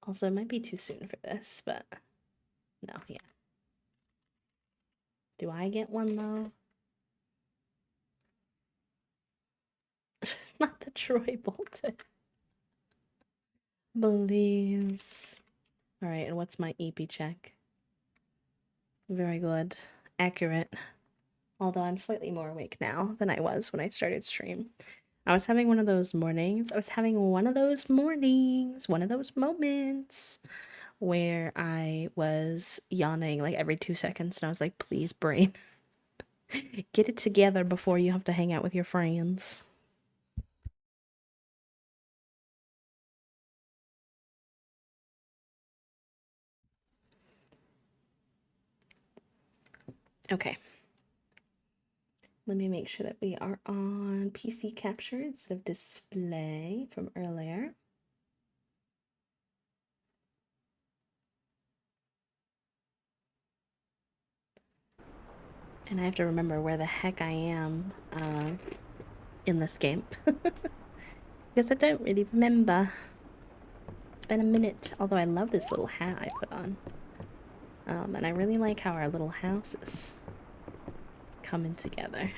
Also, it might be too soon for this, but no, yeah. Do I get one though? Not the Troy Bolton. Please. Alright, and what's my EP check? Very good. Accurate. Although I'm slightly more awake now than I was when I started stream. I was having one of those mornings. I was having one of those mornings, one of those moments where I was yawning like every 2 seconds, and I was like, please, brain, get it together before you have to hang out with your friends. Okay. Let me make sure that we are on PC capture instead of display from earlier. And I have to remember where the heck I am in this game. Because I don't really remember. It's been a minute, although I love this little hat I put on. And I really like how our little house is coming together.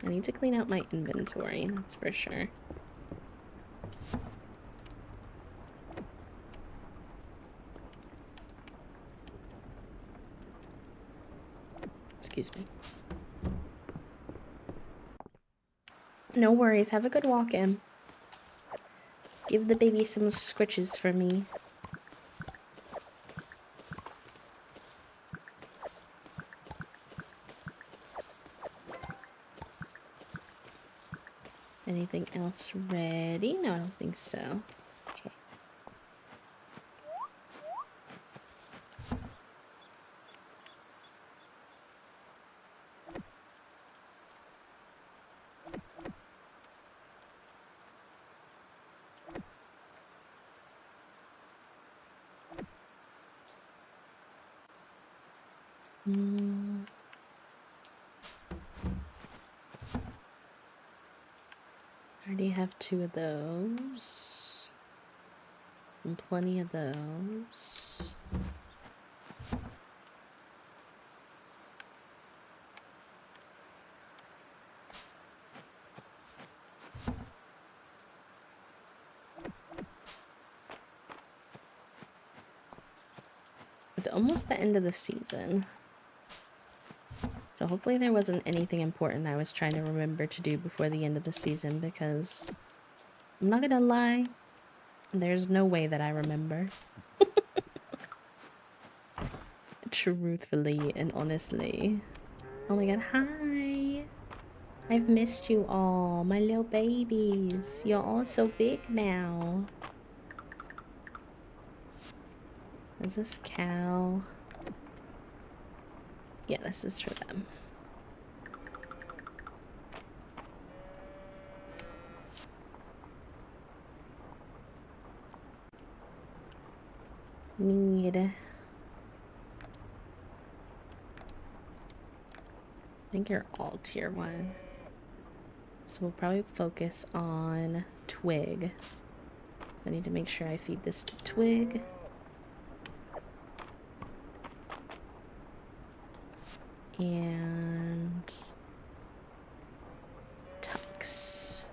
I need to clean out my inventory, that's for sure. Excuse me. No worries, have a good walk, Em. Give the baby some scritches for me. Anything else ready? No, I don't think so. Okay. I already have 2 of those. And plenty of those. It's almost the end of the season. So hopefully there wasn't anything important I was trying to remember to do before the end of the season, because I'm not gonna lie, there's no way that I remember. Truthfully and honestly. Oh my god, hi! I've missed you all, my little babies. You're all so big now. Is this cow? Yeah, this is for them. Need. I think you're all tier 1. So we'll probably focus on Twig. I need to make sure I feed this to Twig. And Tux.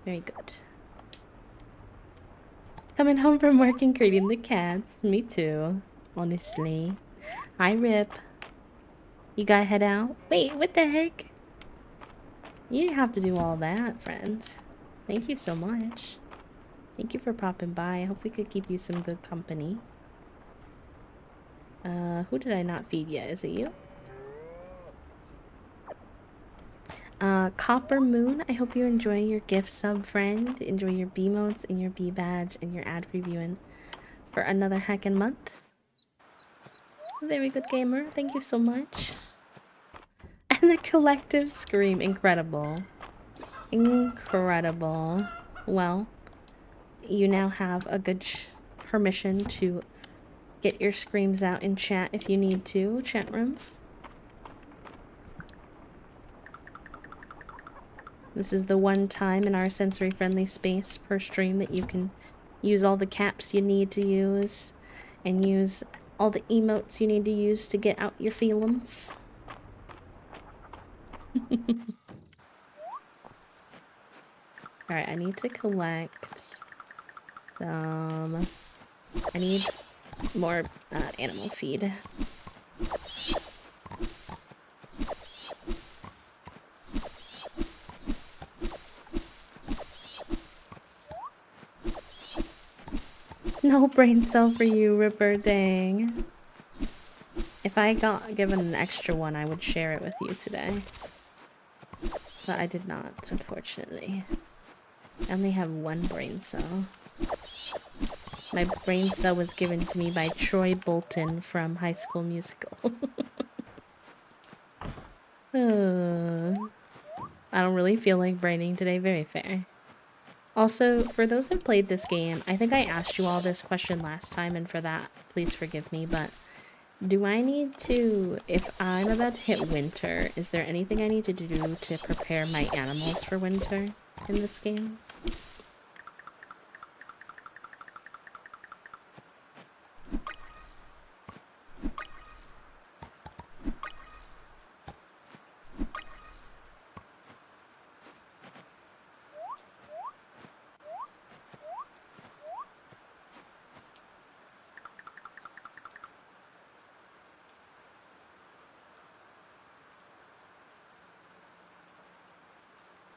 Very good. Coming home from work and greeting the cats. Me too, honestly. Hi, Rip. You gotta head out? Wait, what the heck? You didn't have to do all that, friend. Thank you so much. Thank you for popping by. I hope we could keep you some good company. Who did I not feed yet? Is it you? Copper Moon, I hope you're enjoying your gift sub, friend. Enjoy your B modes and your B badge and your ad reviewing for another heckin' month. Very good gamer, thank you so much. And the collective scream, incredible. Incredible. Well, you now have a good permission to get your screams out in chat if you need to, chat room. This is the one time in our sensory-friendly space per stream that you can use all the caps you need to use and use all the emotes you need to use to get out your feelings. Alright, I need to collect some... I need more animal feed. No brain cell for you, Ripper, dang. If I got given an extra one, I would share it with you today. But I did not, unfortunately. I only have one brain cell. My brain cell was given to me by Troy Bolton from High School Musical. I don't really feel like braining today, very fair. Also, for those that played this game, I think I asked you all this question last time, and for that, please forgive me, but do I need to, if I'm about to hit winter, is there anything I need to do to prepare my animals for winter in this game?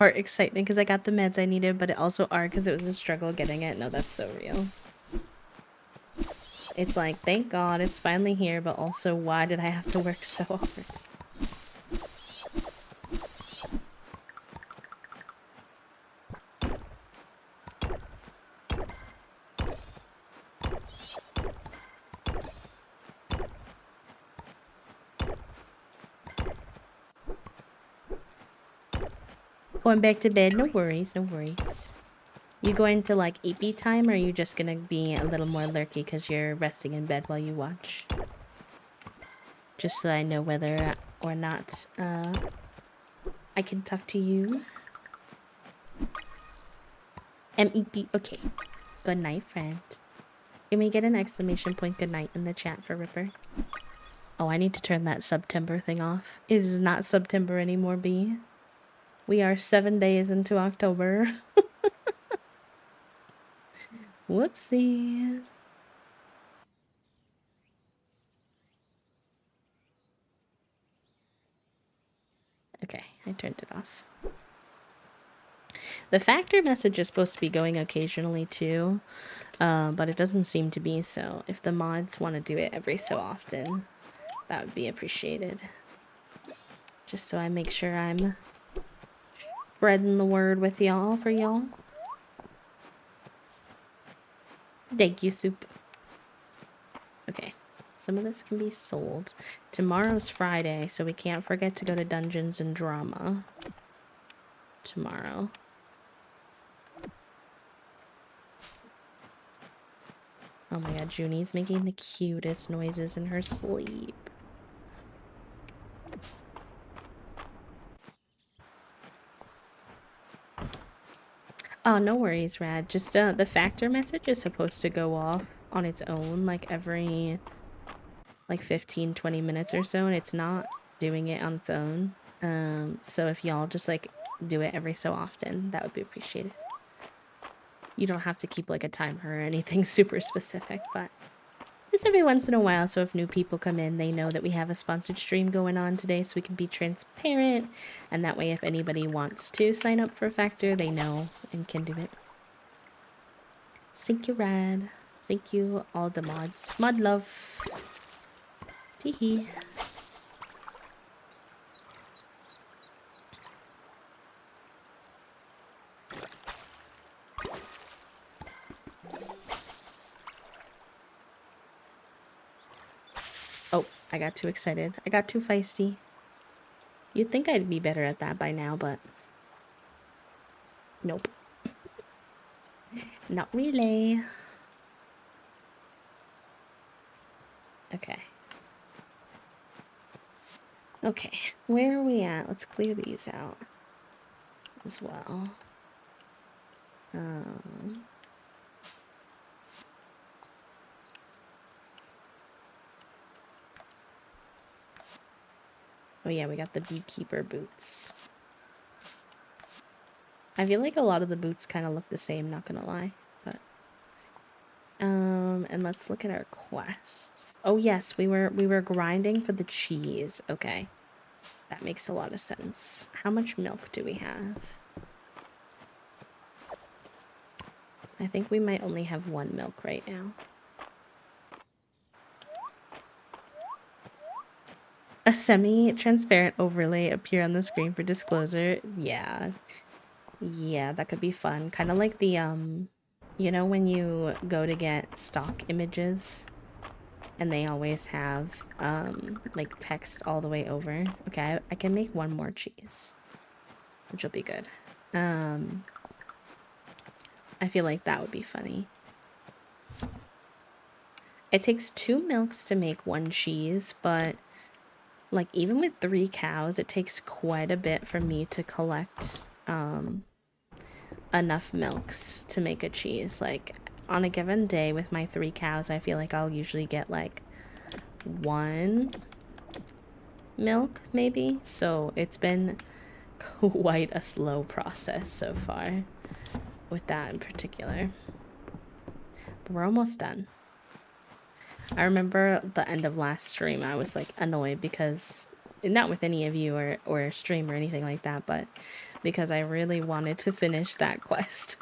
Or excitement because I got the meds I needed, but it also are because it was a struggle getting it. No, that's so real. It's like, thank God it's finally here, but also why did I have to work so hard? Going back to bed, no worries, no worries. You going to like EP time, or are you just gonna be a little more lurky because you're resting in bed while you watch? Just so I know whether or not I can talk to you. MEP, okay. Good night, friend. Can we get an exclamation point good night in the chat for Ripper? Oh, I need to turn that September thing off. It is not September anymore, B. We are 7 days into October. Whoopsie. Okay, I turned it off. The factor message is supposed to be going occasionally too, but it doesn't seem to be, so if the mods want to do it every so often, that would be appreciated. Just so I make sure I'm spreading the word with y'all for y'all. Thank you, Soup. Okay, some of this can be sold. Tomorrow's Friday, so we can't forget to go to Dungeons and Drama tomorrow. Oh my god, Junie's making the cutest noises in her sleep. Oh, no worries, Rad. Just the factor message is supposed to go off on its own like every like 15-20 minutes or so, and it's not doing it on its own. So if y'all just like do it every so often, that would be appreciated. You don't have to keep like a timer or anything super specific, but just every once in a while, so if new people come in, they know that we have a sponsored stream going on today, so we can be transparent, and that way if anybody wants to sign up for a factor, they know and can do it. Thank you, Rad. Thank you, all the mods. Mod love. Teehee. Oh, I got too excited. I got too feisty. You'd think I'd be better at that by now, but nope. Not really. Okay. Okay, where are we at? Let's clear these out. as well. Oh yeah, we got the beekeeper boots. I feel like a lot of the boots kind of look the same, not gonna lie, but and let's look at our quests. Oh yes, we were grinding for the cheese. Okay. That makes a lot of sense. How much milk do we have? I think we might only have 1 milk right now. A semi-transparent overlay appear on the screen for disclosure. Yeah. Yeah, that could be fun. Kind of like the, you know when you go to get stock images and they always have, like text all the way over. Okay, I can make 1 more cheese, which will be good. I feel like that would be funny. It takes 2 milks to make 1 cheese, but like even with 3 cows, it takes quite a bit for me to collect enough milks to make a cheese. Like on a given day with my 3 cows, I feel like I'll usually get like 1 milk maybe. So it's been quite a slow process so far with that in particular. But we're almost done. I remember the end of last stream, I was like annoyed because, not with any of you or stream or anything like that, but because I really wanted to finish that quest.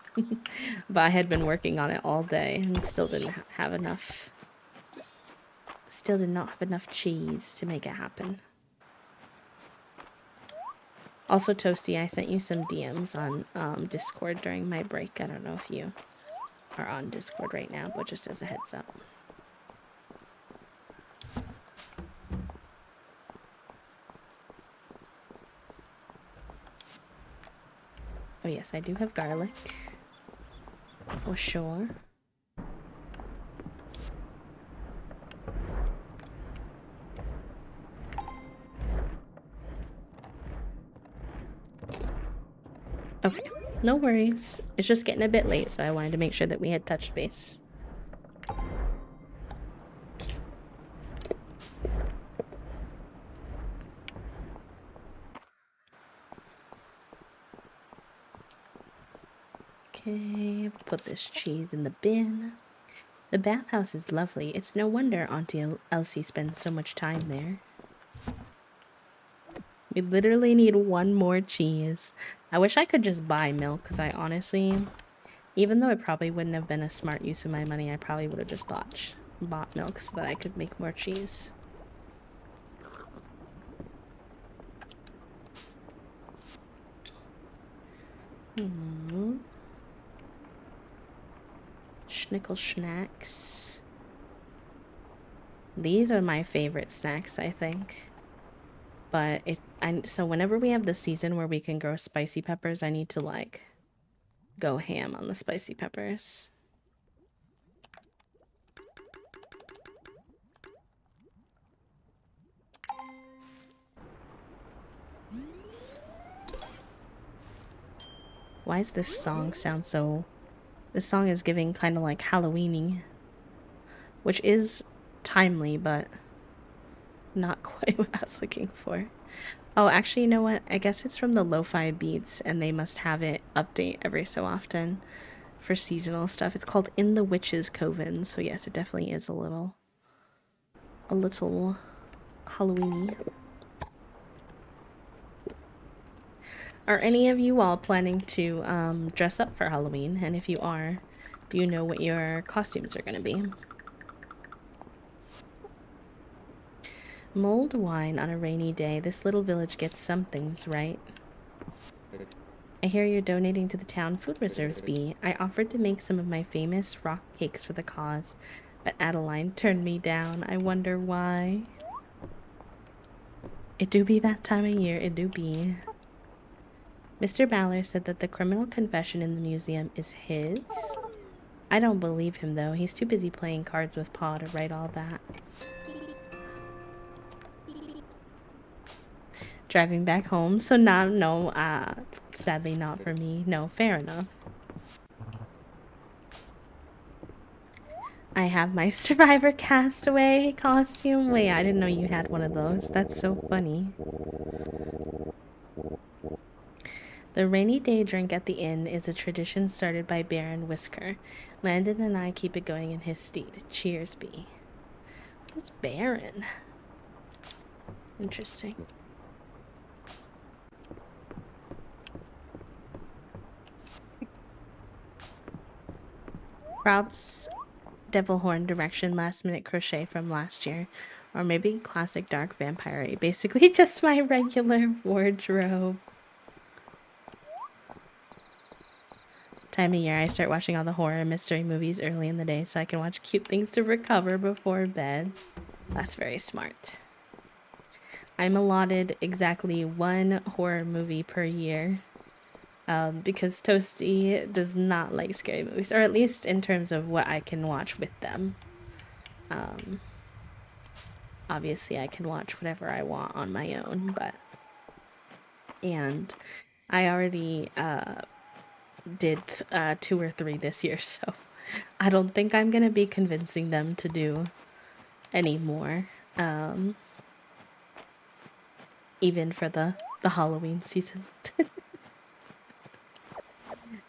But I had been working on it all day and still didn't have enough. Still did not have enough cheese to make it happen. Also, Toasty, I sent you some DMs on Discord during my break. I don't know if you are on Discord right now, but just as a heads up. Oh yes, I do have garlic. For sure. Okay, no worries. It's just getting a bit late, so I wanted to make sure that we had touched base. Okay, put this cheese in the bin. The bathhouse is lovely. It's no wonder Auntie Elsie spends so much time there. We literally need 1 more cheese. I wish I could just buy milk, because I honestly, even though it probably wouldn't have been a smart use of my money, I probably would have just bought milk so that I could make more cheese. Schnickel snacks. These are my favorite snacks, I think. But so whenever we have the season where we can grow spicy peppers, I need to like go ham on the spicy peppers. Why does this song sound so... This song is giving kind of like Halloween-y, which is timely, but not quite what I was looking for. Oh, actually, you know what? I guess it's from the Lo-Fi Beats, and they must have it update every so often for seasonal stuff. It's called In the Witch's Coven, so yes, it definitely is a little Halloween-y. Are any of you all planning to dress up for Halloween? And if you are, do you know what your costumes are going to be? Mulled wine on a rainy day. This little village gets some things right. I hear you're donating to the town food reserves, Bee. I offered to make some of my famous rock cakes for the cause, but Adeline turned me down. I wonder why. It do be that time of year, it do be. Mr. Ballard said that the criminal confession in the museum is his. I don't believe him, though. He's too busy playing cards with Pa to write all that. Driving back home, so now, no, Sadly not for me. No, fair enough. I have my Survivor Castaway costume. Wait, I didn't know you had one of those. That's so funny. The rainy day drink at the inn is a tradition started by Baron Whisker. Landon and I keep it going in his steed. Cheers be. Who's Baron? Interesting. Rob's Devil Horn direction last minute crochet from last year. Or maybe classic dark vampire. Basically just my regular wardrobe. Time of year I start watching all the horror and mystery movies early in the day so I can watch cute things to recover before bed. That's very smart. I'm allotted exactly one horror movie per year. Because Toasty does not like scary movies, or at least in terms of what I can watch with them. Obviously I can watch whatever I want on my own, and I already did 2 or 3 this year, so I don't think I'm gonna be convincing them to do any more, even for the Halloween season.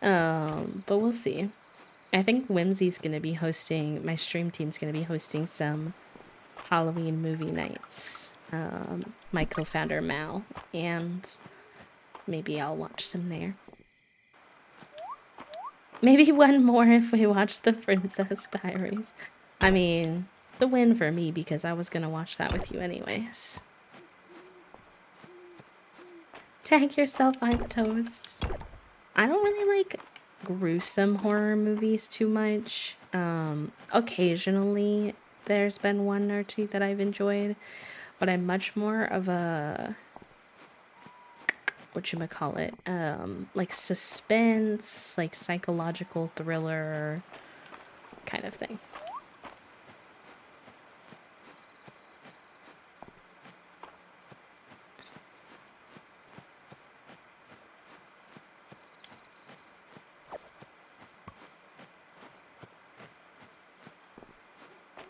But we'll see. I think Whimsy's gonna be hosting, my stream team's gonna be hosting some Halloween movie nights. My co-founder Mal, and maybe I'll watch some there. Maybe one more if we watch the Princess Diaries. I mean, the win for me because I was gonna watch that with you anyways. Tag yourself, I'm toast. I don't really like gruesome horror movies too much. Occasionally there's been 1 or 2 that I've enjoyed, but I'm much more of a whatchamacallit, like suspense, like psychological thriller kind of thing.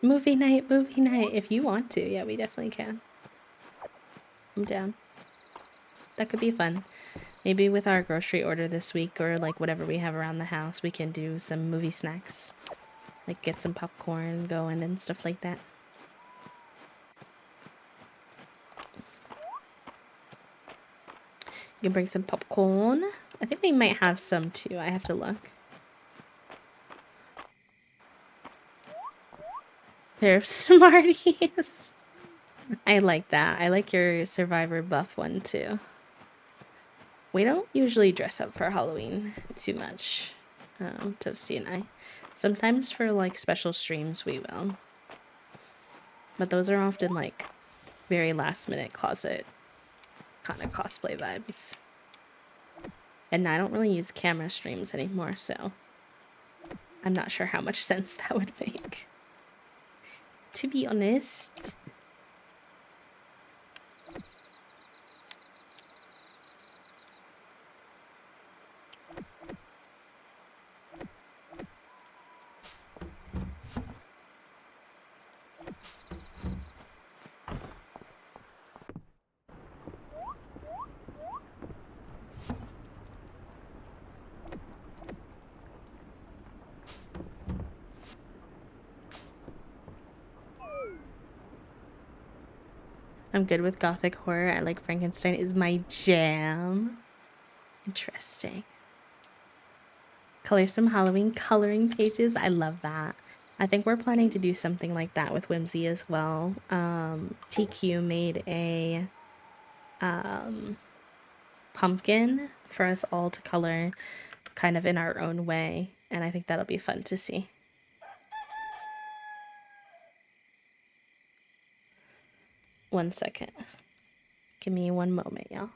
Movie night, if you want to. Yeah, we definitely can. I'm down. That could be fun. Maybe with our grocery order this week, or like whatever we have around the house, we can do some movie snacks. Like get some popcorn going and stuff like that. You can bring some popcorn. I think we might have some too. I have to look. Pair of Smarties. I like that. I like your Survivor buff one too. We don't usually dress up for Halloween too much, Toasty and I. Sometimes for like special streams we will. But those are often like very last minute closet kind of cosplay vibes. And I don't really use camera streams anymore, so I'm not sure how much sense that would make. To be honest. I'm good with gothic horror. I like Frankenstein is my jam. Interesting. Color some Halloween coloring pages. I love that. I think we're planning to do something like that with Whimsy as well. TQ made a pumpkin for us all to color kind of in our own way, and I think that'll be fun to see. One second. Give me one moment, y'all.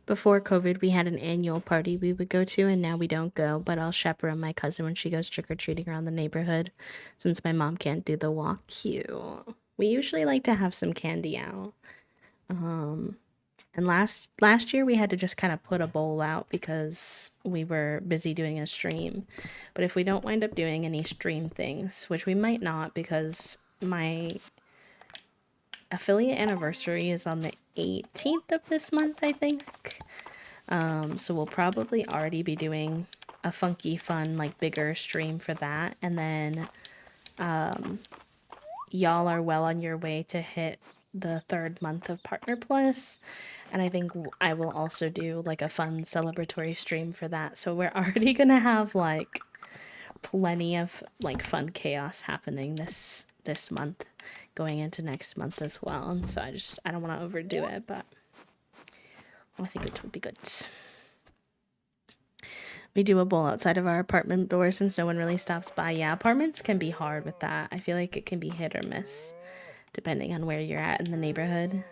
Before COVID, we had an annual party we would go to, and now we don't go, but I'll chaperone my cousin when she goes trick-or-treating around the neighborhood, since my mom can't do the walk. Cute. We usually like to have some candy out. And last year we had to just kind of put a bowl out because we were busy doing a stream. But if we don't wind up doing any stream things, which we might not because my affiliate anniversary is on the 18th of this month, I think. So we'll probably already be doing a funky fun, like bigger stream for that. And then y'all are well on your way to hit the 3rd month of Partner Plus. And I think I will also do like a fun celebratory stream for that. So we're already gonna have like plenty of like fun chaos happening this month, going into next month as well. And so I don't want to overdo it, but I think it will be good. We do a bowl outside of our apartment door since no one really stops by. Yeah, apartments can be hard with that. I feel like it can be hit or miss depending on where you're at in the neighborhood.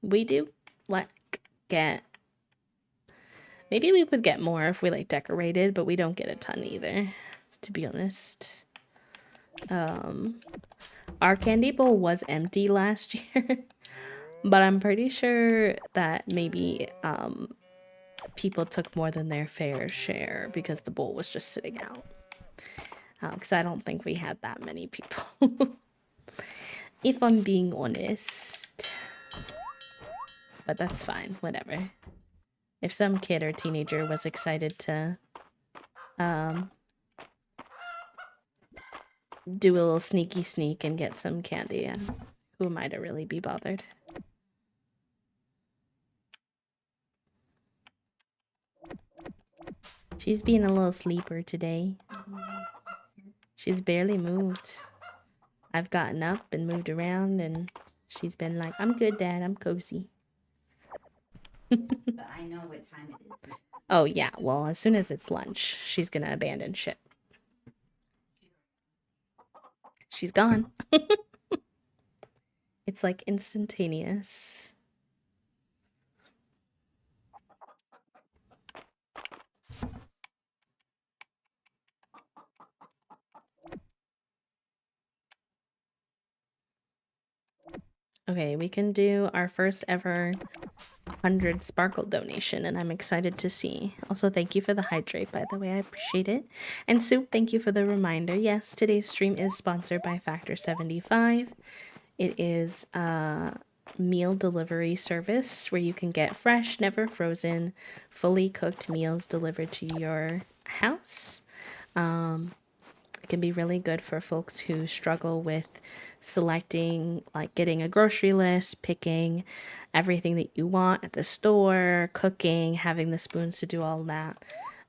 We do like get, maybe we would get more if we like decorated, but we don't get a ton either, to be honest. Our candy bowl was empty last year, but I'm pretty sure that maybe people took more than their fair share because the bowl was just sitting out. Because I don't think we had that many people. If I'm being honest. But that's fine, whatever. If some kid or teenager was excited to do a little sneaky sneak and get some candy, who am I to really be bothered? She's being a little sleeper today. She's barely moved. I've gotten up and moved around and she's been like, I'm good, Dad, I'm cozy. But I know what time it is. Oh yeah, well, as soon as it's lunch, she's gonna abandon ship. She's gone. It's like instantaneous. Okay, we can do our first ever 100 sparkle donation, and I'm excited to see. Also, thank you for the hydrate, by the way. I appreciate it. And Soup, thank you for the reminder. Yes, today's stream is sponsored by Factor 75. It is a meal delivery service where you can get fresh, never frozen, fully cooked meals delivered to your house. It can be really good for folks who struggle with selecting, like getting a grocery list, picking everything that you want at the store, cooking, having the spoons to do all that.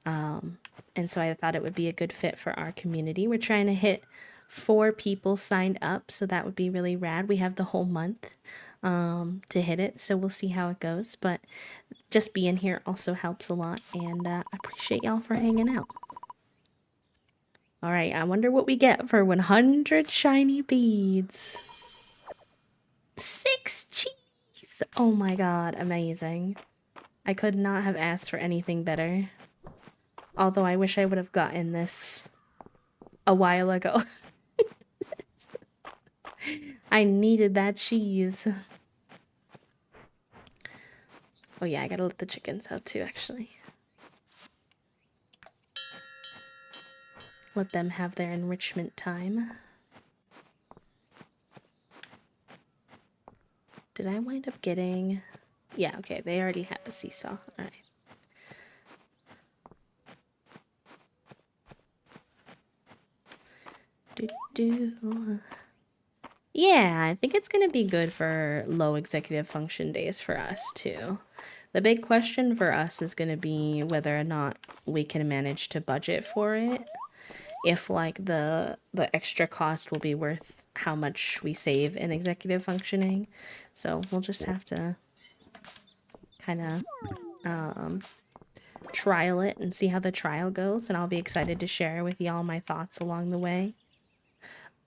And so I thought it would be a good fit for our community. We're trying to hit 4 people signed up, so that would be really rad. We have the whole month to hit it, so we'll see how it goes. But just being here also helps a lot, and I appreciate y'all for hanging out. All right, I wonder what we get for 100 shiny beads. 6 cheese! Oh my god, amazing. I could not have asked for anything better. Although I wish I would have gotten this a while ago. I needed that cheese. Oh yeah, I gotta let the chickens out too, actually. Let them have their enrichment time. Did I wind up getting... Yeah, okay, they already have a seesaw. Alright. Yeah, I think it's gonna be good for low executive function days for us too. The big question for us is gonna be whether or not we can manage to budget for it. If like the extra cost will be worth how much we save in executive functioning. So we'll just have to kind of trial it and see how the trial goes, and I'll be excited to share with y'all my thoughts along the way.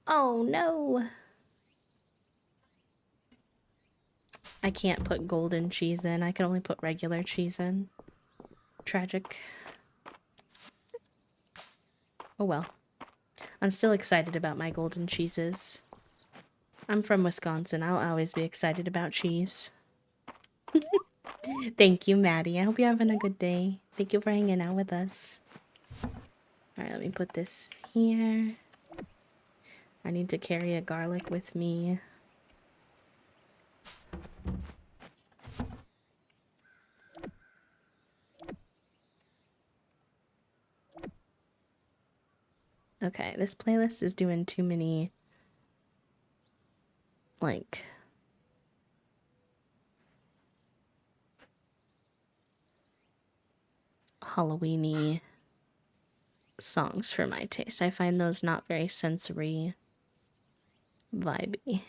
Oh no! I can't put golden cheese in. I can only put regular cheese in. Tragic. Oh well. I'm still excited about my golden cheeses. I'm from Wisconsin. I'll always be excited about cheese. Thank you, Maddie. I hope you're having a good day. Thank you for hanging out with us. Alright, let me put this here. I need to carry a garlic with me. Okay, this playlist is doing too many, like, Halloween-y songs for my taste. I find those not very sensory vibey.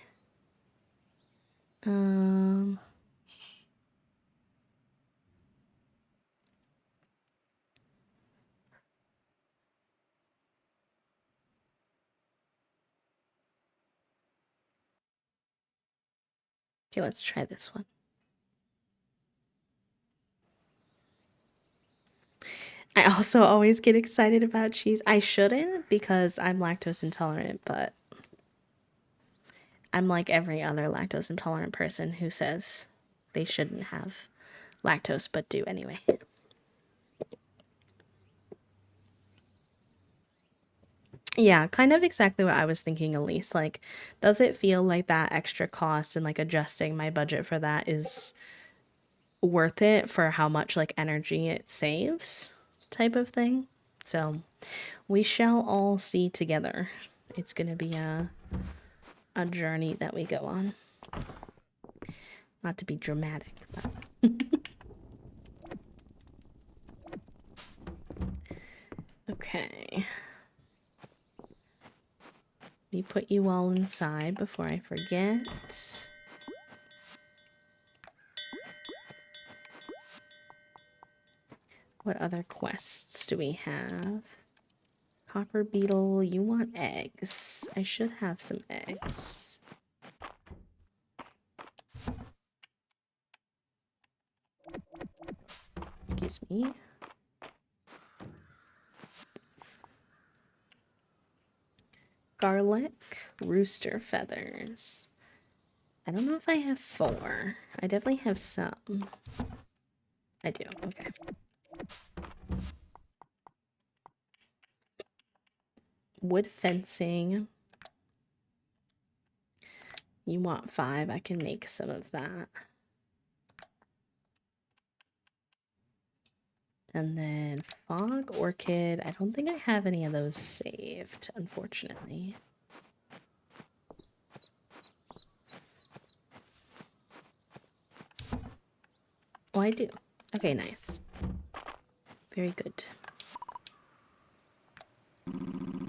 Okay, let's try this one. I also always get excited about cheese. I shouldn't because I'm lactose intolerant, but I'm like every other lactose intolerant person who says they shouldn't have lactose but do anyway. Yeah, kind of exactly what I was thinking, Elise. Like, does it feel like that extra cost and like adjusting my budget for that is worth it for how much like energy it saves type of thing? So, we shall all see together. It's going to be a journey that we go on. Not to be dramatic, but okay. Let me put you all inside before I forget. What other quests do we have? Copper beetle, you want eggs. I should have some eggs. Excuse me. Garlic, rooster feathers. I don't know if I have 4. I definitely have some. I do, okay. Wood fencing. You want 5, I can make some of that. And then fog orchid. I don't think I have any of those saved, unfortunately. Oh, I do. Okay, nice. Very good.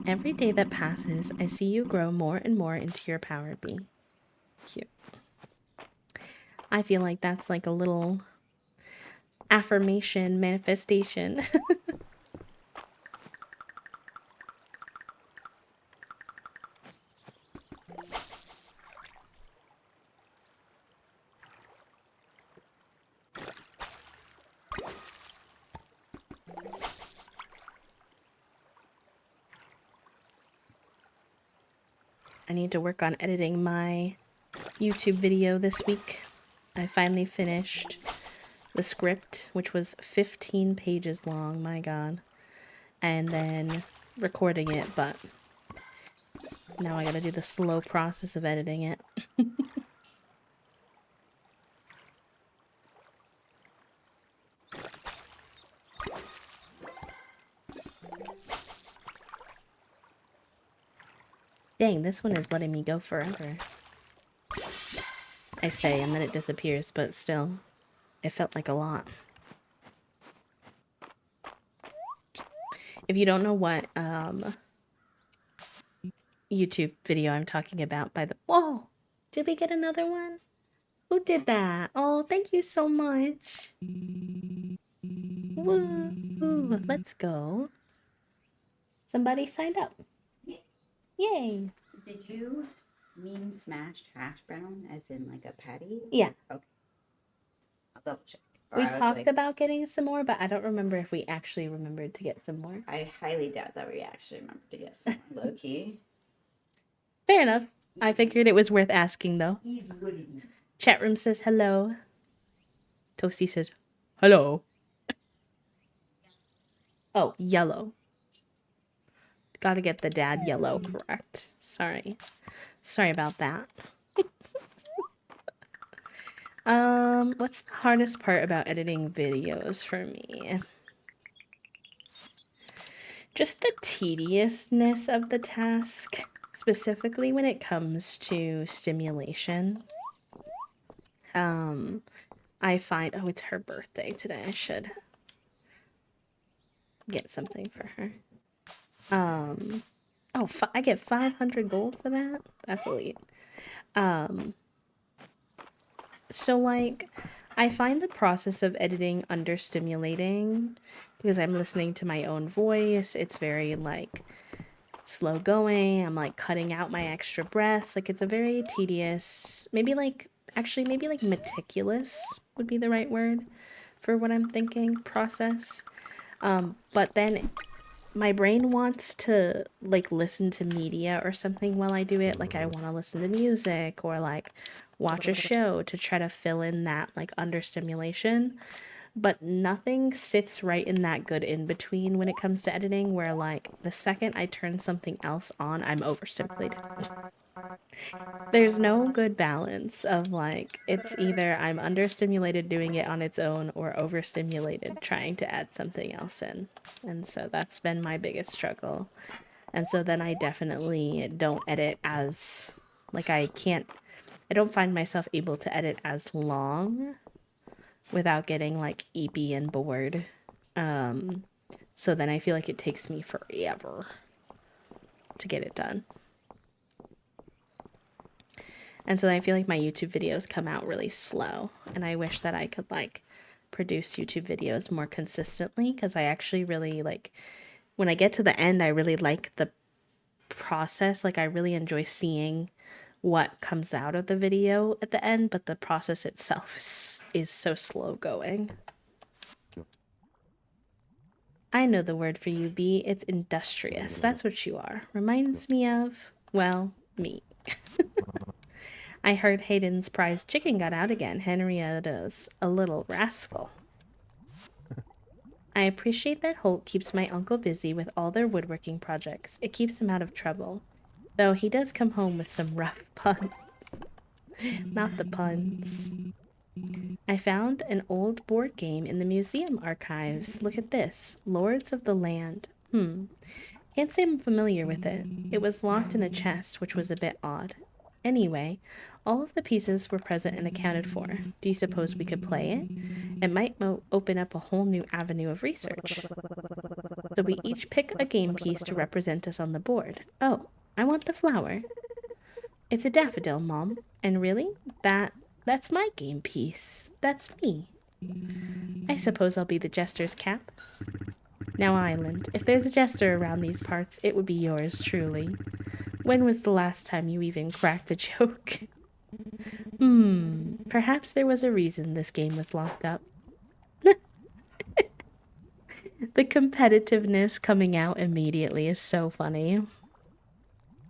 Every day that passes, I see you grow more and more into your power bee. Cute. I feel like that's like a little affirmation, manifestation. I need to work on editing my YouTube video this week. I finally finished the script, which was 15 pages long, my god. And then recording it, but now I gotta do the slow process of editing it. Dang, this one is letting me go forever. I say, and then it disappears, but still, it felt like a lot. If you don't know what YouTube video I'm talking about, by the... Whoa! Did we get another one? Who did that? Oh, thank you so much. Woo! Let's go. Somebody signed up. Yay! Did you mean smashed hash brown as in like a patty? Yeah. Okay. double check. We talked about getting some more, but I don't remember if we actually remembered to get some more. I highly doubt that we actually remembered to get some more, low key. Fair enough. I figured it was worth asking, though. Chat room says hello. Toasty says hello. Oh, yellow. Gotta get the dad yellow correct. Sorry. Sorry about that. What's the hardest part about editing videos for me? Just the tediousness of the task, specifically when it comes to stimulation. I find, oh, it's her birthday today. I should get something for her. I get 500 gold for that? That's elite. So, like, I find the process of editing understimulating because I'm listening to my own voice. It's very, like, slow going. I'm, like, cutting out my extra breaths. Like, it's a very tedious, maybe, like, meticulous would be the right word for what I'm thinking process. But then my brain wants to like listen to media or something while I do it. Like I want to listen to music or like watch a show to try to fill in that like understimulation. But nothing sits right in that good in between when it comes to editing where like the second I turn something else on, I'm overstimulated. There's no good balance of like it's either I'm understimulated doing it on its own or overstimulated trying to add something else in. And so that's been my biggest struggle. And so then I definitely don't edit as like I don't find myself able to edit as long without getting like eepy and bored. So then I feel like it takes me forever to get it done. And so I feel like my YouTube videos come out really slow. And I wish that I could like produce YouTube videos more consistently because I actually really like when I get to the end, I really like the process. Like I really enjoy seeing what comes out of the video at the end, but the process itself is so slow going. I know the word for you, B. It's industrious. That's what you are. Reminds me of, well, me. I heard Hayden's prize chicken got out again. Henrietta's a little rascal. I appreciate that Holt keeps my uncle busy with all their woodworking projects. It keeps him out of trouble. Though he does come home with some rough puns. Not the puns. I found an old board game in the museum archives. Look at this. Lords of the Land. Can't say I'm familiar with it. It was locked in a chest, which was a bit odd. Anyway, all of the pieces were present and accounted for. Do you suppose we could play it? It might open up a whole new avenue of research. So we each pick a game piece to represent us on the board. Oh, I want the flower. It's a daffodil, Mom. And really? That's my game piece. That's me. I suppose I'll be the jester's cap. Now, Island, if there's a jester around these parts, it would be yours truly. When was the last time you even cracked a joke? Perhaps there was a reason this game was locked up. The competitiveness coming out immediately is so funny.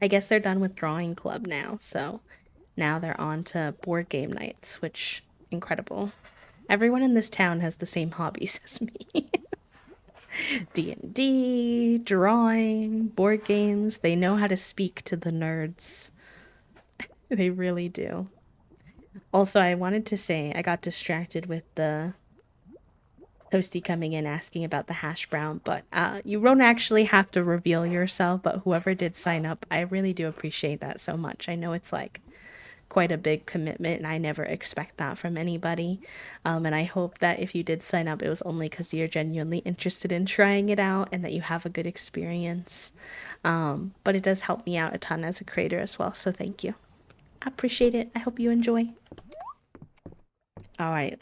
I guess they're done with drawing club now, so now they're on to board game nights, which incredible. Everyone in this town has the same hobbies as me. D&D, drawing, board games. They know how to speak to the nerds. They really do. Also, I wanted to say I got distracted with the Toasty coming in asking about the hash brown, but you won't actually have to reveal yourself, but whoever did sign up, I really do appreciate that so much. I know it's like quite a big commitment and I never expect that from anybody. And I hope that if you did sign up, it was only because you're genuinely interested in trying it out and that you have a good experience. But it does help me out a ton as a creator as well, so thank you. I appreciate it. I hope you enjoy. All right.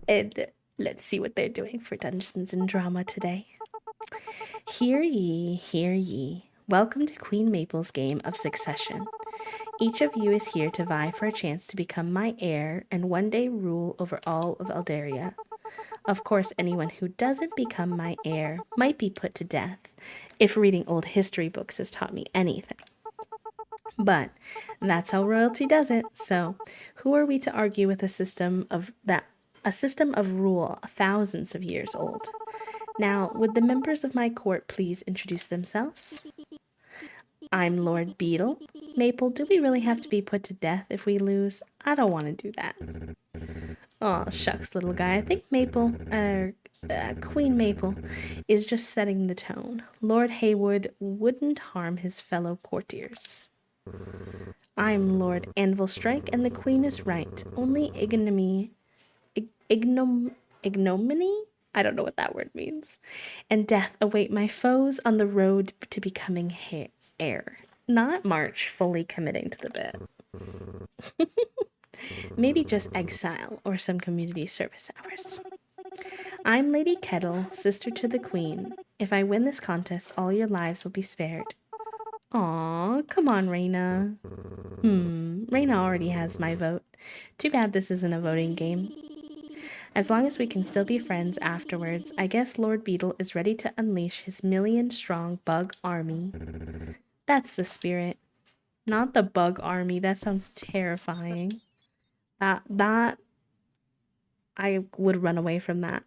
And let's see what they're doing for Dungeons and Drama today. Hear ye, hear ye. Welcome to Queen Maple's game of Succession. Each of you is here to vie for a chance to become my heir and one day rule over all of Eldaria. Of course, anyone who doesn't become my heir might be put to death, if reading old history books has taught me anything. But that's how royalty does it. So, who are we to argue with a system of rule thousands of years old? Now, would the members of my court please introduce themselves? I'm Lord Beetle. Maple, do we really have to be put to death if we lose? I don't want to do that. Oh, shucks, little guy. I think Queen Maple is just setting the tone. Lord Haywood wouldn't harm his fellow courtiers. I'm Lord Anvilstrike, and the Queen is right. Only ignominy? I don't know what that word means. And death await my foes on the road to becoming heir. Not March fully committing to the bit. Maybe just exile or some community service hours. I'm Lady Kettle, sister to the Queen. If I win this contest, all your lives will be spared. Aw, come on, Raina. Raina already has my vote. Too bad this isn't a voting game. As long as we can still be friends afterwards, I guess Lord Beetle is ready to unleash his million-strong bug army. That's the spirit. Not the bug army. That sounds terrifying. That I would run away from that.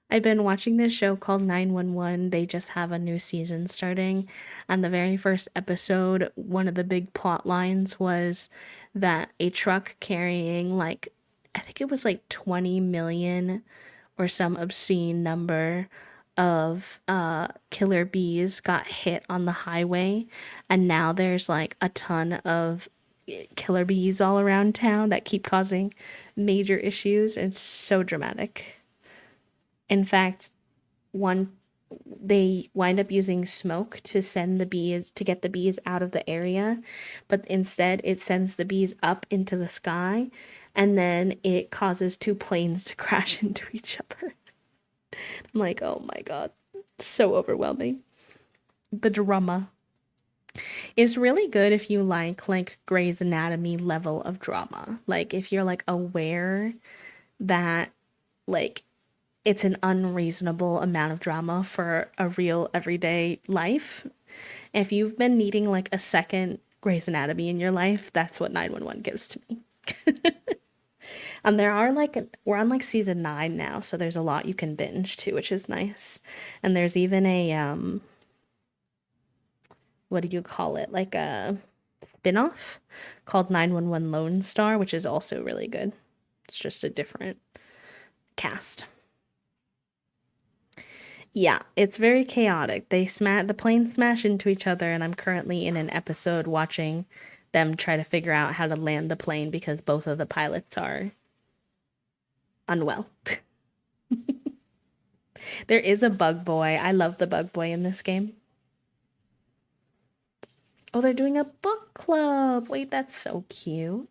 I've been watching this show called 911. They just have a new season starting. And the very first episode, one of the big plot lines was that a truck carrying I think it was 20 million or some obscene number of killer bees got hit on the highway. And now there's a ton of killer bees all around town that keep causing major issues. It's so dramatic. In fact, they wind up using smoke to get the bees out of the area, but instead it sends the bees up into the sky, and then it causes two planes to crash into each other. I'm like, oh my god, so overwhelming. The drama is really good if you like Grey's Anatomy level of drama. If you're aware that it's an unreasonable amount of drama for a real everyday life. If you've been needing a second Grey's Anatomy in your life, that's what 911 gives to me. And there are we're on season 9 now, so there's a lot you can binge too, which is nice. And there's even a what do you call it? A spin-off called 911 Lone Star, which is also really good. It's just a different cast. Yeah, it's very chaotic. The planes smash into each other, and I'm currently in an episode watching them try to figure out how to land the plane because both of the pilots are unwell. There is a bug boy. I love the bug boy in this game. Oh, they're doing a book club. Wait, that's so cute.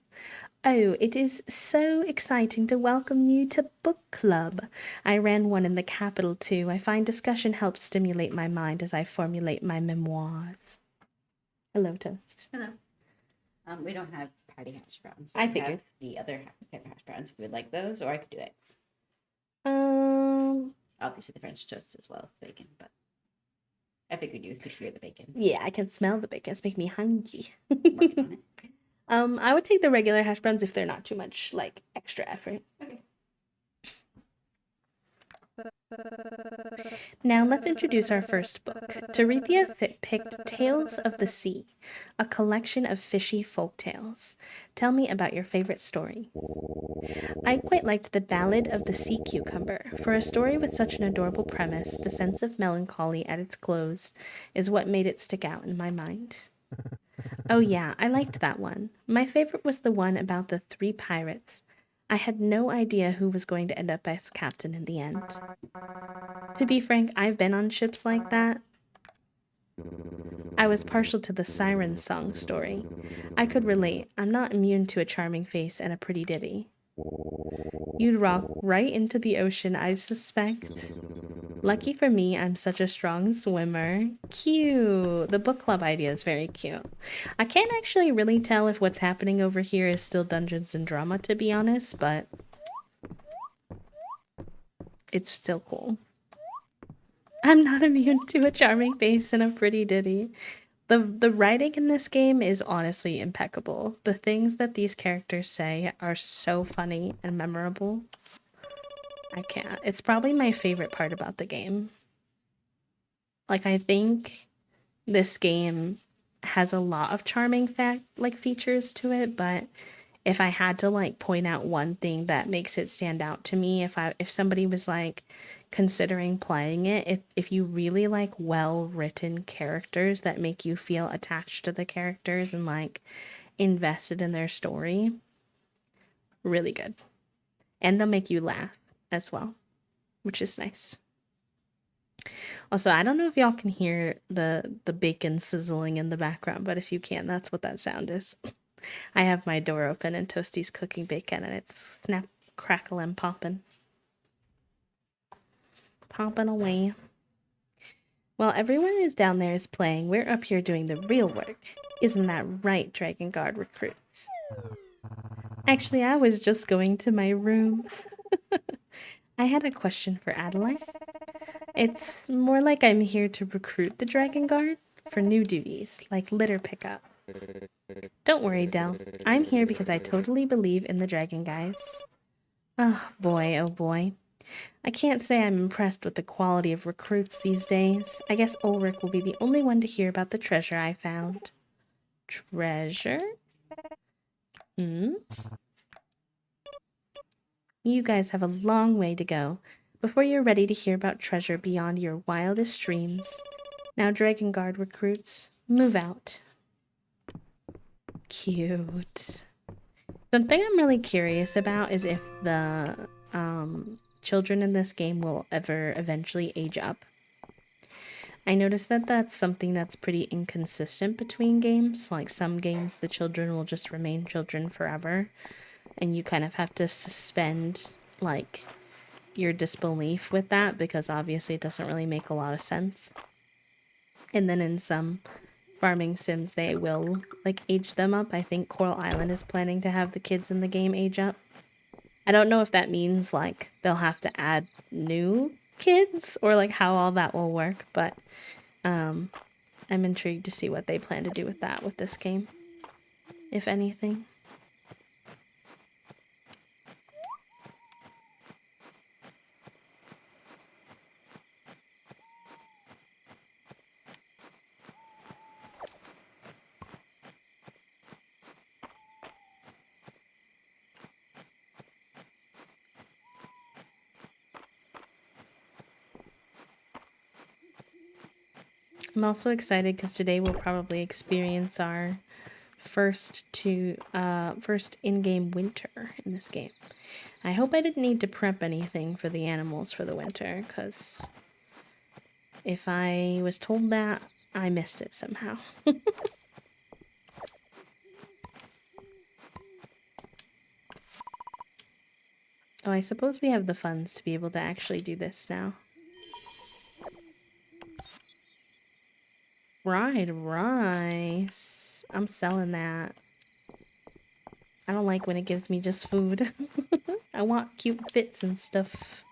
Oh, it is so exciting to welcome you to book club. I ran one in the capital too. I find discussion helps stimulate my mind as I formulate my memoirs. Hello, Toast. Hello. We don't have patty hash browns. I We figured. have the other type of hash browns if you would like those, or I could do eggs. Obviously the French toast as well as the bacon, but I figured you could hear the bacon. Yeah, I can smell the bacon. It's making me hungry. Working on it. I would take the regular hash browns if they're not too much extra effort. Okay. Now let's introduce our first book. Terethia picked Tales of the Sea, a collection of fishy folk tales. Tell me about your favorite story. I quite liked The Ballad of the Sea Cucumber. For a story with such an adorable premise, the sense of melancholy at its close is what made it stick out in my mind. Oh yeah, I liked that one. My favorite was the one about the 3 pirates. I had no idea who was going to end up as captain in the end. To be frank, I've been on ships like that. I was partial to the Siren Song story. I could relate. I'm not immune to a charming face and a pretty ditty. You'd rock right into the ocean, I suspect. Lucky for me, I'm such a strong swimmer. Cute. The book club idea is very cute. I can't actually really tell if what's happening over here is still Dungeons and Drama, to be honest, but it's still cool. I'm not immune to a charming face and a pretty ditty. The writing in this game is honestly impeccable. The things that these characters say are so funny and memorable. I can't. It's probably my favorite part about the game. Like, I think this game has a lot of charming features to it, but if I had to like point out one thing that makes it stand out to me, if somebody was like considering playing it, if you really like well-written characters that make you feel attached to the characters and like invested in their story, really good. And they'll make you laugh as well, which is nice. Also, I don't know if y'all can hear the bacon sizzling in the background, but if you can, that's what that sound is. I have my door open and Toasty's cooking bacon and it's snap, crackle, and popping. Popping away. While everyone is down there is playing, we're up here doing the real work. Isn't that right, Dragon Guard recruits? Actually, I was just going to my room. I had a question for Adelaide. It's more like I'm here to recruit the Dragon Guard for new duties, like litter pickup. Don't worry, Del. I'm here because I totally believe in the Dragon Guys. Oh boy, oh boy. I can't say I'm impressed with the quality of recruits these days. I guess Ulrich will be the only one to hear about the treasure I found. Treasure? Hmm? You guys have a long way to go before you're ready to hear about treasure beyond your wildest dreams. Now, Dragon Guard recruits, move out. Cute. Something I'm really curious about is if the children in this game will ever eventually age up. I noticed that that's something that's pretty inconsistent between games. Like some games, the children will just remain children forever, and you kind of have to suspend like your disbelief with that because obviously it doesn't really make a lot of sense. And then in some farming sims, they will like age them up. I think Coral Island is planning to have the kids in the game age up. I don't know if that means like they'll have to add new kids or like how all that will work, but I'm intrigued to see what they plan to do with that with this game, if anything. I'm also excited because today we'll probably experience our first in-game winter in this game. I hope I didn't need to prep anything for the animals for the winter, because if I was told that, I missed it somehow. Oh, I suppose we have the funds to be able to actually do this now. Fried rice. I'm selling that. I don't like when it gives me just food. I want cute fits and stuff.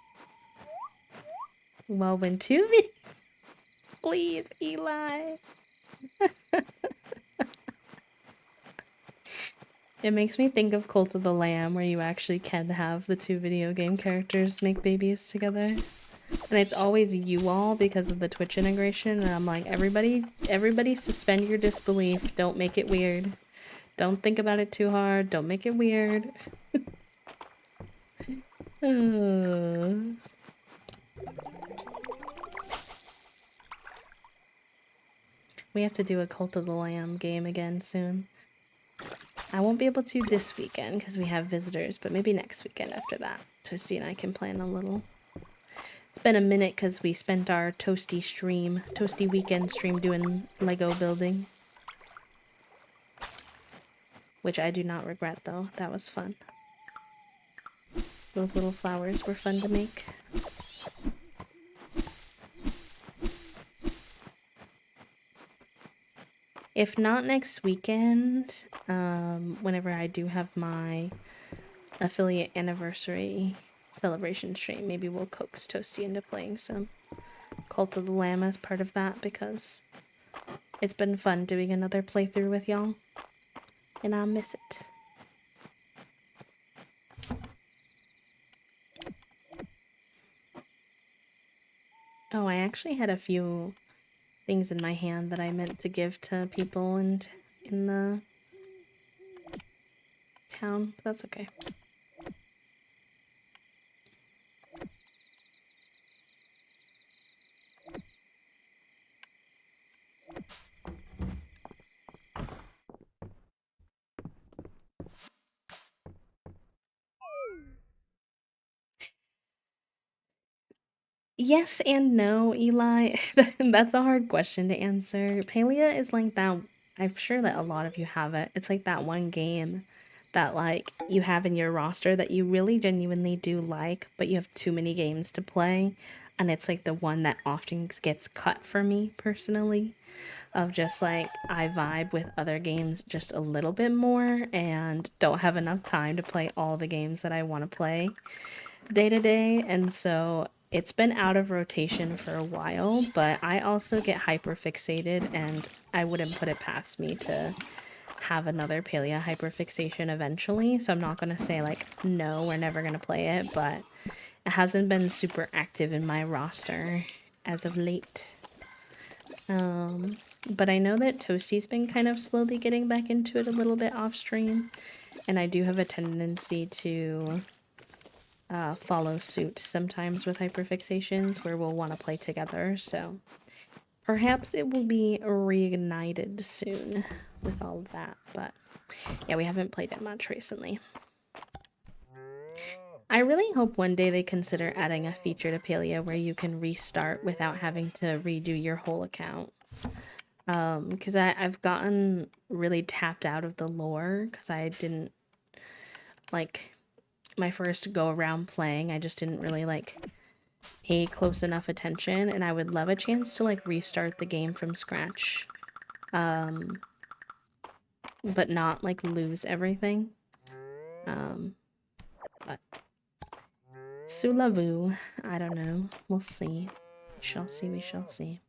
Well, when two videos... Please, Eli. It makes me think of Cult of the Lamb, where you actually can have the two video game characters make babies together. And it's always you all because of the Twitch integration, and I'm like, everybody suspend your disbelief. Don't make it weird. Don't think about it too hard. Don't make it weird. We have to do a Cult of the Lamb game again soon. I won't be able to this weekend because we have visitors, but maybe next weekend after that. Toasty and I can plan a little. It's been a minute because we spent our Toasty weekend stream doing Lego building. Which I do not regret though, that was fun. Those little flowers were fun to make. If not next weekend, whenever I do have my affiliate anniversary celebration stream, maybe we'll coax Toasty into playing some Cult of the Lamb as part of that, because it's been fun doing another playthrough with y'all, and I miss it. Oh, I actually had a few things in my hand that I meant to give to people and in the town. That's okay. Yes and no, Eli. That's a hard question to answer. Palia is like that. I'm sure that a lot of you have it. It's like that one game that like you have in your roster that you really genuinely do like, but you have too many games to play, and it's like the one that often gets cut for me personally. Of just like I vibe with other games just a little bit more and don't have enough time to play all the games that I want to play day to day, and so it's been out of rotation for a while, but I also get hyper fixated, and I wouldn't put it past me to have another Palia hyperfixation eventually. So I'm not gonna say like no, we're never gonna play it, but it hasn't been super active in my roster as of late. But I know that Toasty's been kind of slowly getting back into it a little bit off stream, and I do have a tendency to follow suit sometimes with hyperfixations where we'll want to play together, so perhaps it will be reignited soon with all of that, but yeah, we haven't played it much recently. I really hope one day they consider adding a feature to Palia where you can restart without having to redo your whole account. Because I've gotten really tapped out of the lore because I didn't, like, my first go around playing, I just didn't really, like, pay close enough attention, and I would love a chance to, like, restart the game from scratch. But not, like, lose everything. But Sulavu, I don't know. We'll see. We shall see, we shall see.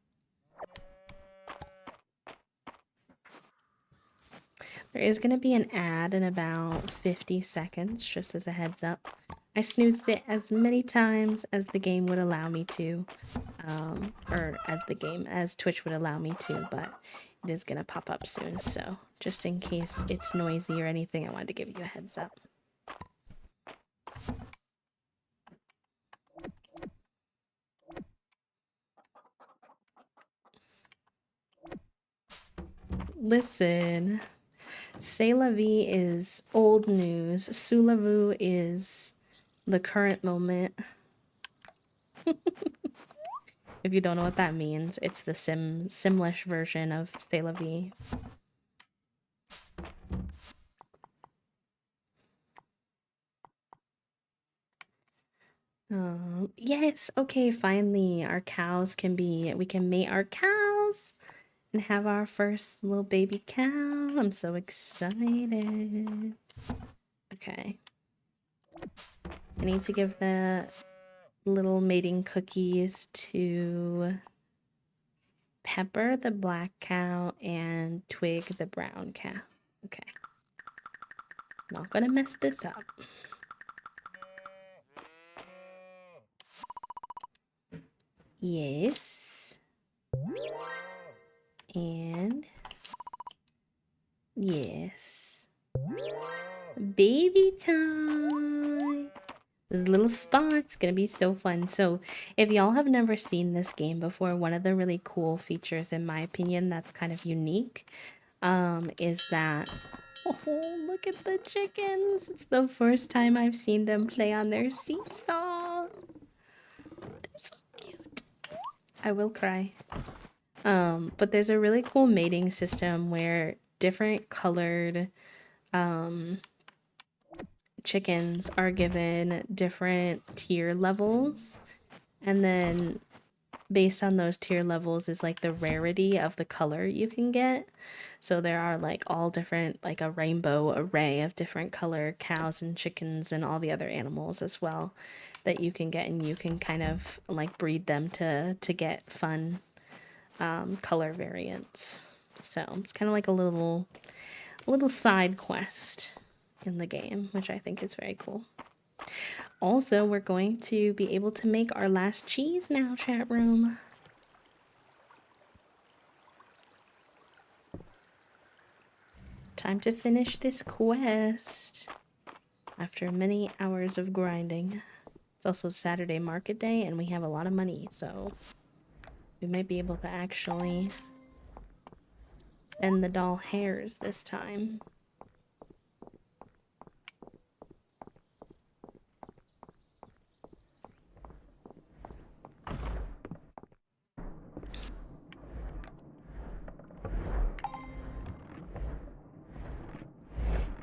There is going to be an ad in about 50 seconds, just as a heads up. I snoozed it as many times as the game would allow me to, or as Twitch would allow me to, but it is going to pop up soon, so just in case it's noisy or anything, I wanted to give you a heads up. Listen, C'est la vie is old news. Sulavu is the current moment. If you don't know what that means, it's the Simlish version of C'est la vie. Yes, okay, finally, our cows can be, we can mate our cows and have our first little baby cow. I'm so excited. Okay. I need to give the little mating cookies to Pepper, the black cow, and Twig, the brown cow. Okay. Not gonna mess this up. Yes. And yes. Baby time. This little spot's gonna be so fun. So if y'all have never seen this game before, one of the really cool features, in my opinion, that's kind of unique, is that, oh, look at the chickens. It's the first time I've seen them play on their seesaw. They're so cute. I will cry. But there's a really cool mating system where different colored chickens are given different tier levels, and then based on those tier levels is like the rarity of the color you can get. So there are like all different, like a rainbow array of different color cows and chickens and all the other animals as well that you can get, and you can kind of like breed them to get fun color variants. So it's kind of like a little side quest in the game, which I think is very cool. Also, we're going to be able to make our last cheese now, chat room. Time to finish this quest after many hours of grinding. It's also Saturday market day and we have a lot of money, so we might be able to actually end the doll hairs this time.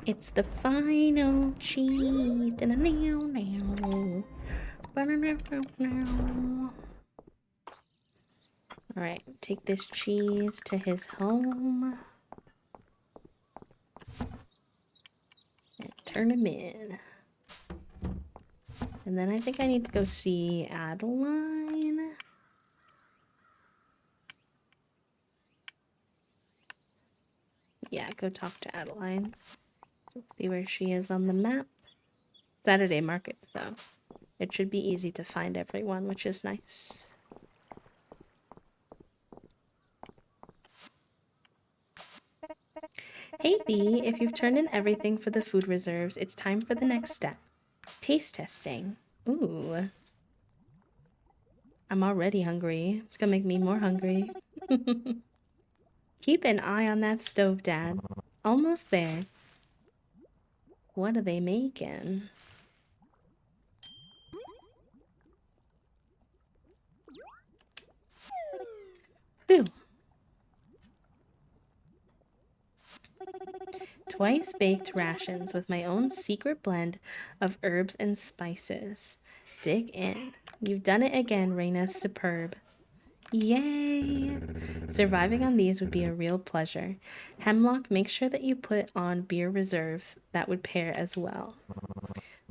It's the final cheese. Alright, take this cheese to his home. And turn him in. And then I think I need to go see Adeline. Yeah, go talk to Adeline. So see where she is on the map. Saturday markets, though. It should be easy to find everyone, which is nice. Hey B, if you've turned in everything for the food reserves, it's time for the next step. Taste testing. Ooh. I'm already hungry. It's gonna make me more hungry. Keep an eye on that stove, Dad. Almost there. What are they making? Phew. Twice baked rations with my own secret blend of herbs and spices. Dig in. You've done it again, Reina. Superb. Yay! Surviving on these would be a real pleasure. Hemlock, make sure that you put on beer reserve. That would pair as well.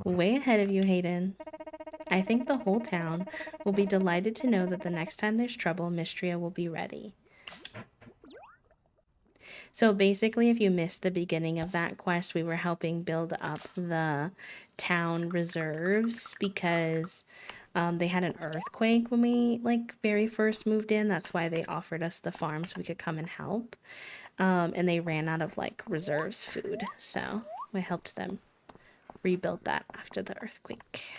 Way ahead of you, Hayden. I think the whole town will be delighted to know that the next time there's trouble, Mistria will be ready. So basically, if you missed the beginning of that quest, we were helping build up the town reserves because they had an earthquake when we very first moved in. That's why they offered us the farm so we could come and help. And they ran out of reserves food, so we helped them rebuild that after the earthquake.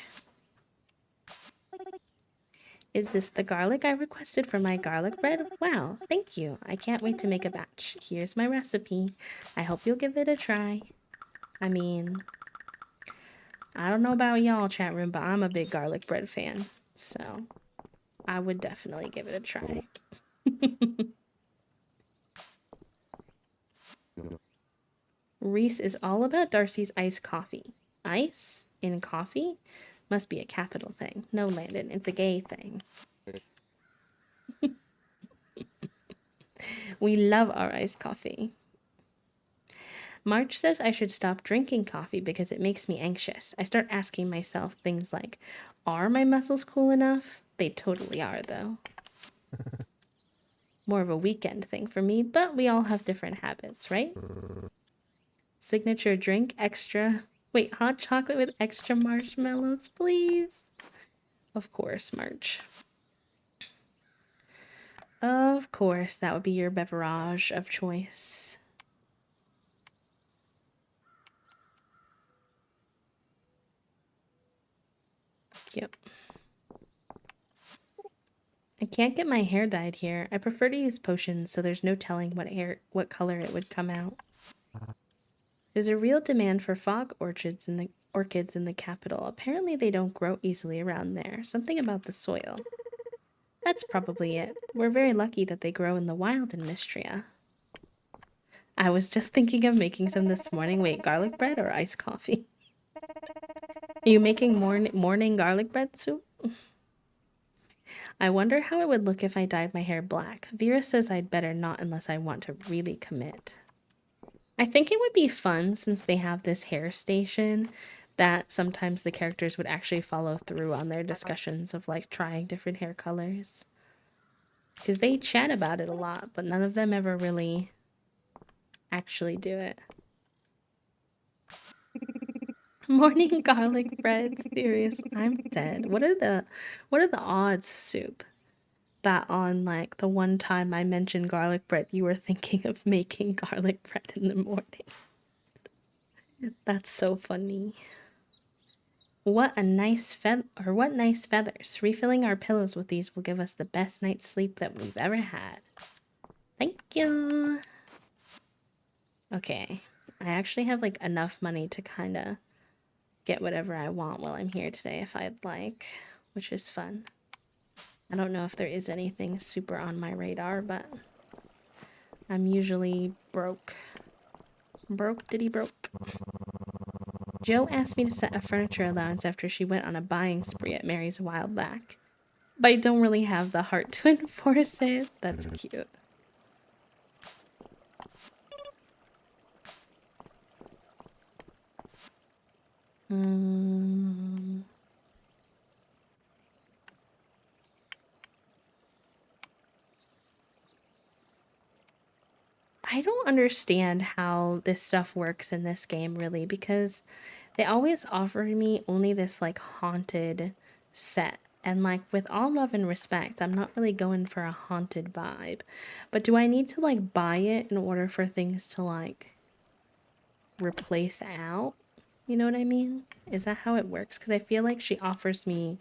Is this the garlic I requested for my garlic bread? Wow, thank you. I can't wait to make a batch. Here's my recipe. I hope you'll give it a try. I mean, I don't know about y'all, chat room, but I'm a big garlic bread fan. So, I would definitely give it a try. Reese is all about Darcy's iced coffee. Ice in coffee? Must be a capital thing. No, Landon, it's a gay thing. We love our iced coffee. March says I should stop drinking coffee because it makes me anxious. I start asking myself things like, are my muscles cool enough? They totally are, though. More of a weekend thing for me, but we all have different habits, right? Signature drink, extra... Wait, hot chocolate with extra marshmallows, please? Of course, March. Of course, that would be your beverage of choice. Cute. I can't get my hair dyed here. I prefer to use potions, so there's no telling what color it would come out. There's a real demand for fog orchids in the capital. Apparently they don't grow easily around there. Something about the soil. That's probably it. We're very lucky that they grow in the wild in Mistria. I was just thinking of making some this morning. Wait, garlic bread or iced coffee? Are you making morning garlic bread soup? I wonder how it would look if I dyed my hair black. Vera says I'd better not unless I want to really commit. I think it would be fun since they have this hair station that sometimes the characters would actually follow through on their discussions of like trying different hair colors. Because they chat about it a lot, but none of them ever really actually do it. Morning garlic bread, serious. I'm dead. What are the odds, Soup, that on like the one time I mentioned garlic bread, you were thinking of making garlic bread in the morning? That's so funny. What nice feathers. Refilling our pillows with these will give us the best night's sleep that we've ever had. Thank you. Okay. I actually have like enough money to kind of get whatever I want while I'm here today if I'd like, which is fun. I don't know if there is anything super on my radar, but I'm usually broke. Broke diddy broke. Joe asked me to set a furniture allowance after she went on a buying spree at Mary's a while back. But I don't really have the heart to enforce it. That's cute. I don't understand how this stuff works in this game really because they always offer me only this like haunted set. And like with all love and respect, I'm not really going for a haunted vibe. But do I need to like buy it in order for things to like replace out? You know what I mean? Is that how it works? Because I feel like she offers me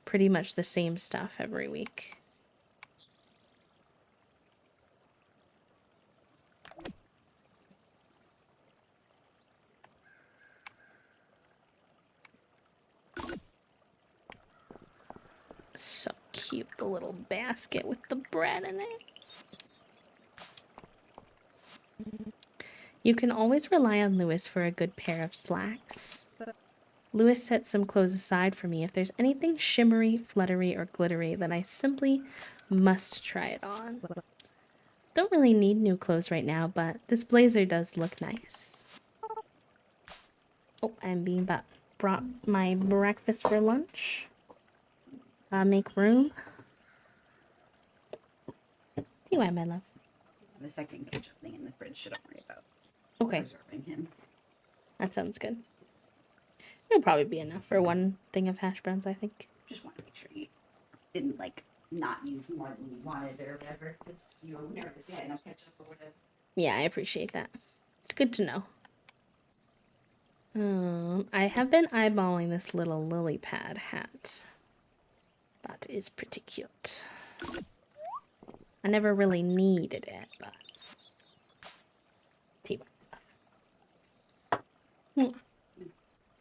pretty much the same stuff every week. So cute, the little basket with the bread in it. You can always rely on Lewis for a good pair of slacks. Lewis sets some clothes aside for me if there's anything shimmery, fluttery, or glittery, then I simply must try it on. Don't really need new clothes right now, but this blazer does look nice. Oh, I'm being brought my breakfast for lunch. Make room. You are, my love. The second ketchup thing in the fridge, so don't worry about preserving him. That sounds good. It'll probably be enough for one thing of hash browns, I think. Just want to make sure you didn't like not use more than you wanted or whatever, because you were nervous you had no ketchup or whatever. Yeah, I appreciate that. It's good to know. I have been eyeballing this little lily pad hat. That is pretty cute. I never really needed it, but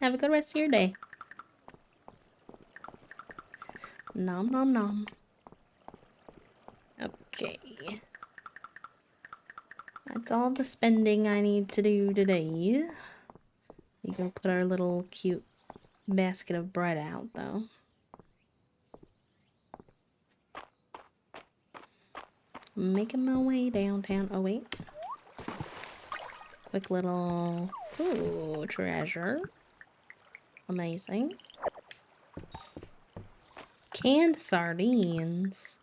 have a good rest of your day. Nom nom nom. Okay. That's all the spending I need to do today. We can put our little cute basket of bread out, though. Making my way downtown. Oh, wait. Quick little... Ooh, treasure. Amazing. Canned sardines.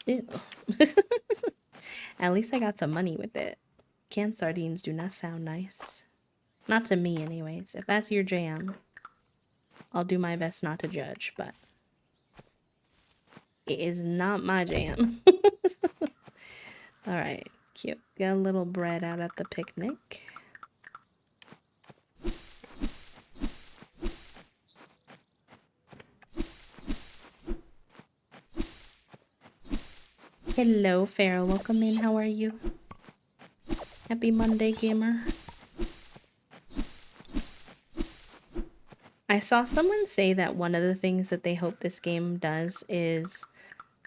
Ew. At least I got some money with it. Canned sardines do not sound nice. Not to me, anyways. If that's your jam, I'll do my best not to judge, but it is not my jam. Alright, cute. Got a little bread out at the picnic. Hello, Farrah. Welcome in. How are you? Happy Monday, gamer. I saw someone say that one of the things that they hope this game does is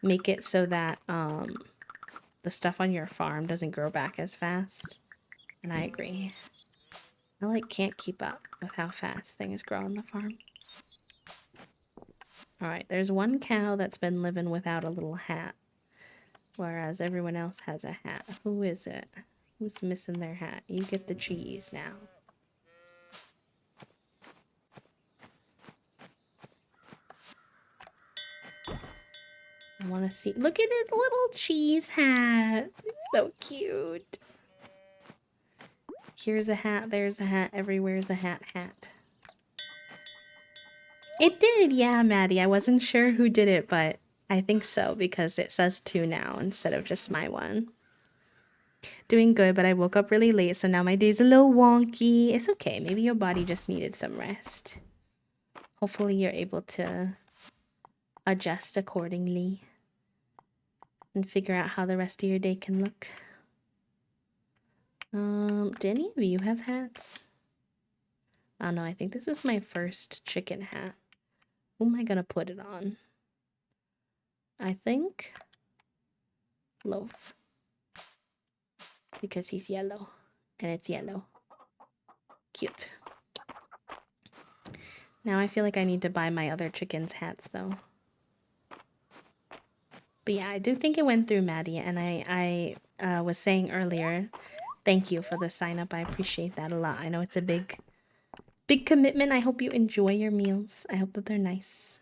make it so that the stuff on your farm doesn't grow back as fast. And I agree. I can't keep up with how fast things grow on the farm. Alright, there's one cow that's been living without a little hat, whereas everyone else has a hat. Who is it? Who's missing their hat? You get the cheese now. I want to see. Look at his little cheese hat. It's so cute. Here's a hat, there's a hat, everywhere's a hat. It did, yeah, Maddie. I wasn't sure who did it, but I think so because it says 2 now instead of just my one. Doing good, but I woke up really late, so now my day's a little wonky. It's okay. Maybe your body just needed some rest. Hopefully you're able to adjust accordingly and figure out how the rest of your day can look. Do any of you have hats? Oh no, I think this is my first chicken hat. Who am I gonna put it on? I think Loaf. Because he's yellow. And it's yellow. Cute. Now I feel like I need to buy my other chickens hats though. But yeah, I do think it went through, Maddie, and I was saying earlier, thank you for the sign up. I appreciate that a lot. I know it's a big commitment. I hope you enjoy your meals. I hope that they're nice.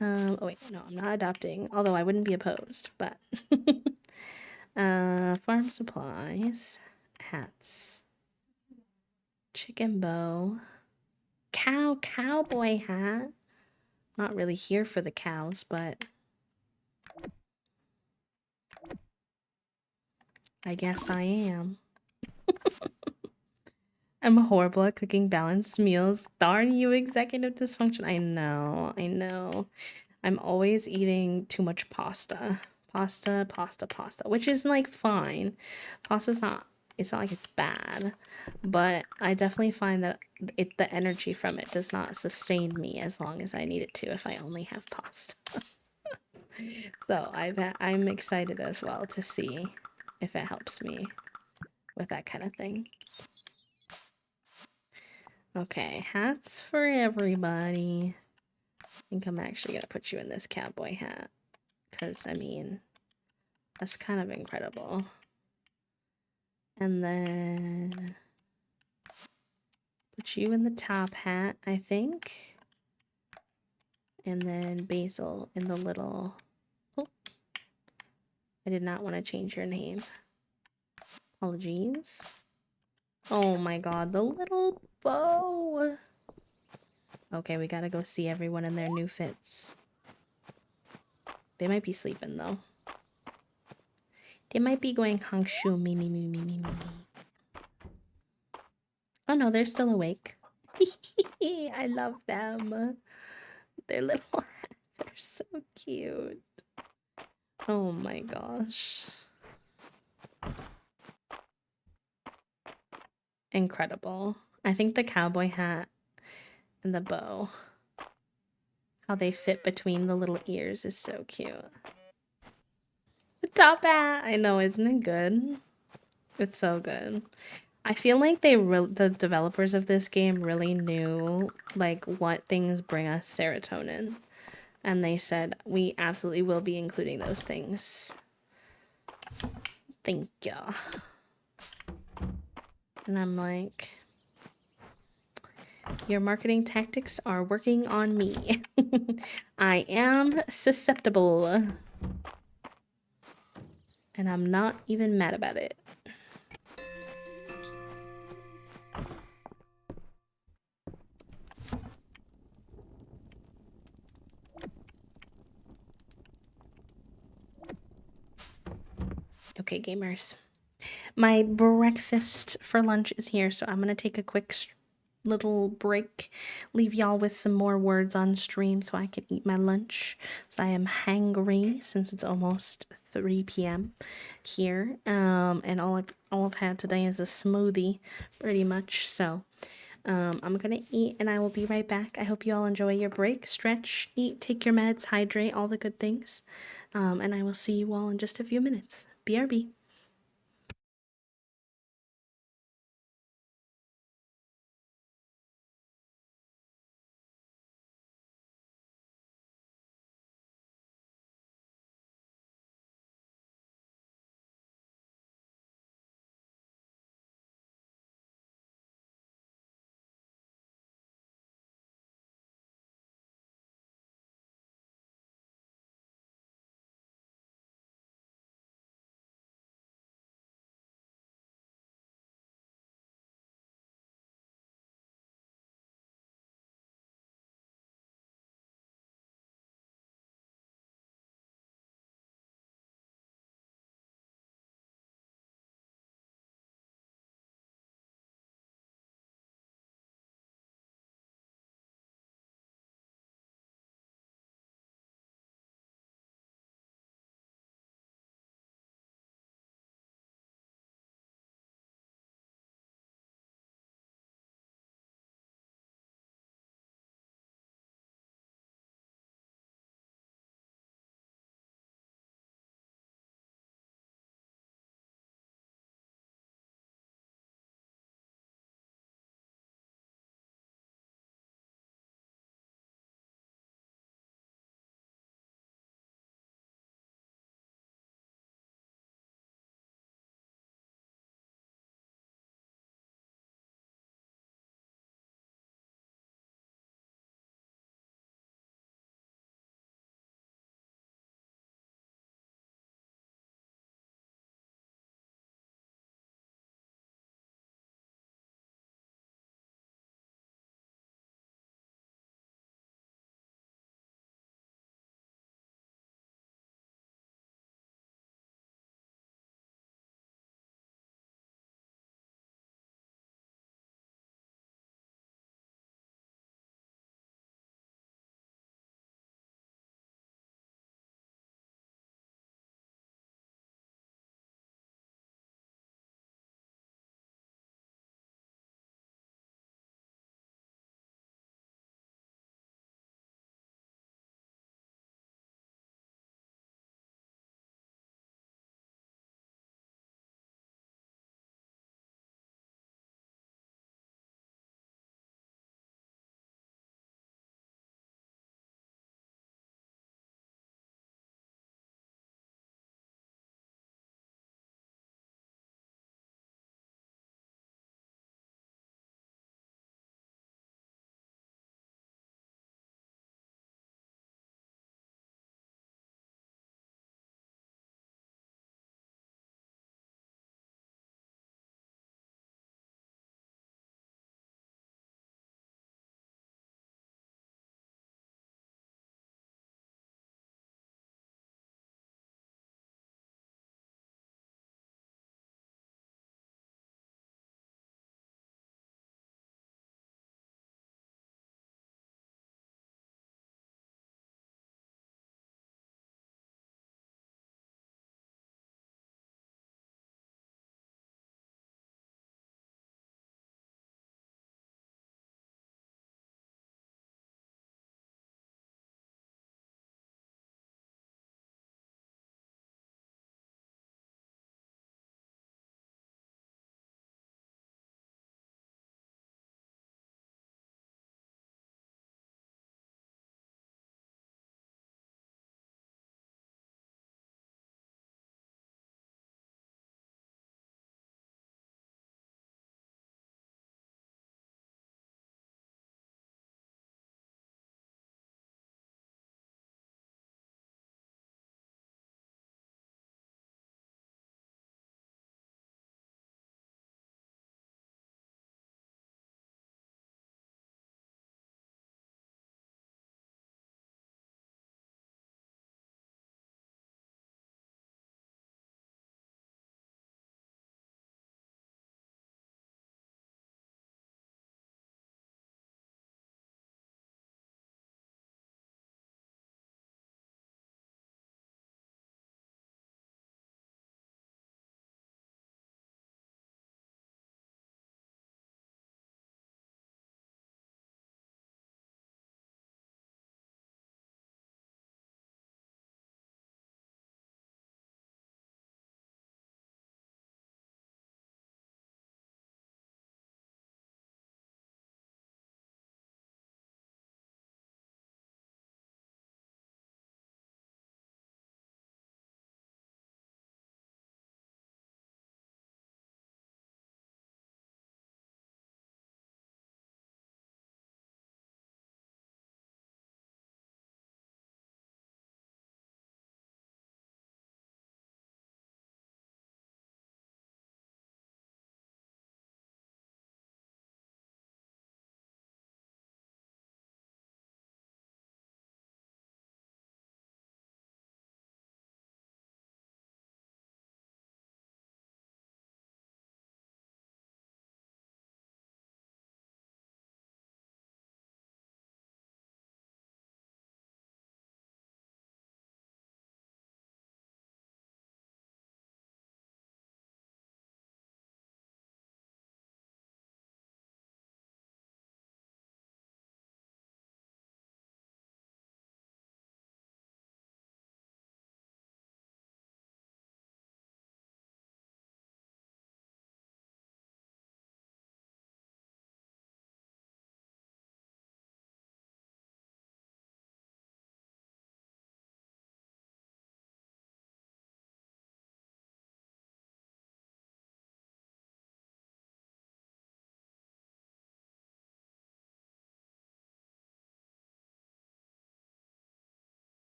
Oh wait, no, I'm not adopting, although I wouldn't be opposed, but farm supplies, hats, chicken bow, cowboy hat. Not really here for the cows, but I guess I am. I'm horrible at cooking balanced meals. Darn you, executive dysfunction. I know. I'm always eating too much pasta. Pasta, which is like fine. Pasta's not, it's not like it's bad, but I definitely find that the energy from it does not sustain me as long as I need it to if I only have pasta. So I'm excited as well to see if it helps me with that kind of thing. Okay, hats for everybody. I think I'm actually gonna put you in this cowboy hat. Because, I mean, that's kind of incredible. And then put you in the top hat, I think. And then Basil in the little... Oh, I did not want to change your name. Apologies. Oh my god, the little bow! Okay, we gotta go see everyone in their new fits. They might be sleeping, though. They might be going Hangshu, me. Oh no, they're still awake. I love them. Their little hats are so cute. Oh my gosh. Incredible. I think the cowboy hat and the bow, how they fit between the little ears is so cute. The top hat! I know, isn't it good? It's so good. I feel like the developers of this game really knew like what things bring us serotonin. And they said, we absolutely will be including those things. Thank ya. And I'm like, your marketing tactics are working on me. I am susceptible. And I'm not even mad about it. Okay, gamers. My breakfast for lunch is here, so I'm gonna take a quick little break, leave y'all with some more words on stream so I can eat my lunch. So I am hangry since it's almost 3 p.m. here. And all I've had today is a smoothie, pretty much. So I'm gonna eat and I will be right back. I hope you all enjoy your break, stretch, eat, take your meds, hydrate, all the good things. And I will see you all in just a few minutes. BRB.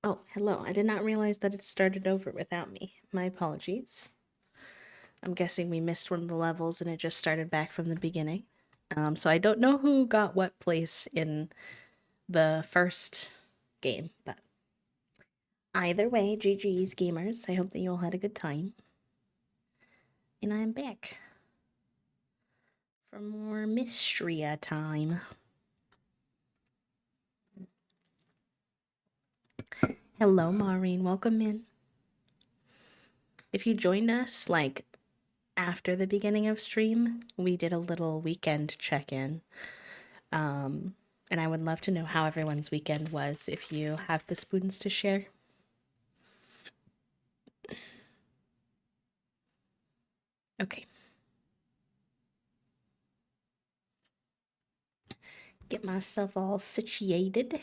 Oh, hello. I did not realize that it started over without me. My apologies. I'm guessing we missed one of the levels and it just started back from the beginning. So I don't know who got what place in the first game, but either way, GG's gamers. I hope that you all had a good time. And I'm back for more mistria time. Hello, Maureen. Welcome in. If you joined us, like, after the beginning of stream, we did a little weekend check-in. And I would love to know how everyone's weekend was if you have the spoons to share. Okay. Get myself all situated.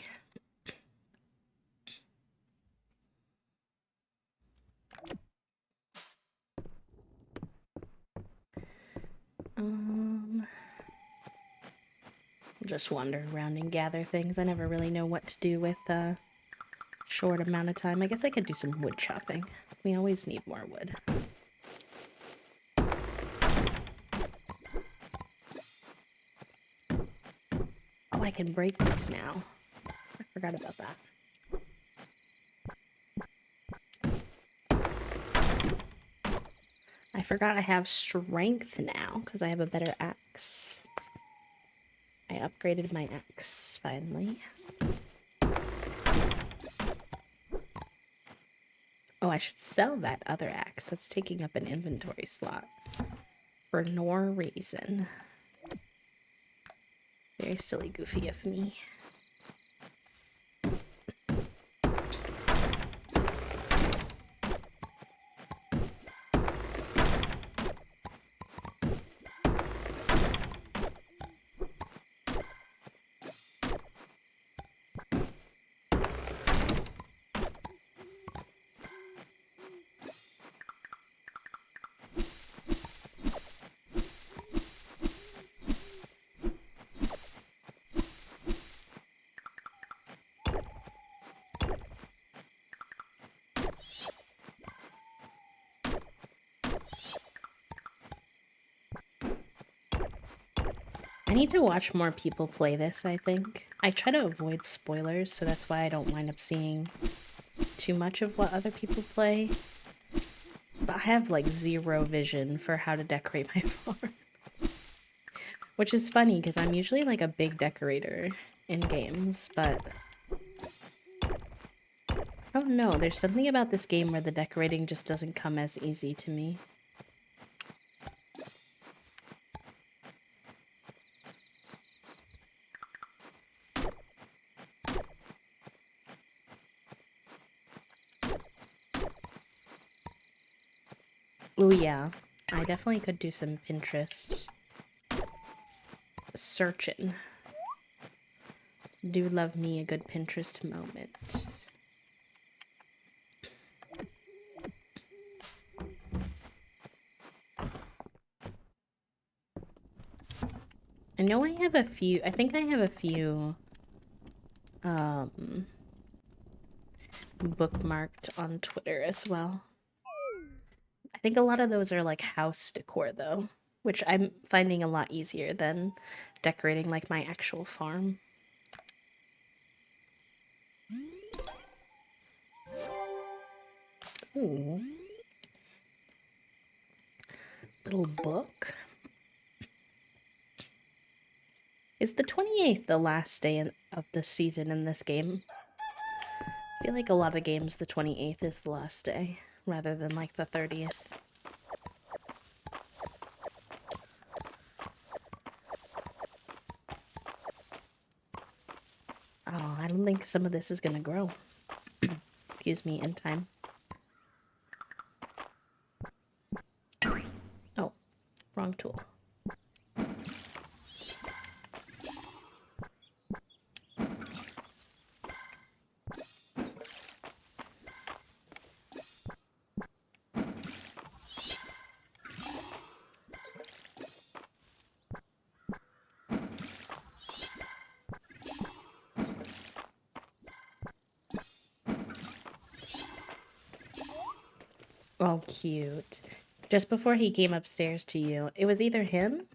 Just wander around and gather things. I never really know what to do with a short amount of time. I guess I could do some wood chopping. We always need more wood. Oh, I can break this now. I forgot about that. I forgot I have strength now because I have a better axe. I upgraded my axe finally. Oh, I should sell that other axe. That's taking up an inventory slot for no reason. Very silly, goofy of me. I need to watch more people play this, I think. I try to avoid spoilers, so that's why I don't wind up seeing too much of what other people play. But I have, like, zero vision for how to decorate my farm. Which is funny, because I'm usually, like, a big decorator in games, but... I don't know, there's something about this game where the decorating just doesn't come as easy to me. Oh yeah, I definitely could do some Pinterest searching. Do love me a good Pinterest moment. I know I have a few, I think I have a few bookmarked on Twitter as well. I think a lot of those are like house decor though, which I'm finding a lot easier than decorating like my actual farm. Ooh. Little book. Is the 28th the last day of the season in this game? I feel like a lot of games the 28th is the last day, rather than like the 30th. Oh, I don't think some of this is gonna grow. Excuse me, in time. Oh, wrong tool. Oh, cute. Just before he came upstairs to you, it was either him,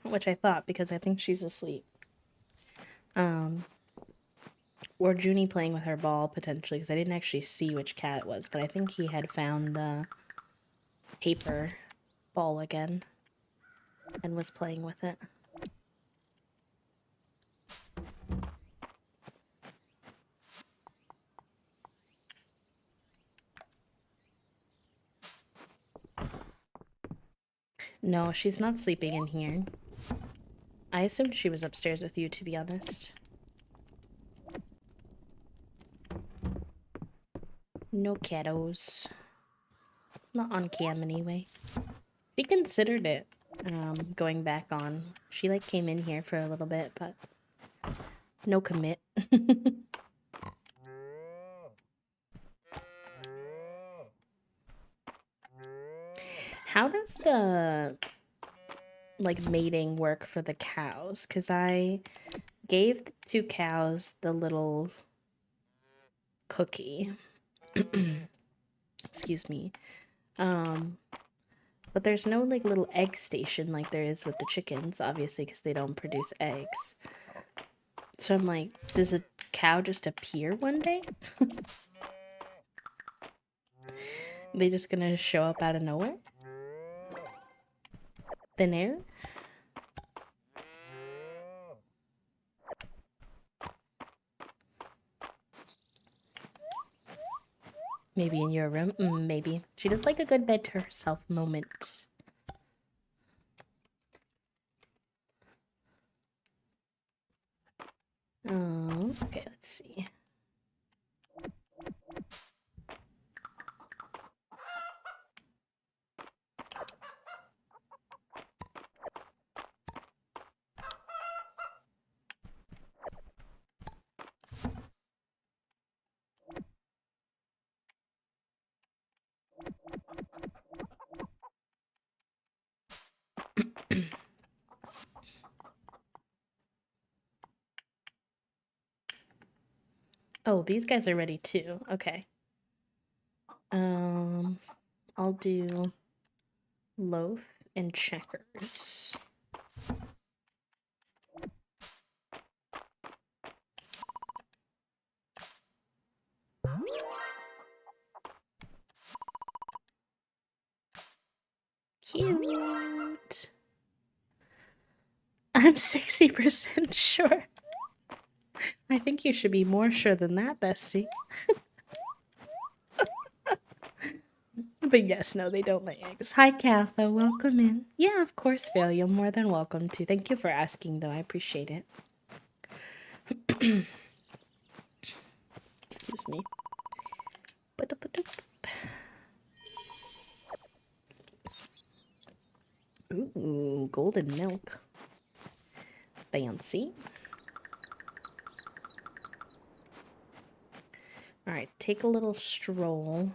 which I thought because I think she's asleep, or Junie playing with her ball potentially because I didn't actually see which cat it was, but I think he had found the paper ball again and was playing with it. No, she's not sleeping in here. I assumed she was upstairs with you, to be honest. No kiddos. Not on cam anyway. She considered it, going back on. She, like, came in here for a little bit, but no commit. How does the, like, mating work for the cows? Because I gave the 2 cows the little cookie. Excuse me. But there's no, like, little egg station like there is with the chickens, obviously, because they don't produce eggs. So I'm like, does a cow just appear one day? They just gonna show up out of nowhere? Thin air? Maybe in your room? Maybe. She does like a good bed to herself moment. Oh, okay, let's see. Oh, these guys are ready too. Okay. I'll do loaf and checkers. Cute. I'm 60% sure. I think you should be more sure than that, bestie. But yes, no, they don't lay eggs. Hi, Katha. Welcome in. Yeah, of course, Vale. You're more than welcome to. Thank you for asking, though. I appreciate it. Excuse me. Ooh, golden milk. Fancy. Alright, take a little stroll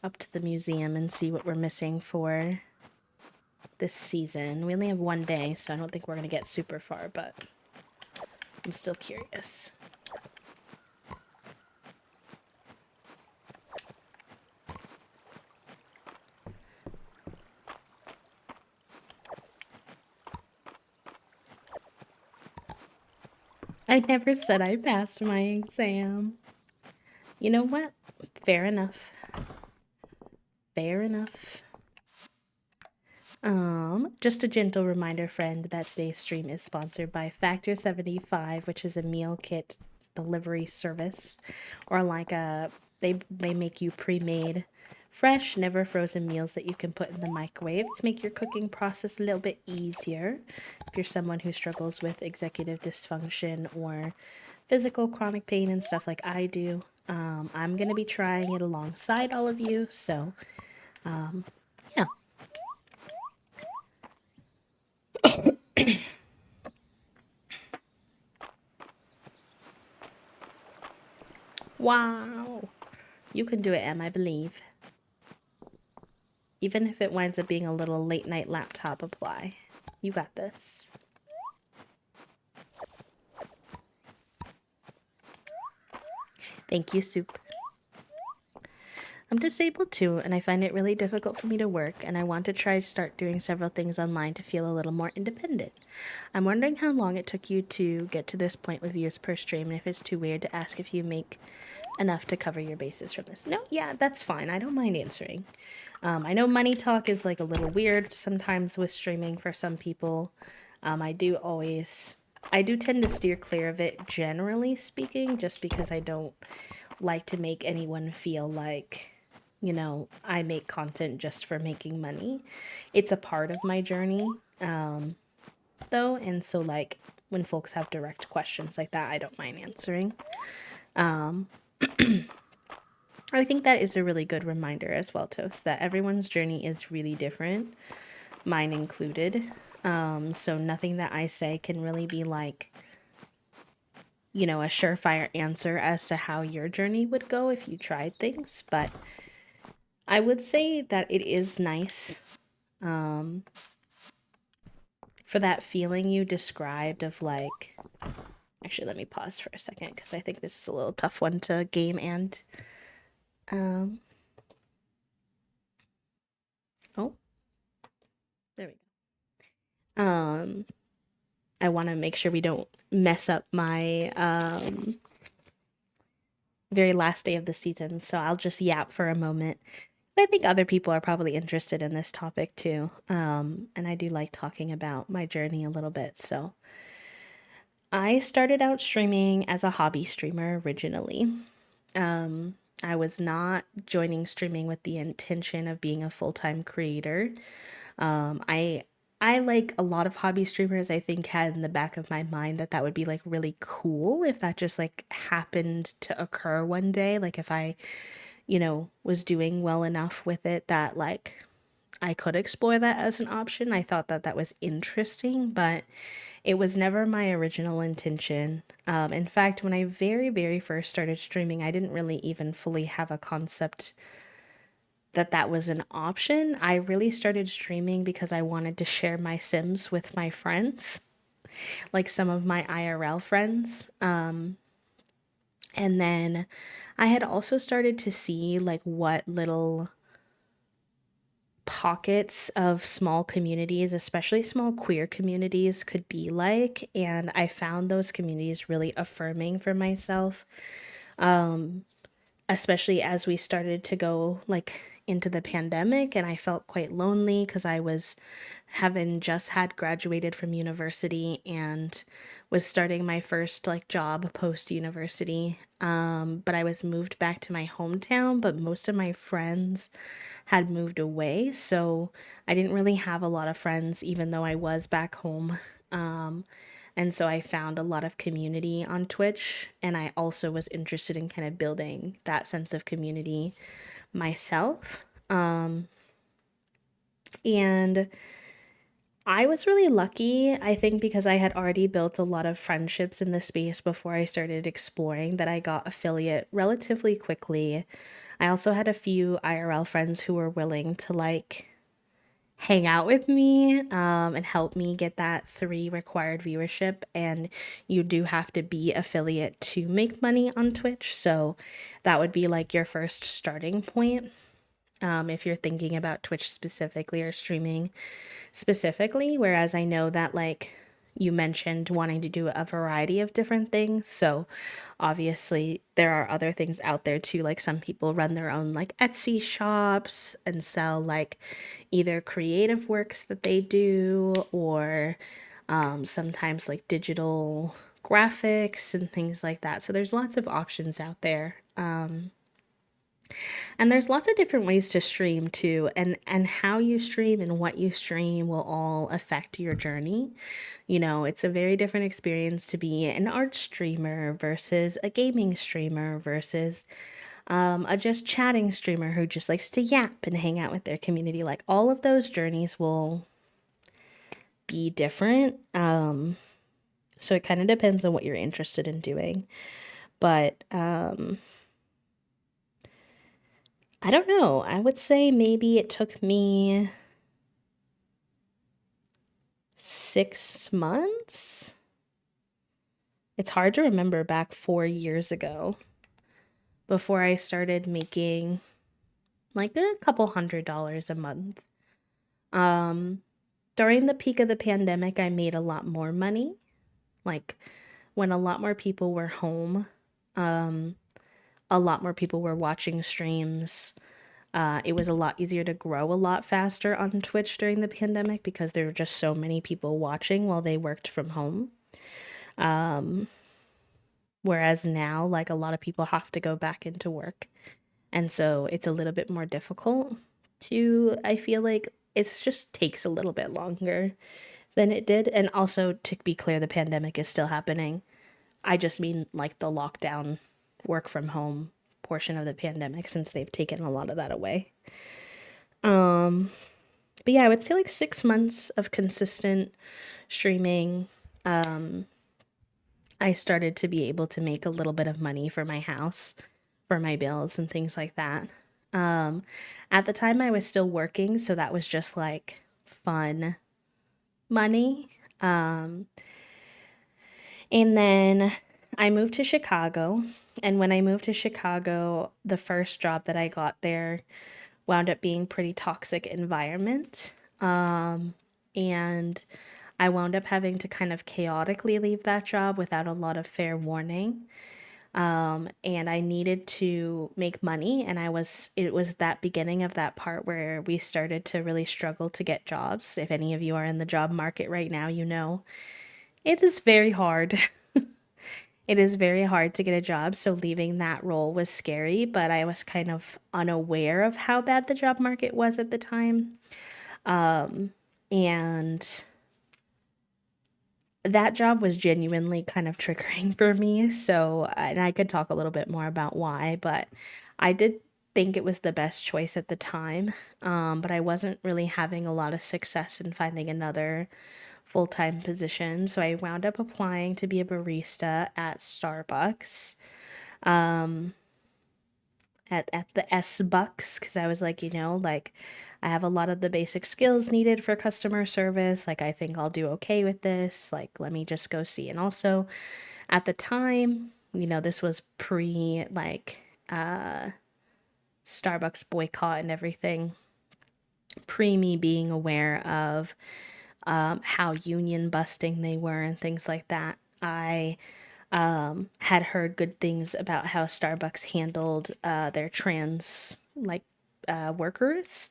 up to the museum and see what we're missing for this season. We only have 1 day, so I don't think we're going to get super far, but I'm still curious. I never said I passed my exam. You know what? Fair enough. Fair enough. Just a gentle reminder, friend, that today's stream is sponsored by Factor 75, which is a meal kit delivery service, or like they make you pre-made fresh, never frozen meals that you can put in the microwave to make your cooking process a little bit easier. If you're someone who struggles with executive dysfunction or physical chronic pain and stuff like I do, I'm gonna be trying it alongside all of you, so yeah. Wow. You can do it, Em, I believe. Even if it winds up being a little late night laptop apply. You got this. Thank you, Soup. I'm disabled too, and I find it really difficult for me to work, and I want to try to start doing several things online to feel a little more independent. I'm wondering how long it took you to get to this point with views per stream, and if it's too weird to ask if you make enough to cover your bases from this. No, yeah, that's fine. I don't mind answering. I know money talk is like a little weird sometimes with streaming for some people. I do tend to steer clear of it generally speaking, just because I don't like to make anyone feel like, I make content just for making money. It's a part of my journey, though, and so like when folks have direct questions like that, I don't mind answering. I think that is a really good reminder as well, Toast, that everyone's journey is really different, mine included. So nothing that I say can really be like, a surefire answer as to how your journey would go if you tried things. But I would say that it is nice for that feeling you described of like, actually, let me pause for a second because I think this is a little tough one to game and, oh, there we go. I want to make sure we don't mess up my very last day of the season, so I'll just yap for a moment. I think other people are probably interested in this topic too, and I do like talking about my journey a little bit. So I started out streaming as a hobby streamer originally. I was not joining streaming with the intention of being a full-time creator. I like a lot of hobby streamers, I think, had in the back of my mind that would be like really cool if that just like happened to occur one day. Like if I, was doing well enough with it that like I could explore that as an option. I thought that was interesting, but it was never my original intention. In fact, when I very, very first started streaming, I didn't really even fully have a concept that was an option. I really started streaming because I wanted to share my Sims with my friends, like some of my IRL friends. And then I had also started to see like what little pockets of small communities, especially small queer communities, could be like. And I found those communities really affirming for myself, especially as we started to go like into the pandemic, and I felt quite lonely because I was having just had graduated from university and was starting my first like job post university. But I was moved back to my hometown, but most of my friends had moved away, so I didn't really have a lot of friends even though I was back home. And so I found a lot of community on Twitch, and I also was interested in kind of building that sense of community myself. And I was really lucky, I think, because I had already built a lot of friendships in the space before I started exploring, that I got affiliate relatively quickly. I also had a few IRL friends who were willing to like hang out with me and help me get that 3 required viewership, and you do have to be affiliate to make money on Twitch, so that would be like your first starting point if you're thinking about Twitch specifically or streaming specifically. Whereas I know that like you mentioned wanting to do a variety of different things, so obviously there are other things out there too. Like some people run their own like Etsy shops and sell like either creative works that they do, or sometimes like digital graphics and things like that. So there's lots of options out there. And there's lots of different ways to stream too, and how you stream and what you stream will all affect your journey. It's a very different experience to be an art streamer versus a gaming streamer versus a just chatting streamer who just likes to yap and hang out with their community. Like all of those journeys will be different. So it kind of depends on what you're interested in doing. But I don't know. I would say maybe it took me 6 months. It's hard to remember back 4 years ago before I started making like a couple $100 a month. Um, During the peak of the pandemic, I made a lot more money. Like when a lot more people were home, um, a lot more people were watching streams. It was a lot easier to grow a lot faster on Twitch during the pandemic because there were just so many people watching while they worked from home. Whereas now, like a lot of people have to go back into work. And so it's a little bit more difficult to, I feel like it's just takes a little bit longer than it did. And also, to be clear, the pandemic is still happening. I just mean like the lockdown, work from home portion of the pandemic since they've taken a lot of that away. But yeah, I would say like 6 months of consistent streaming. I started to be able to make a little bit of money for my house, for my bills and things like that. At the time, I was still working, so that was just like fun money. And then I moved to Chicago. And when I moved to Chicago, the first job that I got there wound up being pretty toxic environment. And I wound up having to kind of chaotically leave that job without a lot of fair warning. And I needed to make money, and it was that beginning of that part where we started to really struggle to get jobs. If any of you are in the job market right now, you know it is very hard. It is very hard to get a job, so leaving that role was scary, but I was kind of unaware of how bad the job market was at the time. And that job was genuinely kind of triggering for me. So, and I could talk a little bit more about why, but I did think it was the best choice at the time. But I wasn't really having a lot of success in finding another full time position. So I wound up applying to be a barista at Starbucks, at the S Bucks, because I was like, like I have a lot of the basic skills needed for customer service. Like, I think I'll do okay with this. Like, let me just go see. And also, at the time, this was pre like Starbucks boycott and everything, pre me being aware of how union busting they were and things like that. I had heard good things about how Starbucks handled their trans workers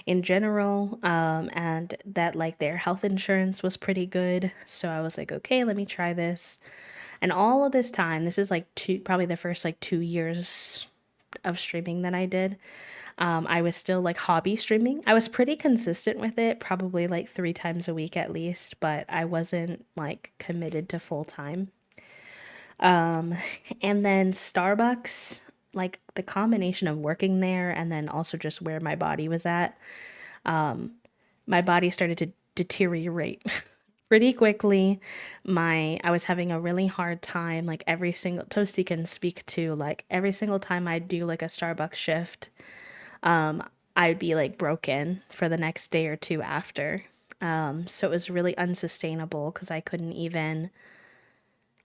in general, and that like their health insurance was pretty good. So I was like, okay, let me try this. And all of this time, this is like probably the first like 2 years of streaming that I did. I was still like hobby streaming. I was pretty consistent with it, probably like 3 times a week at least, but I wasn't like committed to full time. And then Starbucks, like the combination of working there and then also just where my body was at, my body started to deteriorate pretty quickly. I was having a really hard time, like every single Toasty can speak to, like every single time I'd do like a Starbucks shift, I'd be like broken for the next day or two after. So it was really unsustainable because I couldn't even,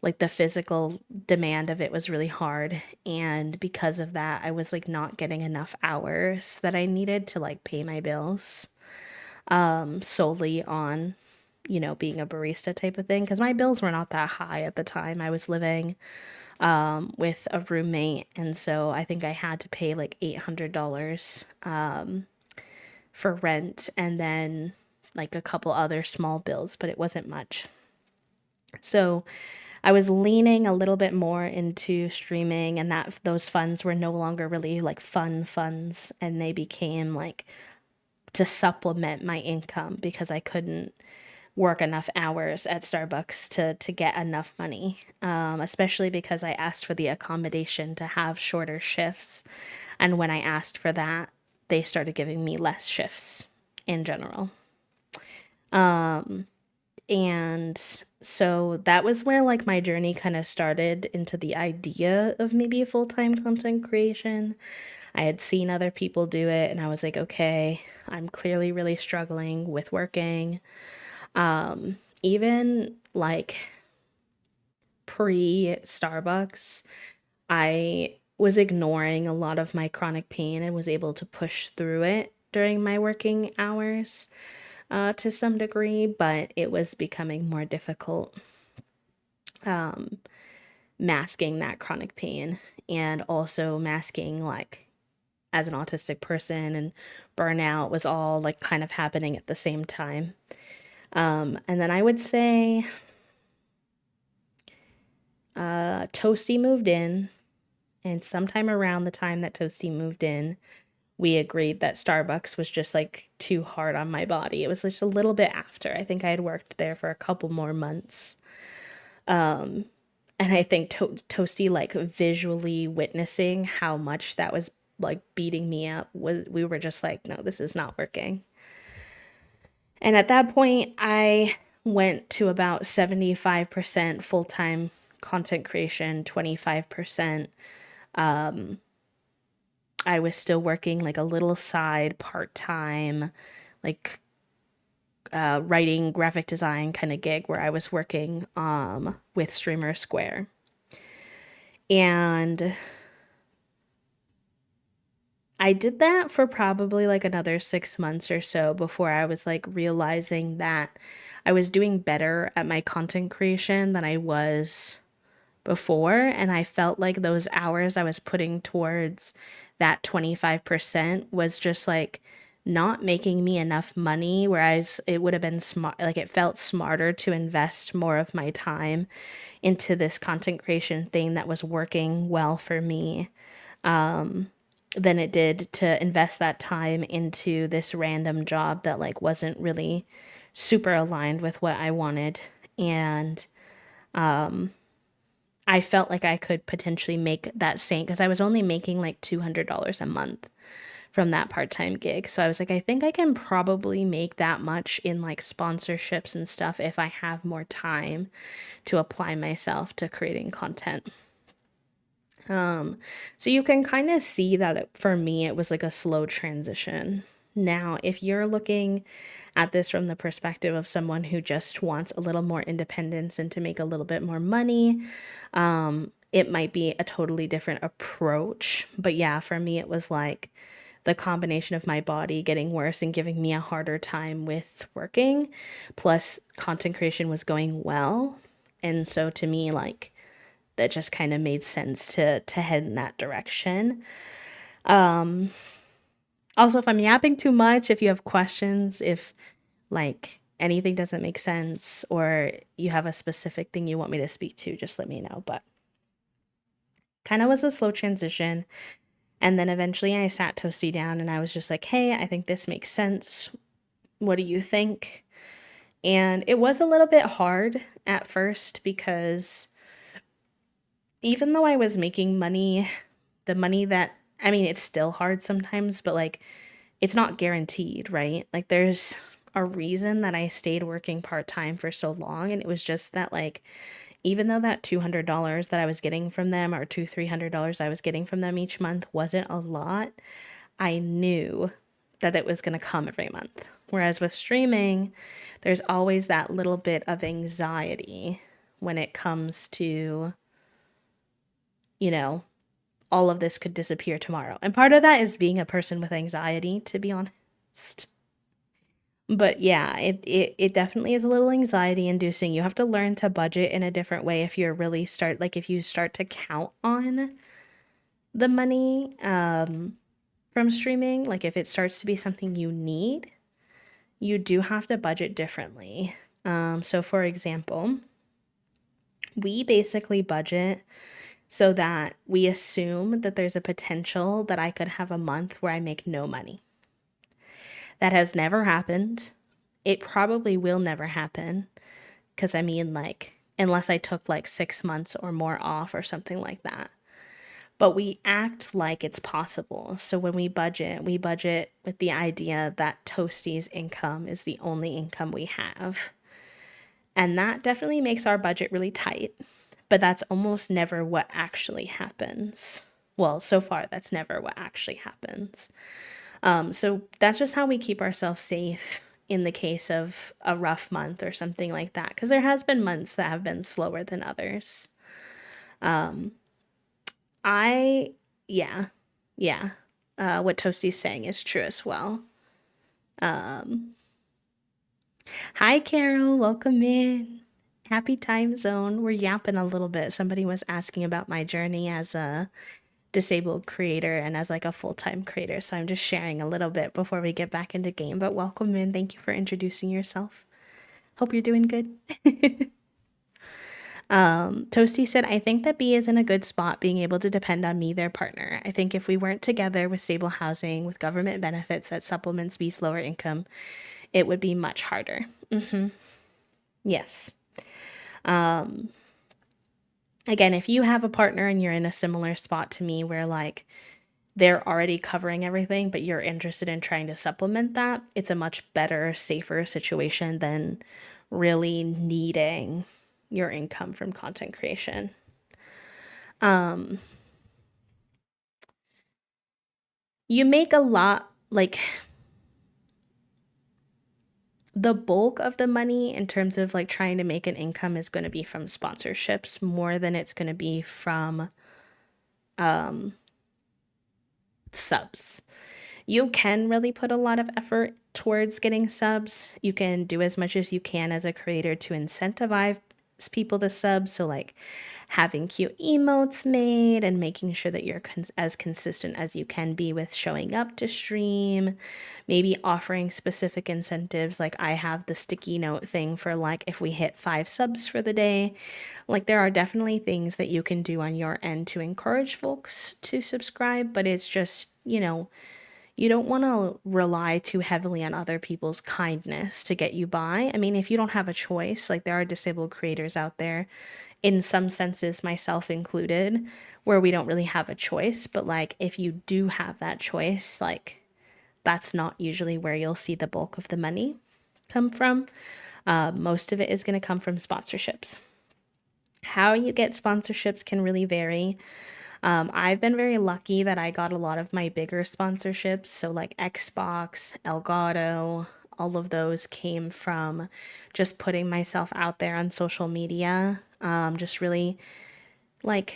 like the physical demand of it was really hard. And because of that, I was like not getting enough hours that I needed to like pay my bills solely on, being a barista type of thing. Because my bills were not that high at the time. I was living with a roommate. And so I think I had to pay like $800 for rent and then like a couple other small bills, but it wasn't much. So I was leaning a little bit more into streaming, and that those funds were no longer really like fun funds, and they became like to supplement my income because I couldn't work enough hours at Starbucks to get enough money, especially because I asked for the accommodation to have shorter shifts. And when I asked for that, they started giving me less shifts in general. And so that was where like my journey kind of started into the idea of maybe full-time content creation. I had seen other people do it and I was like, okay, I'm clearly really struggling with working. Even like pre Starbucks, I was ignoring a lot of my chronic pain and was able to push through it during my working hours to some degree, but it was becoming more difficult masking that chronic pain and also masking like as an autistic person and burnout was all like kind of happening at the same time. And then I would say Toasty moved in, and sometime around the time that Toasty moved in, we agreed that Starbucks was just like too hard on my body. It was just a little bit after. I think I had worked there for a couple more months. And I think Toasty, like visually witnessing how much that was like beating me up, we were just like, no, this is not working. And at that point, I went to about 75% full time content creation, 25%. I was still working like a little side part time, like writing graphic design kind of gig where I was working with Streamer Square. And I did that for probably like another 6 months or so before I was like realizing that I was doing better at my content creation than I was before. And I felt like those hours I was putting towards that 25% was just like not making me enough money. Whereas it would have been smart, like it felt smarter to invest more of my time into this content creation thing that was working well for me than it did to invest that time into this random job that like wasn't really super aligned with what I wanted. And I felt like I could potentially make that same because I was only making like $200 a month from that part-time gig. So I was like, I think I can probably make that much in like sponsorships and stuff if I have more time to apply myself to creating content. So you can kind of see that for me, it was like a slow transition. Now, if you're looking at this from the perspective of someone who just wants a little more independence and to make a little bit more money, it might be a totally different approach. But yeah, for me, it was like the combination of my body getting worse and giving me a harder time with working, plus content creation was going well. And so to me, like, that just kind of made sense to head in that direction. Also, if I'm yapping too much, if you have questions, if like anything doesn't make sense or you have a specific thing you want me to speak to, just let me know. But kind of was a slow transition. And then eventually I sat Toasty down and I was just like, hey, I think this makes sense. What do you think? And it was a little bit hard at first because even though I was making money, the money that, I mean, it's still hard sometimes, but like it's not guaranteed, right? Like there's a reason that I stayed working part time for so long. And it was just that, like, even though that $200 that I was getting from them or $300 I was getting from them each month wasn't a lot, I knew that it was going to come every month. Whereas with streaming, there's always that little bit of anxiety when it comes to, you know, all of this could disappear tomorrow. And part of that is being a person with anxiety, to be honest. But yeah, it definitely is a little anxiety inducing. You have to learn to budget in a different way if you're really start like if you start to count on the money from streaming, like if it starts to be something you need, you do have to budget differently. So for example, we basically budget so that we assume that there's a potential that I could have a month where I make no money. That has never happened. It probably will never happen. Because I mean, like, unless I took like 6 months or more off or something like that. But we act like it's possible. So when we budget with the idea that Toasty's income is the only income we have. And that definitely makes our budget really tight. But that's almost never what actually happens. Well, so far, that's never what actually happens. So that's just how we keep ourselves safe in the case of a rough month or something like that. Because there has been months that have been slower than others. I Yeah. Yeah. What Toasty's saying is true as well. Um, Hi, Carol. Welcome in. Happy time zone. We're yapping a little bit. Somebody was asking about my journey as a disabled creator and as like a full-time creator. So I'm just sharing a little bit before we get back into game. But welcome in. Thank you for introducing yourself. Hope you're doing good. Toasty said, I think that B is in a good spot being able to depend on me, their partner. I think if we weren't together with stable housing, with government benefits that supplements B's lower income, it would be much harder. Yes. Again, if you have a partner and you're in a similar spot to me where like they're already covering everything, but you're interested in trying to supplement that, it's a much better, safer situation than really needing your income from content creation. You make a lot, like the bulk of the money in terms of like trying to make an income is going to be from sponsorships more than it's going to be from subs. You can really put a lot of effort towards getting subs. You can do as much as you can as a creator to incentivize people to sub. So, like having cute emotes made and making sure that you're as consistent as you can be with showing up to stream. Maybe offering specific incentives. Like, I have the sticky note thing for like if we hit 5 subs for the day. Like, there are definitely things that you can do on your end to encourage folks to subscribe, but it's just, you don't want to rely too heavily on other people's kindness to get you by. I mean, if you don't have a choice, like there are disabled creators out there, in some senses, myself included, where we don't really have a choice. But like, if you do have that choice, like, that's not usually where you'll see the bulk of the money come from. Most of it is going to come from sponsorships. How you get sponsorships can really vary. I've been very lucky that I got a lot of my bigger sponsorships. So, like Xbox, Elgato, all of those came from just putting myself out there on social media. Just really like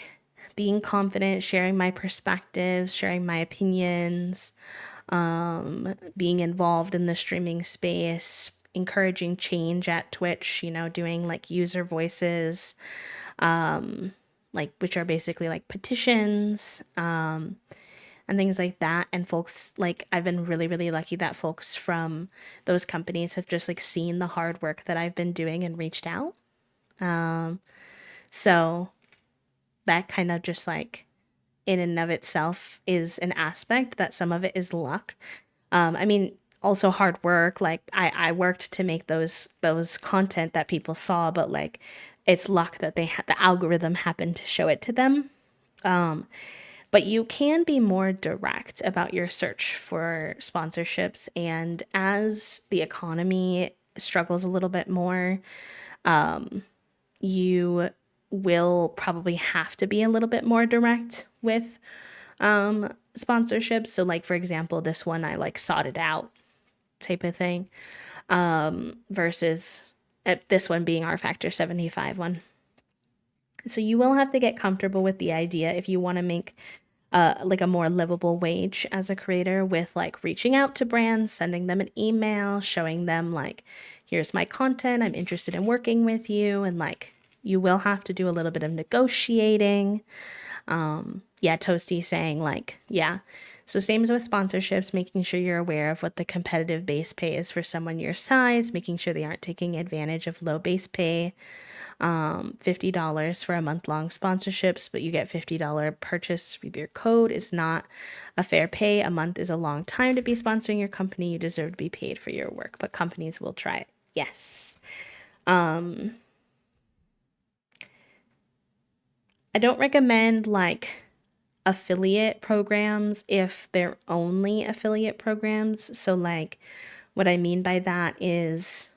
being confident, sharing my perspectives, sharing my opinions, being involved in the streaming space, encouraging change at Twitch, doing like user voices, like which are basically like petitions, and things like that. And folks, like, I've been really, really lucky that folks from those companies have just like seen the hard work that I've been doing and reached out. So that kind of just like in and of itself is an aspect that some of it is luck. I mean, also hard work. Like I worked to make those content that people saw, but like it's luck that the algorithm happened to show it to them. But you can be more direct about your search for sponsorships, and as the economy struggles a little bit more, you will probably have to be a little bit more direct with sponsorships. So like for example, this one I like sought it out type of thing, versus this one being our Factor 75 one. So you will have to get comfortable with the idea if you want to make like a more livable wage as a creator, with like reaching out to brands, sending them an email, showing them like, here's my content, I'm interested in working with you. And like, you will have to do a little bit of negotiating. Yeah, Toasty saying like, yeah. So same as with sponsorships, making sure you're aware of what the competitive base pay is for someone your size, making sure they aren't taking advantage of low base pay. $50 for a month-long sponsorships, but you get $50 purchase with your code is not a fair pay. A month is a long time to be sponsoring your company. You deserve to be paid for your work, but companies will try it. Yes. I don't recommend like affiliate programs if they're only affiliate programs. So like what I mean by that is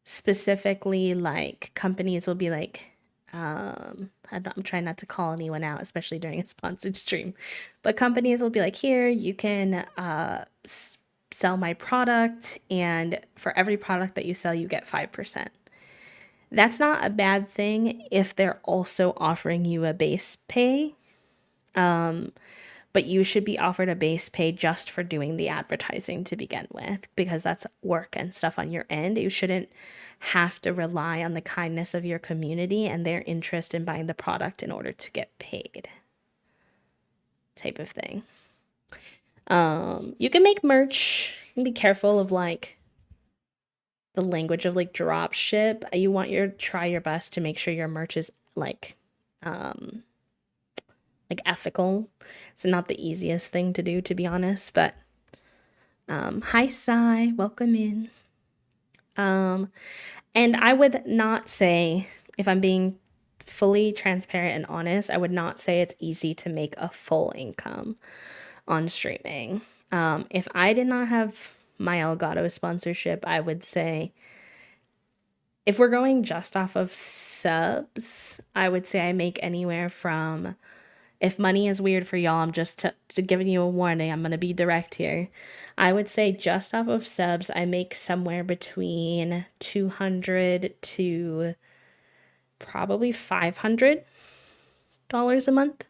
specifically like companies will be like, I'm trying not to call anyone out, especially during a sponsored stream, but companies will be like, here, you can sell my product, and for every product that you sell, you get 5%. That's not a bad thing if they're also offering you a base pay. But you should be offered a base pay just for doing the advertising to begin with, because that's work and stuff on your end. You shouldn't have to rely on the kindness of your community and their interest in buying the product in order to get paid, type of thing. You can make merch. You can be careful of like the language of like drop ship. You want try your best to make sure your merch is like ethical. It's not the easiest thing to do, to be honest, but hi Sai, welcome in. And I would not say, if I'm being fully transparent and honest, I would not say it's easy to make a full income on streaming. If I did not have my Elgato sponsorship, I would say if we're going just off of subs, I would say I make anywhere from, if money is weird for y'all, I'm just giving you a warning. I'm going to be direct here. I would say just off of subs, I make somewhere between $200 to probably $500 a month.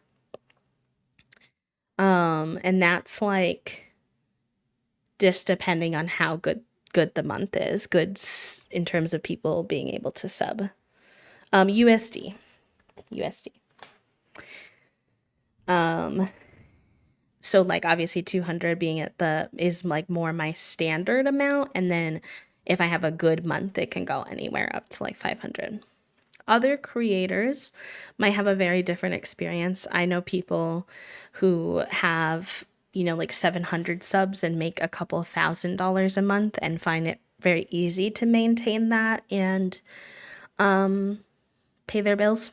And that's like just depending on how good the month is. Good in terms of people being able to sub. USD. So like obviously 200 being is like more my standard amount, and then if I have a good month it can go anywhere up to like 500. Other creators might have a very different experience. I know people who have, like 700 subs and make a couple $1,000 a month and find it very easy to maintain that and pay their bills.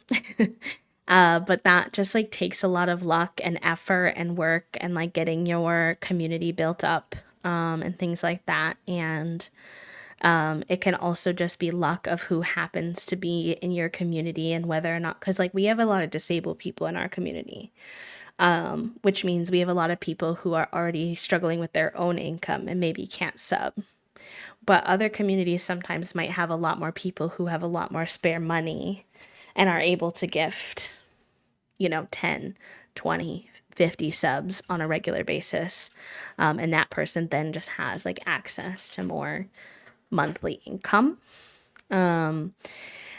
But that just like takes a lot of luck and effort and work and like getting your community built up and things like that. And it can also just be luck of who happens to be in your community and whether or not, because like we have a lot of disabled people in our community, which means we have a lot of people who are already struggling with their own income and maybe can't sub. But other communities sometimes might have a lot more people who have a lot more spare money and are able to gift 10, 20, 50 subs on a regular basis. And that person then just has like access to more monthly income. And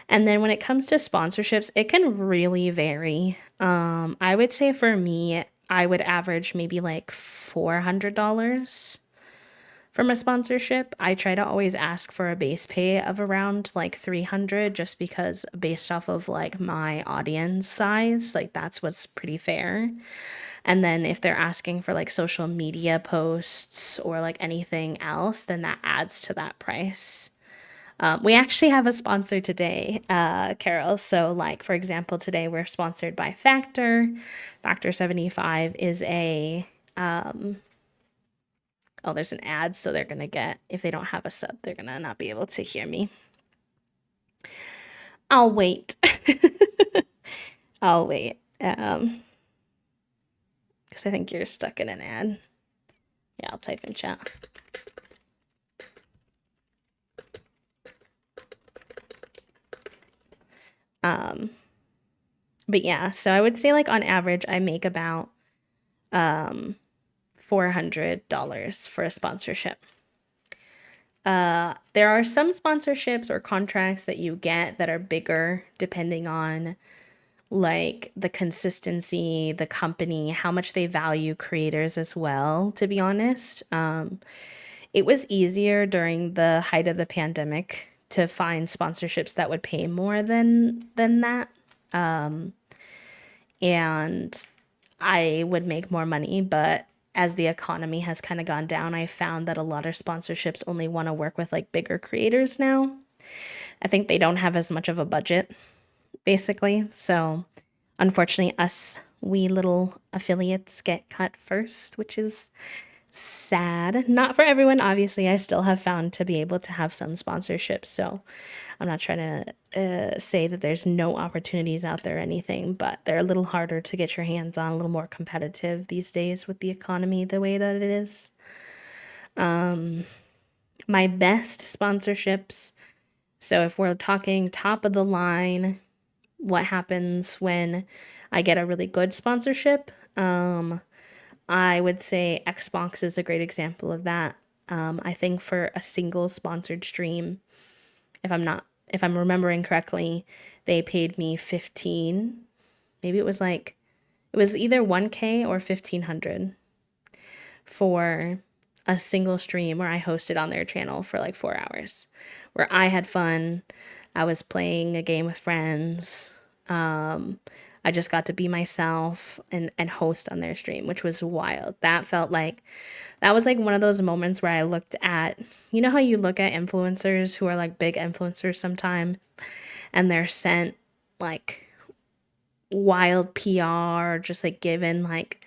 then when it comes to sponsorships, it can really vary. I would say for me, I would average maybe like $400 from a sponsorship. I try to always ask for a base pay of around like 300, just because based off of like my audience size, like that's what's pretty fair. And then if they're asking for like social media posts or like anything else, then that adds to that price. We actually have a sponsor today, Carol. So like, for example, today we're sponsored by Factor. Factor 75 is a, oh, there's an ad, so they're gonna get, if they don't have a sub, they're gonna not be able to hear me. I'll wait. I'll wait. Because I think you're stuck in an ad. Yeah, I'll type in chat. But yeah, so I would say like on average, I make about $400 for a sponsorship. There are some sponsorships or contracts that you get that are bigger depending on like the consistency, the company, how much they value creators as well, to be honest. It was easier during the height of the pandemic to find sponsorships that would pay more than that. And I would make more money, but as the economy has kind of gone down, I found that a lot of sponsorships only want to work with like bigger creators now. I think they don't have as much of a budget, basically. So unfortunately, us wee little affiliates get cut first, which is sad. Not for everyone, obviously. I still have found to be able to have some sponsorships, so I'm not trying to say that there's no opportunities out there or anything, but they're a little harder to get your hands on, a little more competitive these days with the economy the way that it is. My best sponsorships So if we're talking top of the line, what happens when I get a really good sponsorship? I would say Xbox is a great example of that. I think for a single sponsored stream, if I'm remembering correctly, they paid me 15. Maybe it was either 1K or 1500 for a single stream where I hosted on their channel for like 4 hours, where I had fun. I was playing a game with friends. I just got to be myself and host on their stream, which was wild. That was like one of those moments where I looked at, you know how you look at influencers who are like big influencers sometimes and they're sent like wild PR, just like given like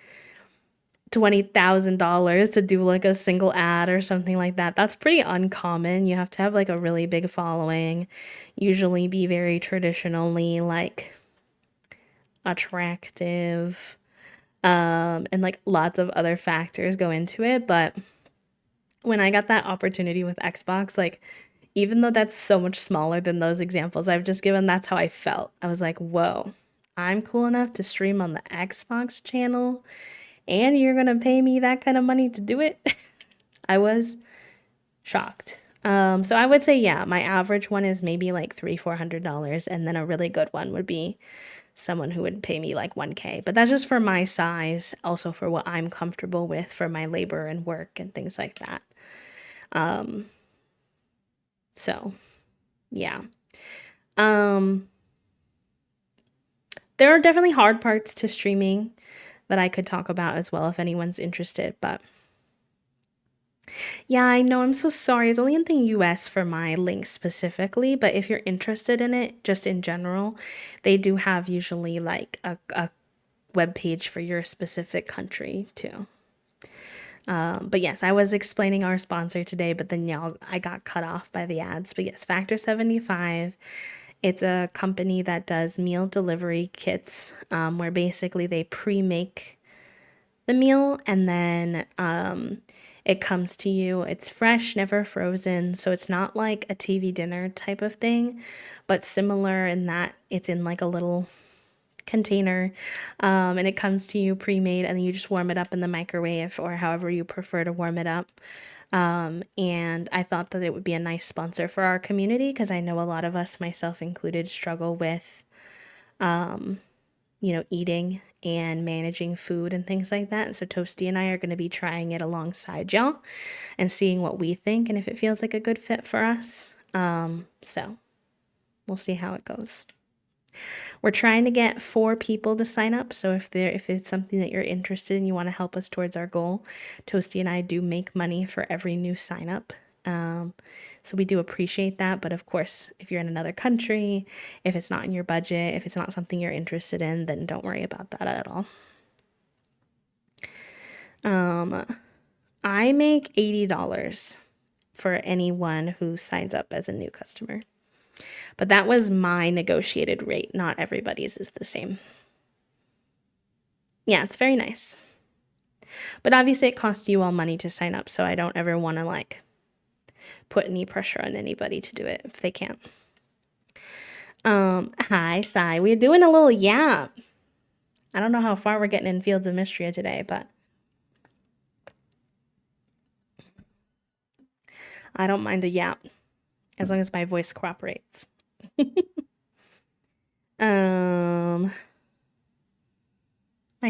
$20,000 to do like a single ad or something like that. That's pretty uncommon. You have to have like a really big following, usually be very traditionally like attractive, and like lots of other factors go into it. But when I got that opportunity with Xbox, like even though that's so much smaller than those examples I've just given, that's how I felt. I was like, whoa, I'm cool enough to stream on the Xbox channel and you're gonna pay me that kind of money to do it? I was shocked. So I would say, yeah, my average one is maybe like $300-400, and then a really good one would be someone who would pay me like 1K. But that's just for my size, also for what I'm comfortable with for my labor and work and things like that. So yeah. Um, there are definitely hard parts to streaming that I could talk about as well if anyone's interested, but yeah, I know. I'm so sorry. It's only in the US for my link specifically, but if you're interested in it, just in general, they do have usually like a web page for your specific country too. But yes, I was explaining our sponsor today, but then y'all, I got cut off by the ads. But yes, Factor 75. It's a company that does meal delivery kits, where basically they pre-make the meal and then it comes to you. It's fresh, never frozen, so it's not like a TV dinner type of thing, but similar in that it's in like a little container, and it comes to you pre-made and then you just warm it up in the microwave or however you prefer to warm it up. And I thought that it would be a nice sponsor for our community because I know a lot of us, myself included, struggle with eating and managing food and things like that. And so Toasty and I are going to be trying it alongside y'all and seeing what we think and if it feels like a good fit for us. So we'll see how it goes. We're trying to get 4 people to sign up. So if it's something that you're interested in, you want to help us towards our goal, Toasty and I do make money for every new sign up. So we do appreciate that. But of course, if you're in another country, if it's not in your budget, if it's not something you're interested in, then don't worry about that at all. I make $80 for anyone who signs up as a new customer. But that was my negotiated rate. Not everybody's is the same. Yeah, it's very nice. But obviously it costs you all money to sign up, so I don't ever want to like put any pressure on anybody to do it if they can't. Hi, Sai. We're doing a little yap. I don't know how far we're getting in Fields of Mistria today, but I don't mind a yap as long as my voice cooperates. My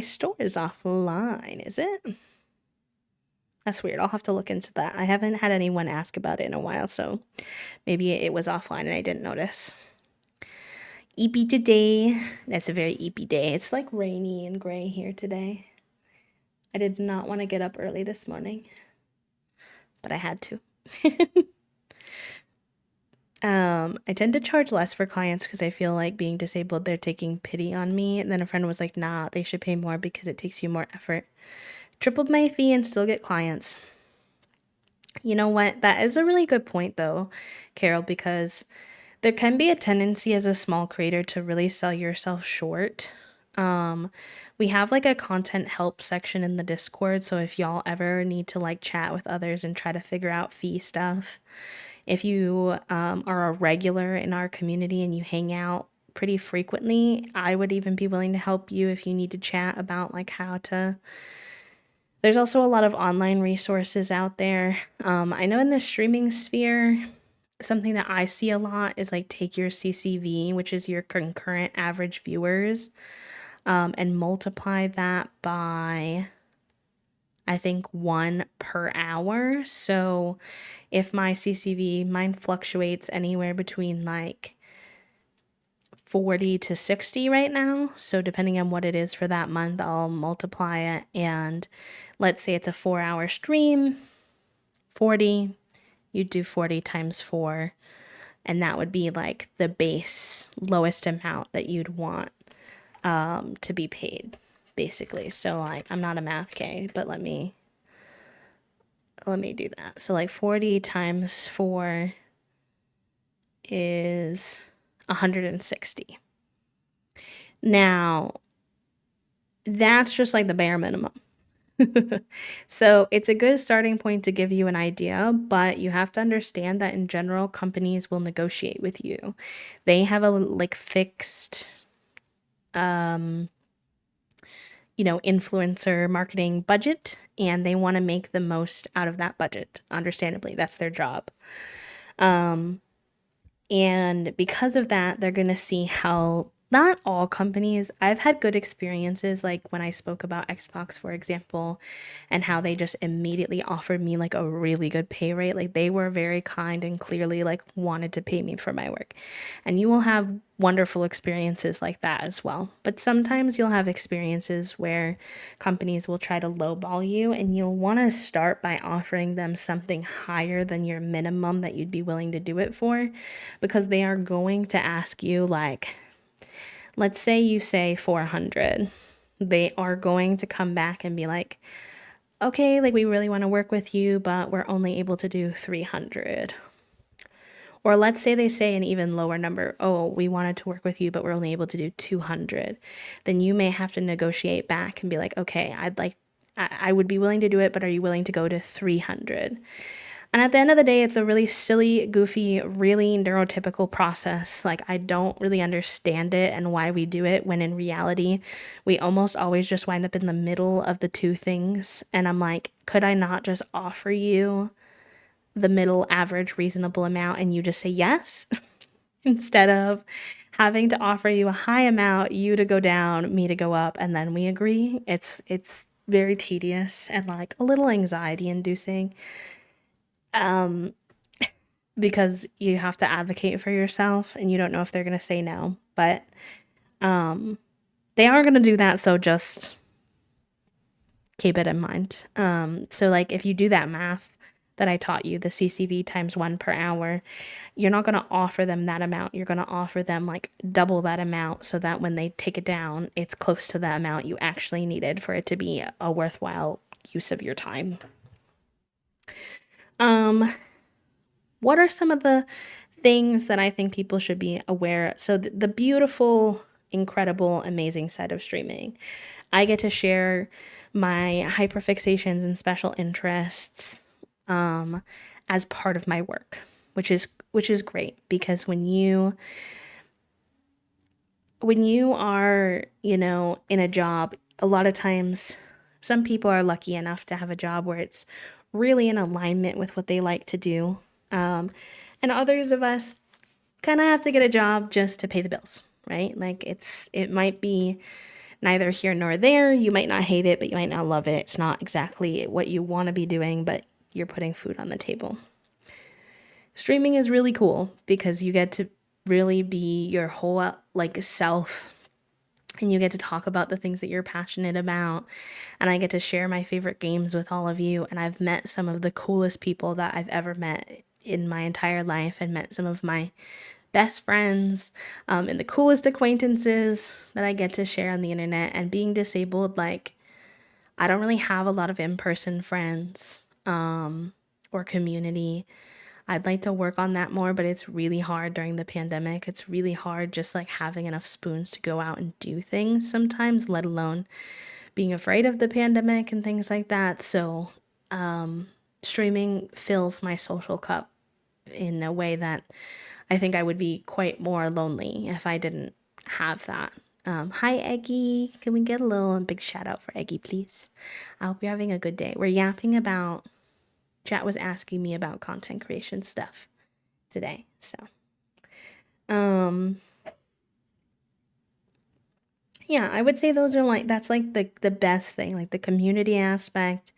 store is offline, is it? That's weird. I'll have to look into that. I haven't had anyone ask about it in a while, so maybe it was offline and I didn't notice. Eepy today. That's a very eepy day. It's like rainy and gray here today. I did not want to get up early this morning, but I had to. I tend to charge less for clients because I feel like being disabled, they're taking pity on me. And then a friend was like, nah, they should pay more because it takes you more effort. Tripled my fee and still get clients. You know what? That is a really good point though, Carol, because there can be a tendency as a small creator to really sell yourself short. We have like a content help section in the Discord, so if y'all ever need to like chat with others and try to figure out fee stuff, If you are a regular in our community and you hang out pretty frequently, I would even be willing to help you if you need to chat about like how to. There's also a lot of online resources out there. I know in the streaming sphere, something that I see a lot is like take your CCV, which is your concurrent average viewers, and multiply that by, I think, 1 per hour. So if my CCV, mine fluctuates anywhere between like 40 to 60 right now. So depending on what it is for that month, I'll multiply it. And let's say it's a 4 hour stream, 40, you do 40 times 4. And that would be like the base lowest amount that you'd want to be paid, basically. So like I'm not a math K, but let me do that. So like 40 times 4 is 160. Now, that's just like the bare minimum. So it's a good starting point to give you an idea, but you have to understand that in general, companies will negotiate with you. They have a like fixed influencer marketing budget, and they want to make the most out of that budget. Understandably, that's their job. And because of that, they're going to see how not all companies, I've had good experiences, like when I spoke about Xbox, for example, and how they just immediately offered me like a really good pay rate. Like they were very kind and clearly like wanted to pay me for my work. And you will have wonderful experiences like that as well. But sometimes you'll have experiences where companies will try to lowball you, and you'll want to start by offering them something higher than your minimum that you'd be willing to do it for, because they are going to ask you, like, let's say you say 400. They are going to come back and be like, okay, like we really want to work with you, but we're only able to do 300. Or let's say they say an even lower number. Oh, we wanted to work with you, but we're only able to do 200. Then you may have to negotiate back and be like, okay, I would be willing to do it, but are you willing to go to 300? And at the end of the day, it's a really silly, goofy, really neurotypical process. Like, I don't really understand it and why we do it, when in reality, we almost always just wind up in the middle of the two things. And I'm like, could I not just offer you the middle average reasonable amount and you just say yes? Instead of having to offer you a high amount, you to go down, me to go up, and then we agree. It's very tedious and like a little anxiety inducing, because you have to advocate for yourself and you don't know if they're going to say no. But they are going to do that, so just keep it in mind. So like if you do that math that I taught you, the CCV times 1 per hour, you're not going to offer them that amount. You're going to offer them like double that amount, so that when they take it down, it's close to the amount you actually needed for it to be a worthwhile use of your time. What are some of the things that I think people should be aware of? So the beautiful, incredible, amazing side of streaming, I get to share my hyperfixations and special interests as part of my work, which is great, because when you are, in a job, a lot of times some people are lucky enough to have a job where it's really in alignment with what they like to do. And others of us kind of have to get a job just to pay the bills, right? Like it might be neither here nor there. You might not hate it, but you might not love it. It's not exactly what you want to be doing, but you're putting food on the table. Streaming is really cool because you get to really be your whole like self, and you get to talk about the things that you're passionate about, and I get to share my favorite games with all of you, and I've met some of the coolest people that I've ever met in my entire life, and met some of my best friends, and the coolest acquaintances that I get to share on the internet. And being disabled, like, I don't really have a lot of in-person friends or community. I'd like to work on that more, but it's really hard during the pandemic. It's really hard just like having enough spoons to go out and do things sometimes, let alone being afraid of the pandemic and things like that. So streaming fills my social cup in a way that I think I would be quite more lonely if I didn't have that. Hi, Eggy. Can we get a little big shout out for Eggy, please? I hope you're having a good day. We're yapping about, chat was asking me about content creation stuff today. So, um, yeah, I would say those are like, that's like the best thing, like the community aspect.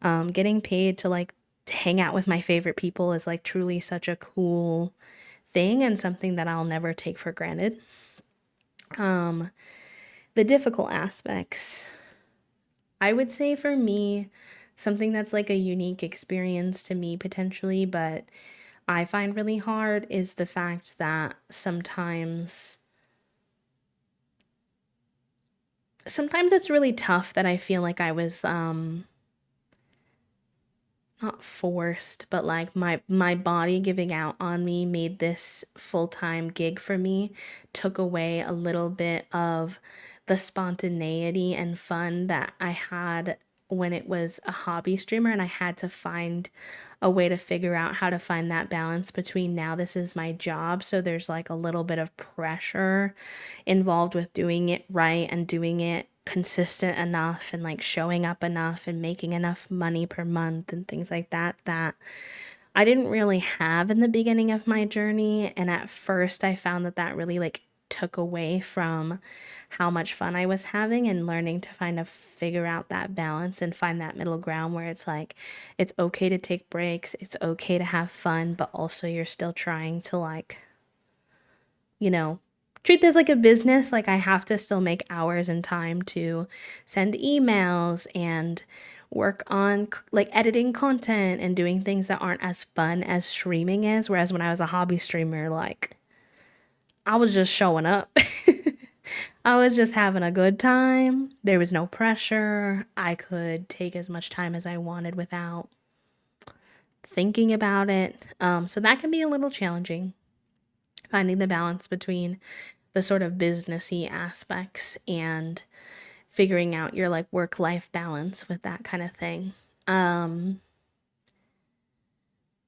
Getting paid to like to hang out with my favorite people is like truly such a cool thing and something that I'll never take for granted. The difficult aspects, I would say for me, something that's like a unique experience to me potentially, but I find really hard is the fact that sometimes it's really tough that I feel like I was not forced, but like my body giving out on me made this full-time gig for me, took away a little bit of the spontaneity and fun that I had when it was a hobby streamer, and I had to find a way to figure out how to find that balance between now this is my job, so there's like a little bit of pressure involved with doing it right and doing it consistent enough and like showing up enough and making enough money per month and things like that that I didn't really have in the beginning of my journey. And at first I found that that really like took away from how much fun I was having, and learning to find a figure out that balance and find that middle ground where it's like it's okay to take breaks, it's okay to have fun, but also you're still trying to like, you know, treat this like a business. Like I have to still make hours and time to send emails and work on like editing content and doing things that aren't as fun as streaming is. Whereas when I was a hobby streamer, like I was just showing up. I was just having a good time. There was no pressure. I could take as much time as I wanted without thinking about it. So that can be a little challenging, finding the balance between the sort of businessy aspects and figuring out your like work life balance with that kind of thing. And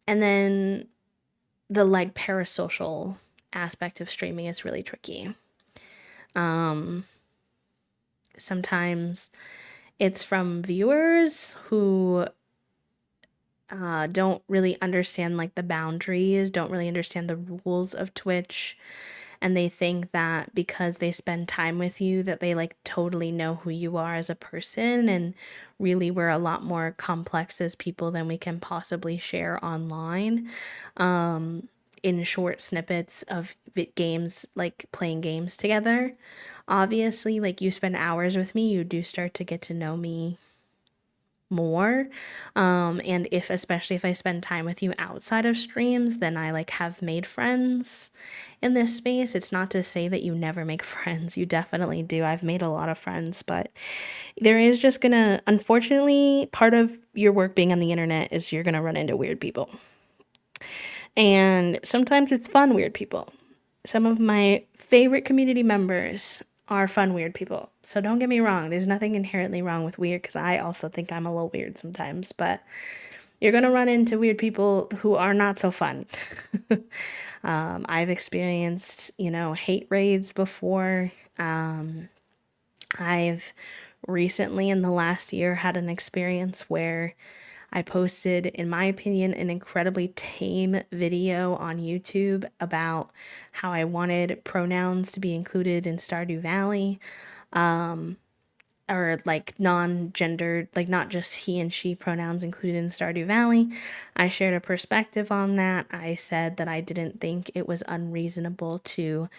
then the like parasocial aspect of streaming is really tricky. Sometimes it's from viewers who don't really understand like the boundaries, don't really understand the rules of Twitch, and they think that because they spend time with you that they like totally know who you are as a person, and really we're a lot more complex as people than we can possibly share online in short snippets of games, like playing games together. Obviously, like you spend hours with me, you do start to get to know me more. And if especially if I spend time with you outside of streams, then I like have made friends in this space. It's not to say that you never make friends, you definitely do. I've made a lot of friends, but there is just gonna, unfortunately, part of your work being on the internet is you're gonna run into weird people, and sometimes it's fun weird people. Some of my favorite community members are fun weird people. So don't get me wrong, there's nothing inherently wrong with weird, because I also think I'm a little weird sometimes, but you're gonna run into weird people who are not so fun. I've experienced, hate raids before. I've recently, in the last year, had an experience where I posted, in my opinion, an incredibly tame video on YouTube about how I wanted pronouns to be included in Stardew Valley, or like non-gendered, like not just he and she pronouns included in Stardew Valley. I shared a perspective on that. I said that I didn't think it was unreasonable to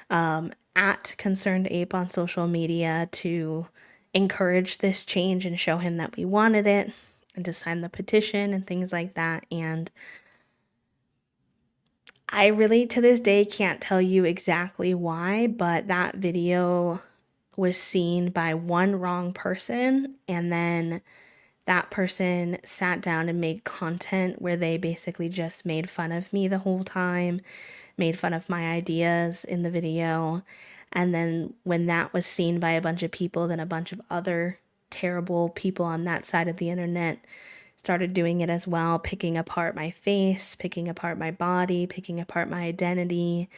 at Concerned Ape on social media to encourage this change and show him that we wanted it, and to sign the petition and things like that. And I really, to this day, can't tell you exactly why, but that video was seen by one wrong person, and then that person sat down and made content where they basically just made fun of me the whole time, made fun of my ideas in the video. And then when that was seen by a bunch of people, then a bunch of other terrible people on that side of the internet started doing it as well, picking apart my face, picking apart my body, picking apart my identity,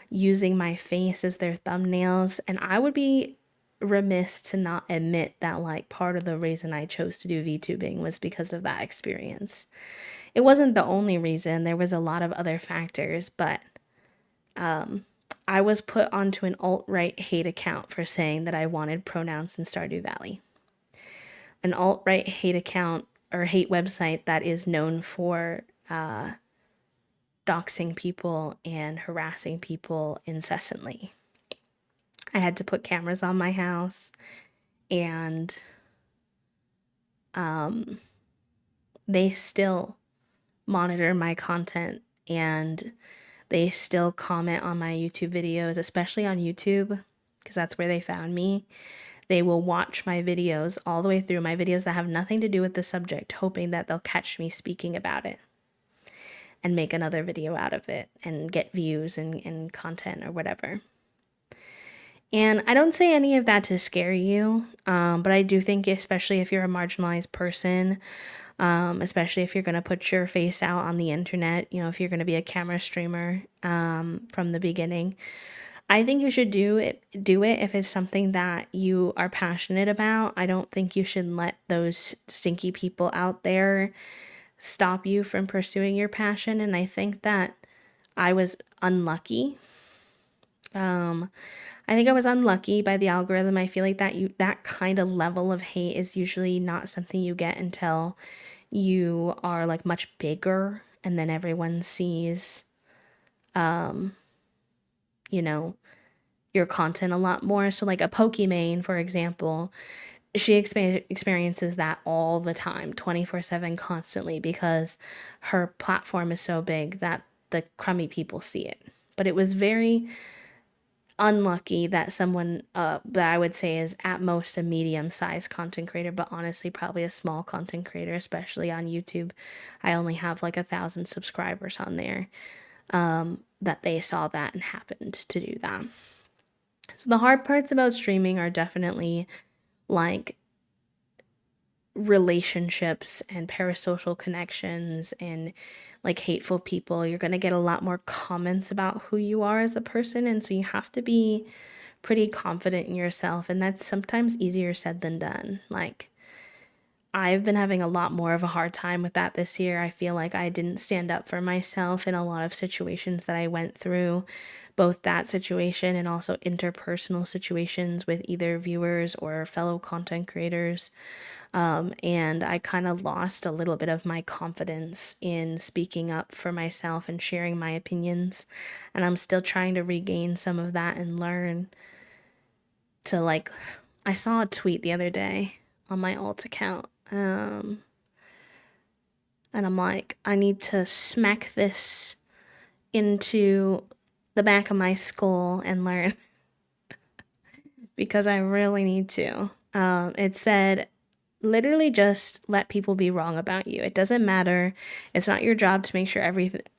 using my face as their thumbnails. And I would be remiss to not admit that, like, part of the reason I chose to do VTubing was because of that experience. It wasn't the only reason, there was a lot of other factors, but I was put onto an alt-right hate account for saying that I wanted pronouns in Stardew Valley. An alt-right hate account or hate website that is known for doxing people and harassing people incessantly. I had to put cameras on my house, and they still monitor my content, and they still comment on my YouTube videos, especially on YouTube, because that's where they found me. They will watch my videos all the way through, my videos that have nothing to do with the subject, hoping that they'll catch me speaking about it and make another video out of it and get views and content or whatever. And I don't say any of that to scare you, but I do think, especially if you're a marginalized person, especially if you're going to put your face out on the internet, if you're going to be a camera streamer from the beginning, I think you should do it if it's something that you are passionate about. I don't think you should let those stinky people out there stop you from pursuing your passion. And I think that I was unlucky. I think I was unlucky by the algorithm. I feel like that kind of level of hate is usually not something you get until you are like much bigger, and then everyone sees your content a lot more. So like a Pokimane, for example, she experiences that all the time, 24/7, constantly, because her platform is so big that the crummy people see it. But it was very unlucky that someone that I would say is at most a medium-sized content creator, but honestly probably a small content creator, especially on YouTube. I only have like 1,000 subscribers on there, that they saw that and happened to do that. So the hard parts about streaming are definitely like relationships and parasocial connections and like hateful people. You're going to get a lot more comments about who you are as a person, and so you have to be pretty confident in yourself, and that's sometimes easier said than done. Like, I've been having a lot more of a hard time with that this year. I feel like I didn't stand up for myself in a lot of situations that I went through, both that situation and also interpersonal situations with either viewers or fellow content creators. And I kind of lost a little bit of my confidence in speaking up for myself and sharing my opinions. And I'm still trying to regain some of that and learn to, like, I saw a tweet the other day on my alt account. And I'm like, I need to smack this into the back of my skull and learn because I really need to. It said, literally just let people be wrong about you. It doesn't matter. It's not your job to make sure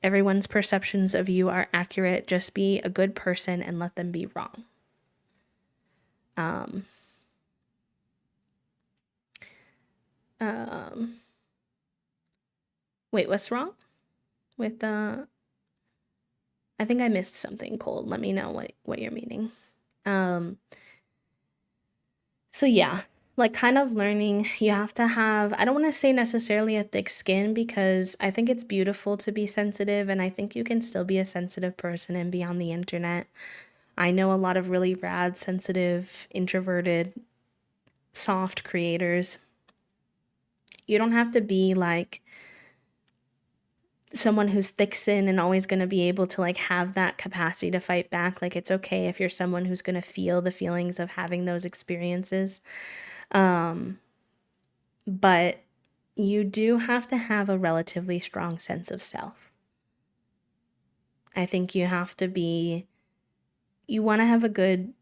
everyone's perceptions of you are accurate. Just be a good person and let them be wrong. Wait, what's wrong with the? I think I missed something, Cold. Let me know what you're meaning. So yeah, like kind of learning, you have to have, I don't want to say necessarily a thick skin, because I think it's beautiful to be sensitive, and I think you can still be a sensitive person and be on the internet. I know a lot of really rad, sensitive, introverted, soft creators. You don't have to be like someone who's thick-skinned and always going to be able to like have that capacity to fight back. Like, it's okay if you're someone who's going to feel the feelings of having those experiences. But you do have to have a relatively strong sense of self. I think you have to be, you want to have a good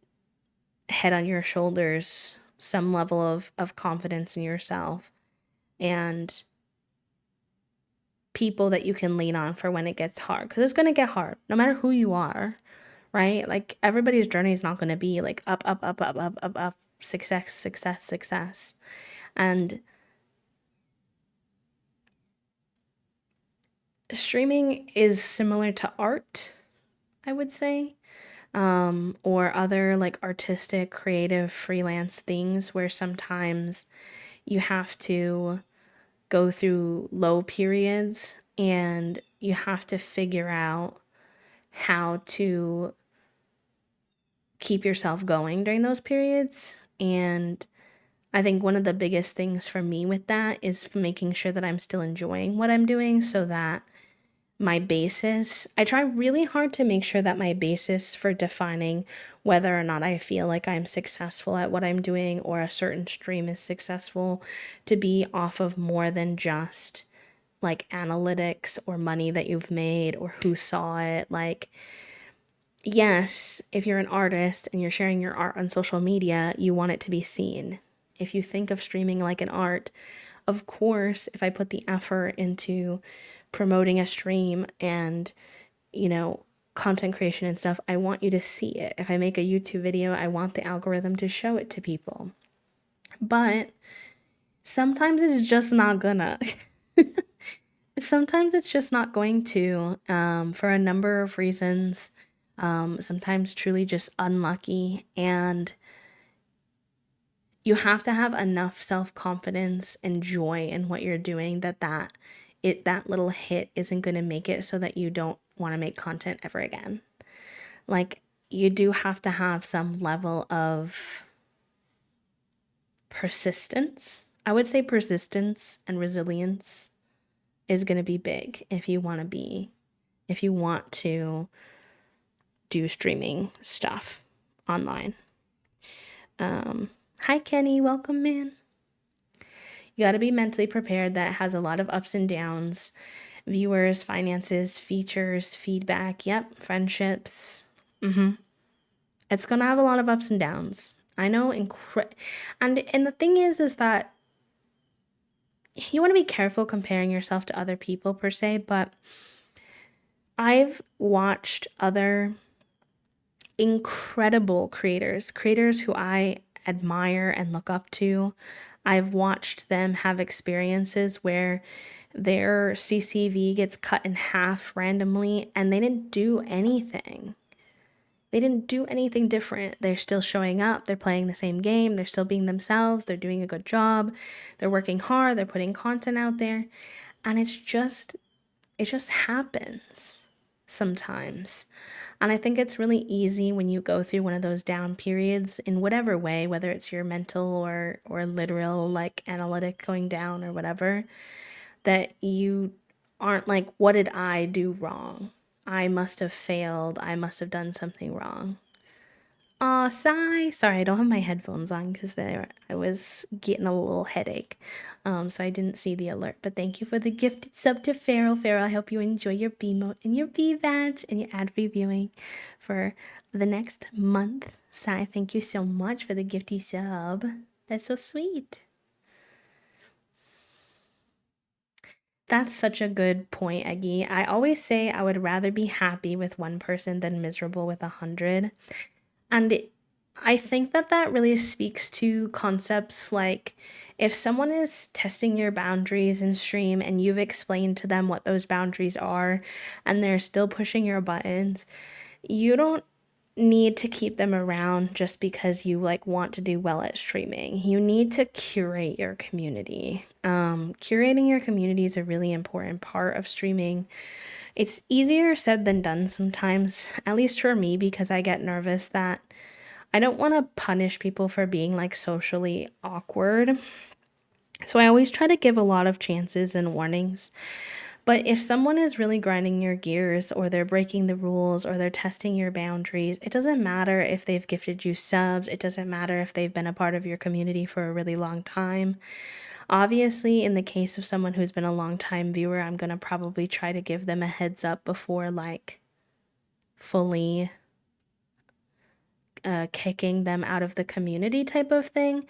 head on your shoulders, some level of confidence in yourself, and people that you can lean on for when it gets hard. Because it's going to get hard, no matter who you are, right? Like, everybody's journey is not going to be like up, up, up, up, up, up, up, success, success, success. And streaming is similar to art, I would say, or other like artistic, creative, freelance things where sometimes you have to go through low periods and you have to figure out how to keep yourself going during those periods. And I think one of the biggest things for me with that is making sure that I'm still enjoying what I'm doing so that my basis, I try really hard to make sure that my basis for defining whether or not I feel like I'm successful at what I'm doing or a certain stream is successful to be off of more than just like analytics or money that you've made or who saw it. Like, yes, if you're an artist and you're sharing your art on social media, you want it to be seen. If you think of streaming like an art, of course, if I put the effort into promoting a stream and, you know, content creation and stuff, I want you to see it. If I make a YouTube video, I want the algorithm to show it to people. But sometimes it's just not gonna. Sometimes it's just not going to, for a number of reasons. Sometimes truly just unlucky. And you have to have enough self-confidence and joy in what you're doing that little hit isn't going to make it so that you don't want to make content ever again. Like, you do have to have some level of persistence. I would say persistence and resilience is going to be big if you want to do streaming stuff online. Hi Kenny, welcome man. You got to be mentally prepared. That has a lot of ups and downs. Viewers, finances, features, feedback, yep, friendships. It's going to have a lot of ups and downs. I know, and the thing is that you want to be careful comparing yourself to other people per se, but I've watched other incredible creators who I admire and look up to. I've watched them have experiences where their CCV gets cut in half randomly and they didn't do anything. They didn't do anything different. They're still showing up. They're playing the same game. They're still being themselves. They're doing a good job. They're working hard. They're putting content out there. And it just happens sometimes. And I think it's really easy when you go through one of those down periods in whatever way, whether it's your mental or literal, like analytic going down or whatever, that you aren't like, what did I do wrong? I must have failed. I must have done something wrong. Aw, sigh. Sorry, I don't have my headphones on because I was getting a little headache. So I didn't see the alert. But thank you for the gifted sub to Farrell. Farrell, I hope you enjoy your B mode and your B badge and your ad reviewing for the next month. Sai, thank you so much for the gifty sub. That's so sweet. That's such a good point, Eggy. I always say I would rather be happy with one person than miserable with 100. And I think that really speaks to concepts like if someone is testing your boundaries in stream and you've explained to them what those boundaries are and they're still pushing your buttons, you don't need to keep them around just because you like want to do well at streaming. You need to curate your community. Curating your community is a really important part of streaming. It's easier said than done sometimes, at least for me, because I get nervous that I don't want to punish people for being like socially awkward. So I always try to give a lot of chances and warnings. But if someone is really grinding your gears or they're breaking the rules or they're testing your boundaries, it doesn't matter if they've gifted you subs. It doesn't matter if they've been a part of your community for a really long time. Obviously, in the case of someone who's been a long time viewer, I'm going to probably try to give them a heads up before like fully kicking them out of the community type of thing.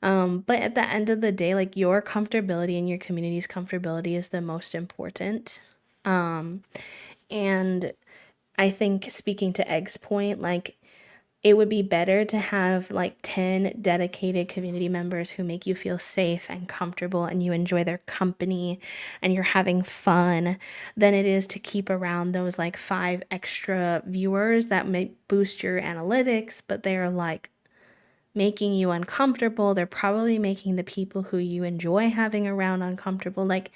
But at the end of the day, like your comfortability and your community's comfortability is the most important. And I think speaking to Egg's point, like it would be better to have like 10 dedicated community members who make you feel safe and comfortable and you enjoy their company and you're having fun than it is to keep around those like 5 extra viewers that may boost your analytics, but they're like making you uncomfortable. They're probably making the people who you enjoy having around uncomfortable. Like,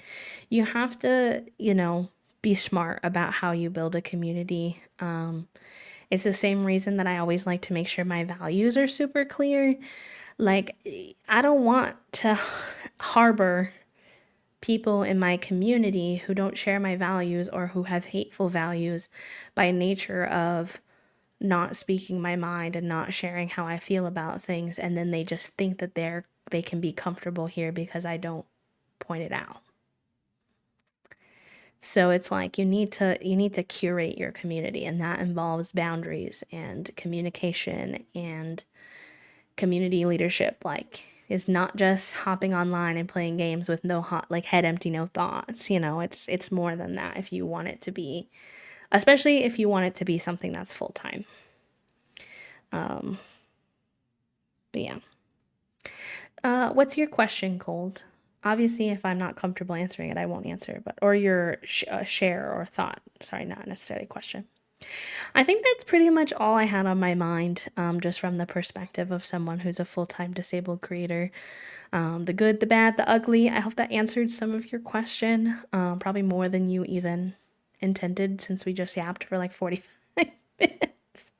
you have to, be smart about how you build a community. It's the same reason that I always like to make sure my values are super clear. Like, I don't want to harbor people in my community who don't share my values or who have hateful values by nature of not speaking my mind and not sharing how I feel about things, and then they just think that they can be comfortable here because I don't point it out. So it's like you need to curate your community, and that involves boundaries and communication and community leadership. Like, is not just hopping online and playing games with no hot like head empty, no thoughts. It's more than that if you want it to be, especially if you want it to be something that's full time. But yeah. What's your question, Cold? Obviously, if I'm not comfortable answering it, I won't answer. But or your share or thought. Sorry, not necessarily a question. I think that's pretty much all I had on my mind, just from the perspective of someone who's a full-time disabled creator. The good, the bad, the ugly. I hope that answered some of your question. Probably more than you even intended, since we just yapped for like 45 minutes.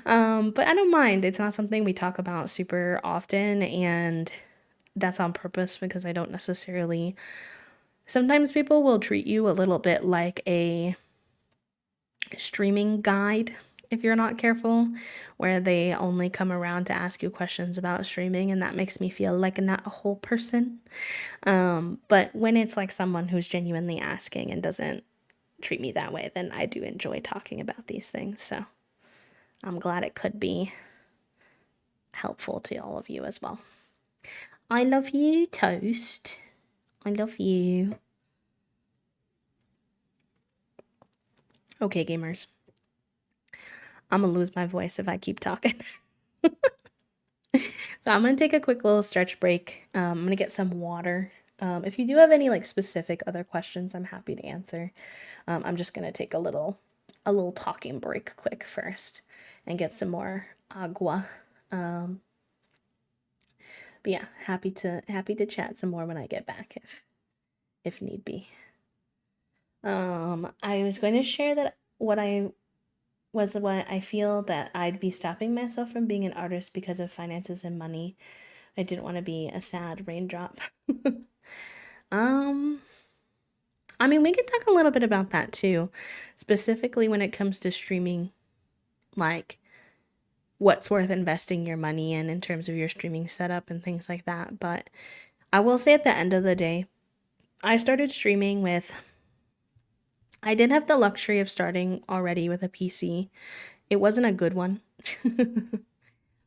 But I don't mind. It's not something we talk about super often, and that's on purpose because I don't necessarily. Sometimes people will treat you a little bit like a streaming guide if you're not careful, where they only come around to ask you questions about streaming, and that makes me feel like not a whole person. But when it's like someone who's genuinely asking and doesn't treat me that way, then I do enjoy talking about these things. So I'm glad it could be helpful to all of you as well. I love you, Toast. I love you. Okay, gamers. I'm gonna lose my voice if I keep talking. So I'm gonna take a quick little stretch break. I'm gonna get some water. If you do have any like specific other questions, I'm happy to answer. I'm just gonna take a little talking break quick first and get some more agua. But yeah, happy to chat some more when I get back if need be. I was going to share that what I feel that I'd be stopping myself from being an artist because of finances and money. I didn't want to be a sad raindrop. um, I mean, we can talk a little bit about that too, specifically when it comes to streaming, like what's worth investing your money in terms of your streaming setup and things like that. But I will say at the end of the day, I started streaming with. I did have the luxury of starting already with a PC. It wasn't a good one,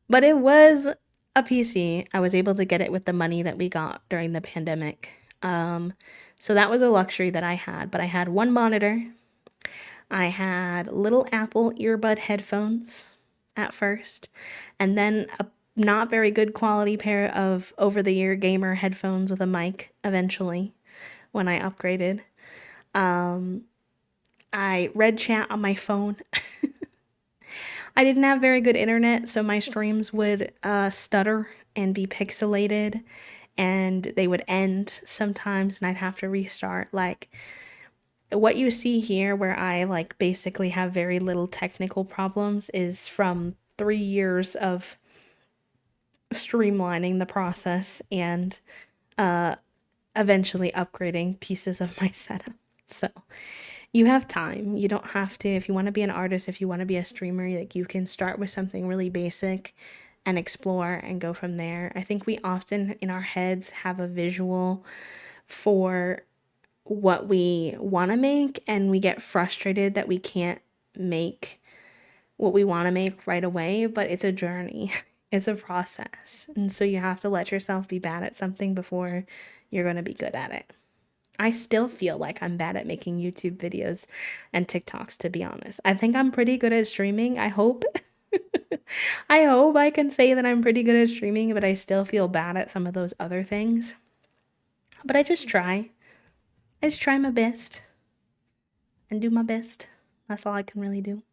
but it was a PC. I was able to get it with the money that we got during the pandemic. So that was a luxury that I had, but I had one monitor. I had little Apple earbud headphones at first, and then a not very good quality pair of over-the-ear gamer headphones with a mic eventually when I upgraded. I read chat on my phone. I didn't have very good internet, so my streams would stutter and be pixelated, and they would end sometimes, and I'd have to restart. Like, what you see here, where I like basically have very little technical problems, is from 3 years of streamlining the process and eventually upgrading pieces of my setup. So you have time. You don't have to, if you want to be an artist, if you want to be a streamer, like you can start with something really basic and explore and go from there. I think we often in our heads have a visual for what we want to make, and we get frustrated that we can't make what we want to make right away, but it's a journey. It's a process. And so you have to let yourself be bad at something before you're going to be good at it. I still feel like I'm bad at making YouTube videos and TikToks, to be honest. I think I'm pretty good at streaming, I hope. I hope I can say that I'm pretty good at streaming, but I still feel bad at some of those other things. But I just try. I just try my best and do my best. That's all I can really do.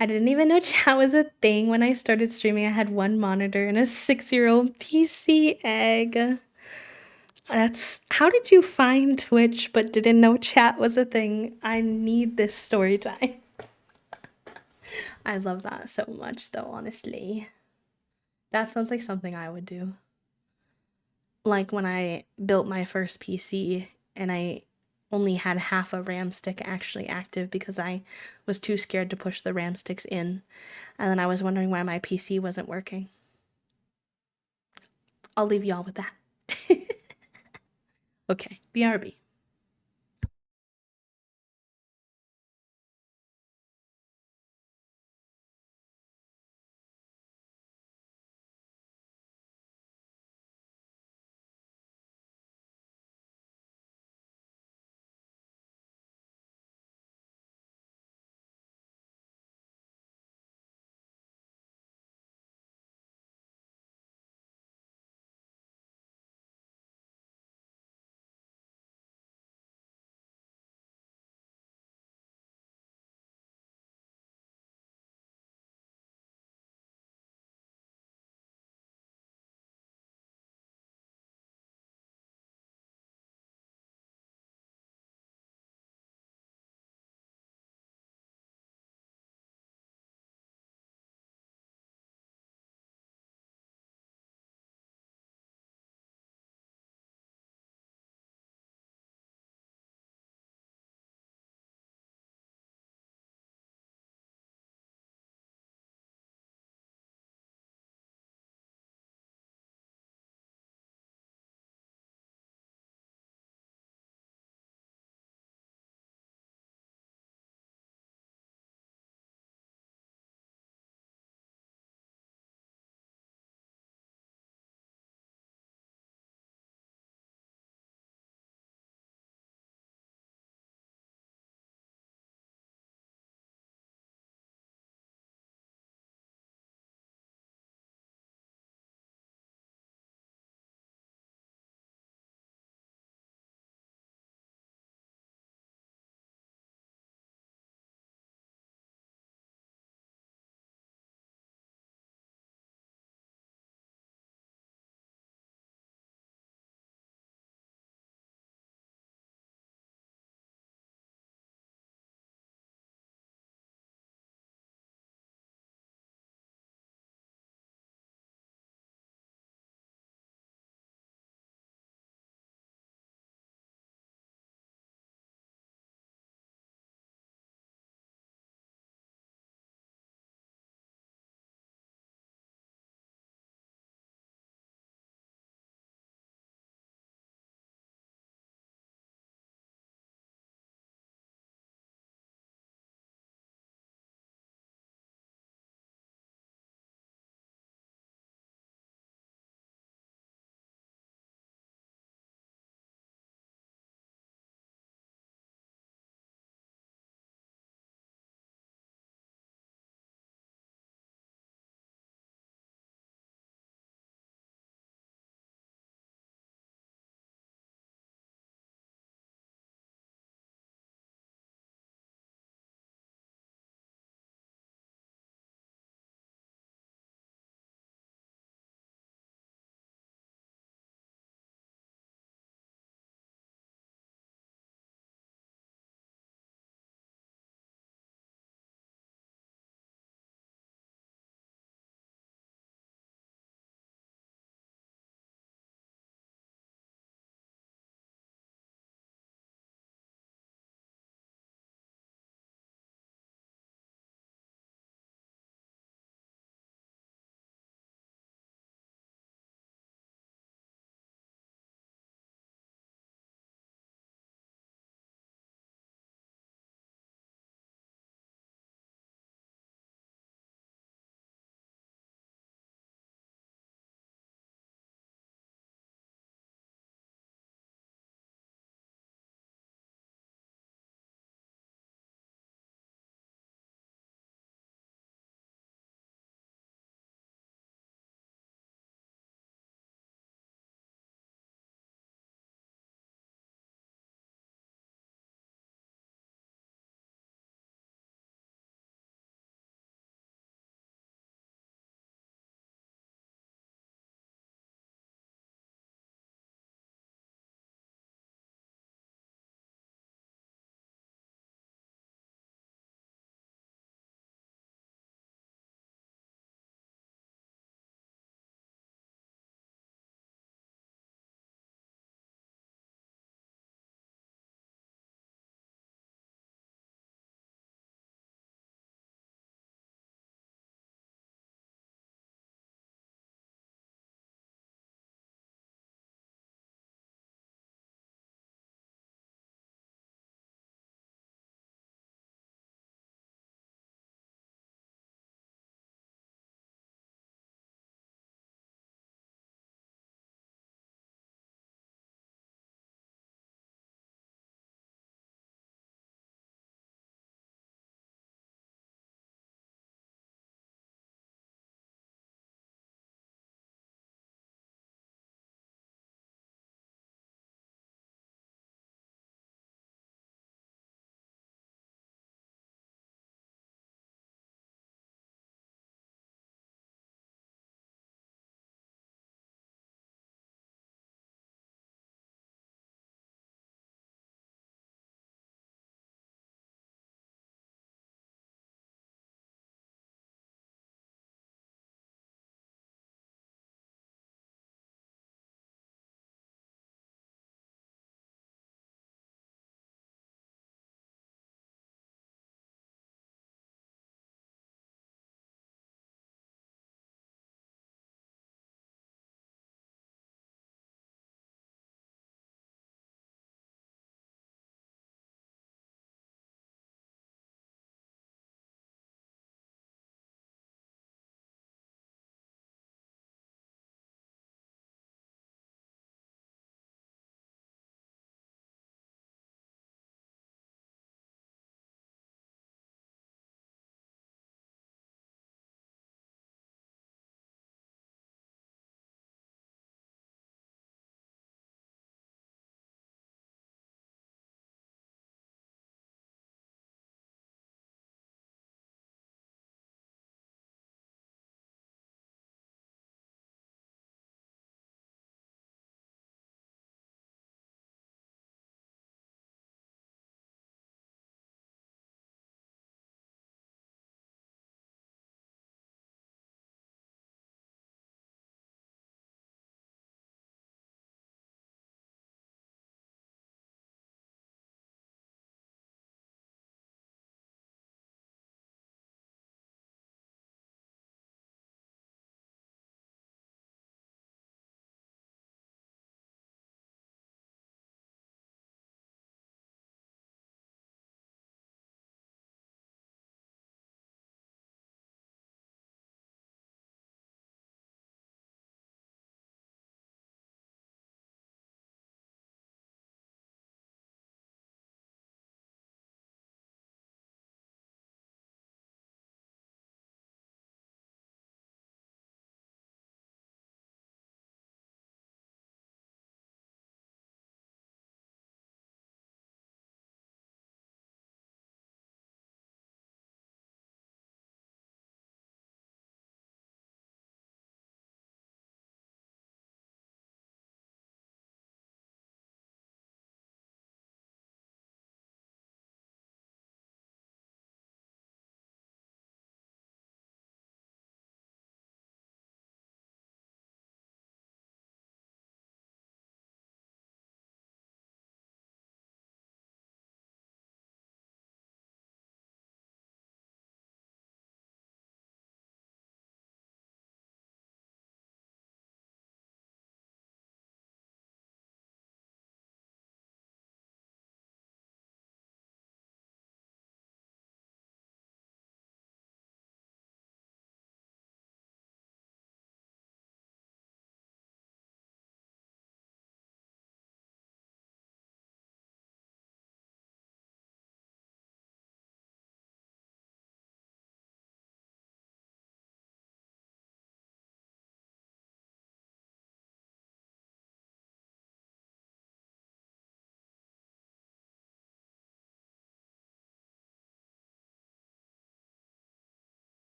I didn't even know chat was a thing when I started streaming. I had one monitor and a 6-year-old PC egg. That's how did you find Twitch but didn't know chat was a thing? I need this story time. I love that so much though, honestly. That sounds like something I would do. Like when I built my first PC and I only had half a RAM stick actually active because I was too scared to push the RAM sticks in. And then I was wondering why my PC wasn't working. I'll leave y'all with that. Okay, BRB.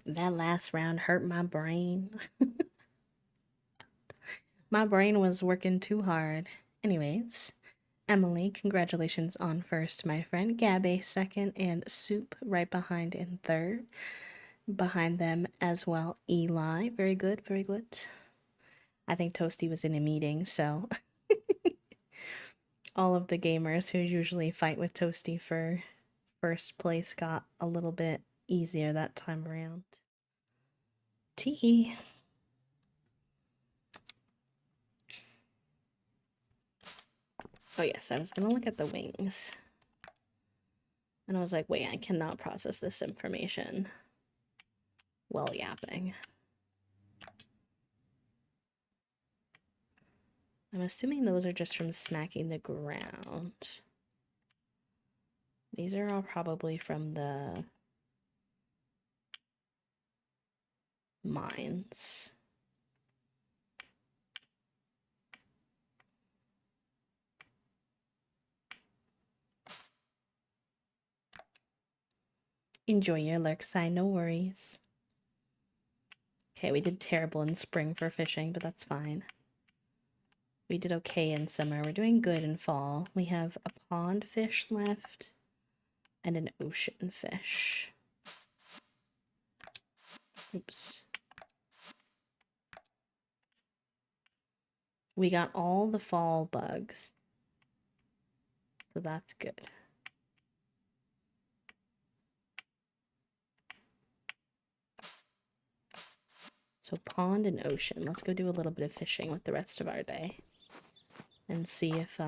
That last round hurt my brain. My brain was working too hard. Anyways, Emily, congratulations on first, my friend. Gabby, second, and Soup right behind in third. Behind them as well, Eli. Very good, very good. I think Toasty was in a meeting, so all of the gamers who usually fight with Toasty for first place got a little bit easier that time around. Tee. Oh yes, I was gonna look at the wings. And I was like, wait, I cannot process this information while yapping. I'm assuming those are just from smacking the ground. These are all probably from the mines. Enjoy your lurk sign, no worries. Okay, we did terrible in spring for fishing, but that's fine. We did okay in summer. We're doing good in fall. We have a pond fish left and an ocean fish. Oops. We got all the fall bugs, so that's good. So pond and ocean. Let's go do a little bit of fishing with the rest of our day and see if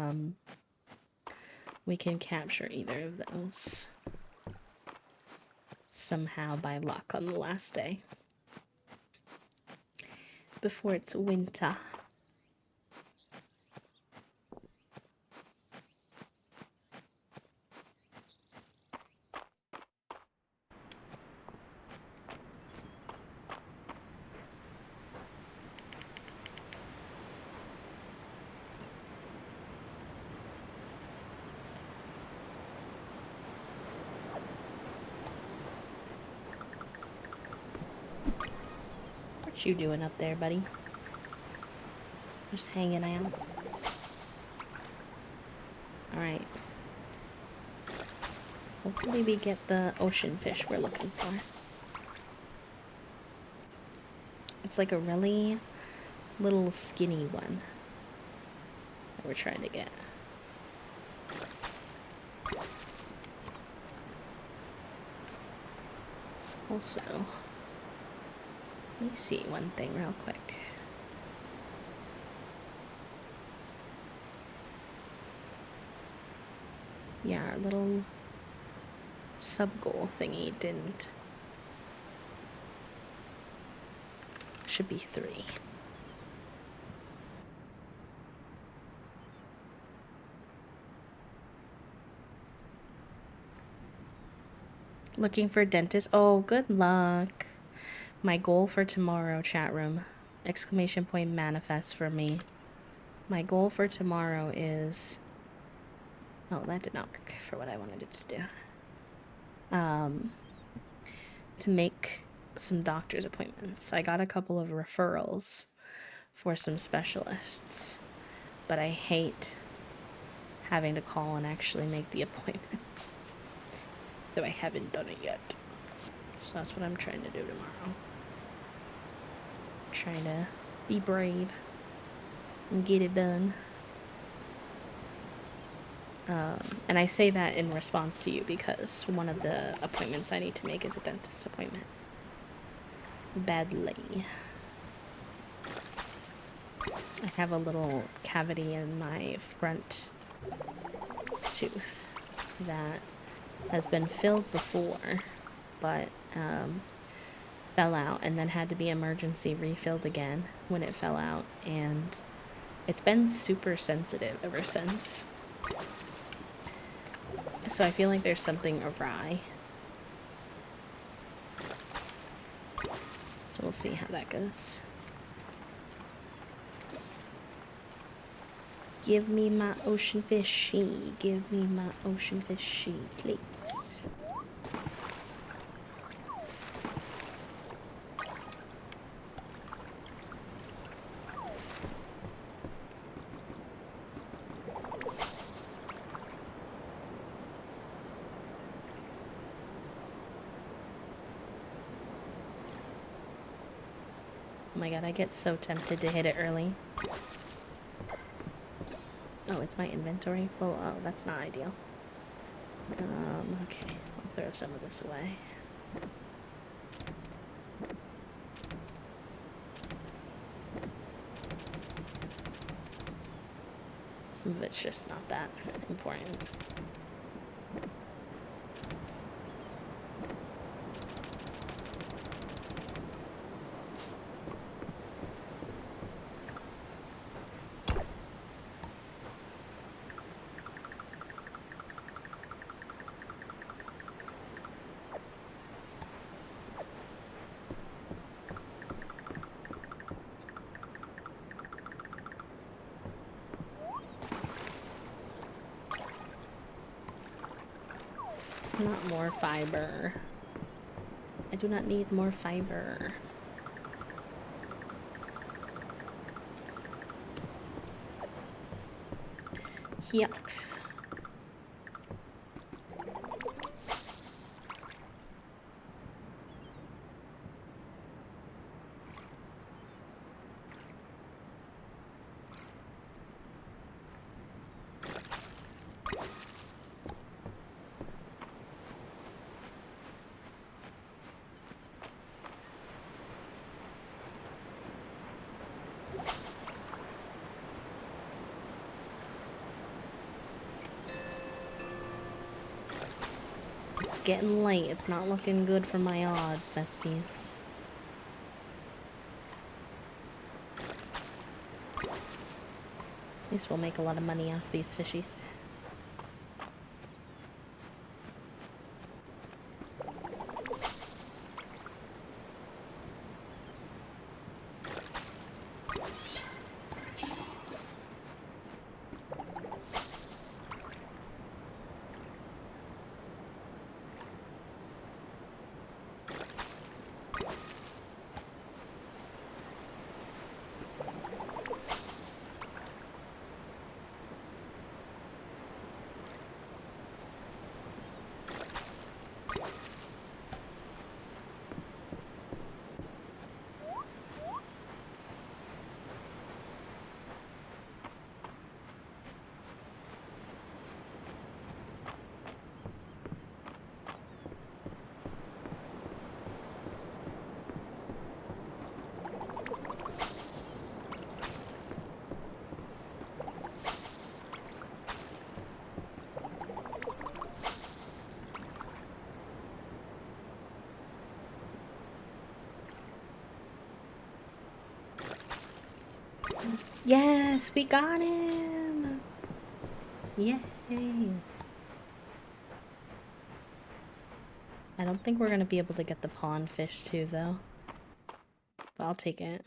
we can capture either of those somehow by luck on the last day before it's winter. What you doing up there, buddy? Just hanging out. Alright. Hopefully we get the ocean fish we're looking for. It's like a really little skinny one that we're trying to get. Also, let me see one thing real quick. Yeah, our little sub-goal thingy didn't. Should be 3. Looking for a dentist? Oh, good luck. My goal for tomorrow, chat room. Exclamation point manifest for me. My goal for tomorrow is... Oh, that did not work for what I wanted it to do. To make some doctor's appointments. I got a couple of referrals for some specialists, but I hate having to call and actually make the appointments. So I haven't done it yet. So that's what I'm trying to do tomorrow. Trying to be brave and get it done. And I say that in response to you because one of the appointments I need to make is a dentist appointment. Badly. I have a little cavity in my front tooth that has been filled before, but fell out and then had to be emergency refilled again when it fell out, and it's been super sensitive ever since. So I feel like there's something awry. So we'll see how that goes. Give me my ocean fishy. Give me my ocean fishy, please. Oh my god, I get so tempted to hit it early. Oh, is my inventory full? Oh, that's not ideal. Okay. I'll throw some of this away. Some of it's just not that important. Not more fiber. I do not need more fiber. Yuck. Getting late. It's not looking good for my odds, besties. At least we'll make a lot of money off these fishies. Yes, we got him! Yay! I don't think we're gonna be able to get the pond fish too, though. But I'll take it.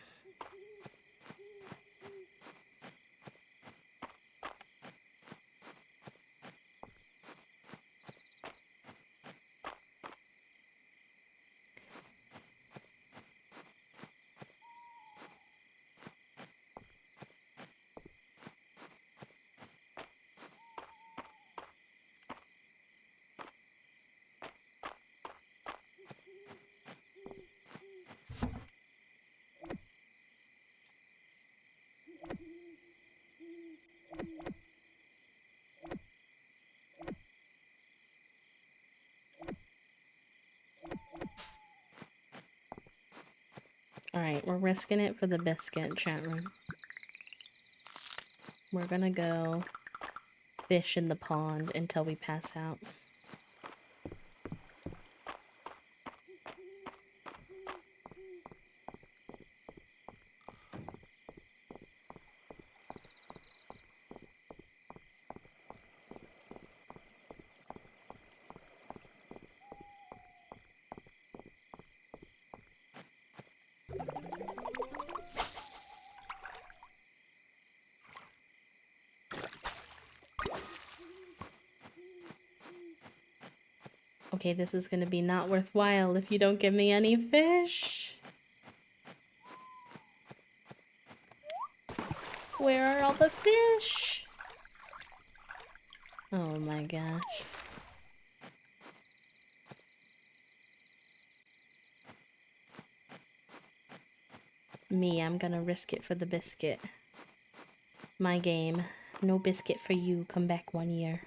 Alright, we're risking it for the biscuit, chat room. We're gonna go fish in the pond until we pass out. Okay, this is gonna be not worthwhile if you don't give me any fish. Where are all the fish? Oh my gosh. Me, I'm gonna risk it for the biscuit. My game. No biscuit for you. Come back 1 year.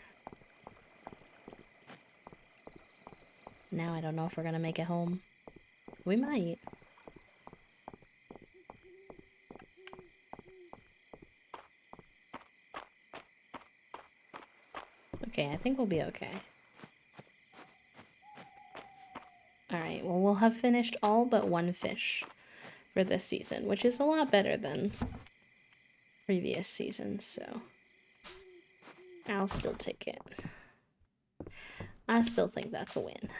Now I don't know if we're gonna make it home. We might. Okay, I think we'll be okay. Alright, well, we'll have finished all but one fish for this season, which is a lot better than previous seasons, so I'll still take it. I still think that's a win.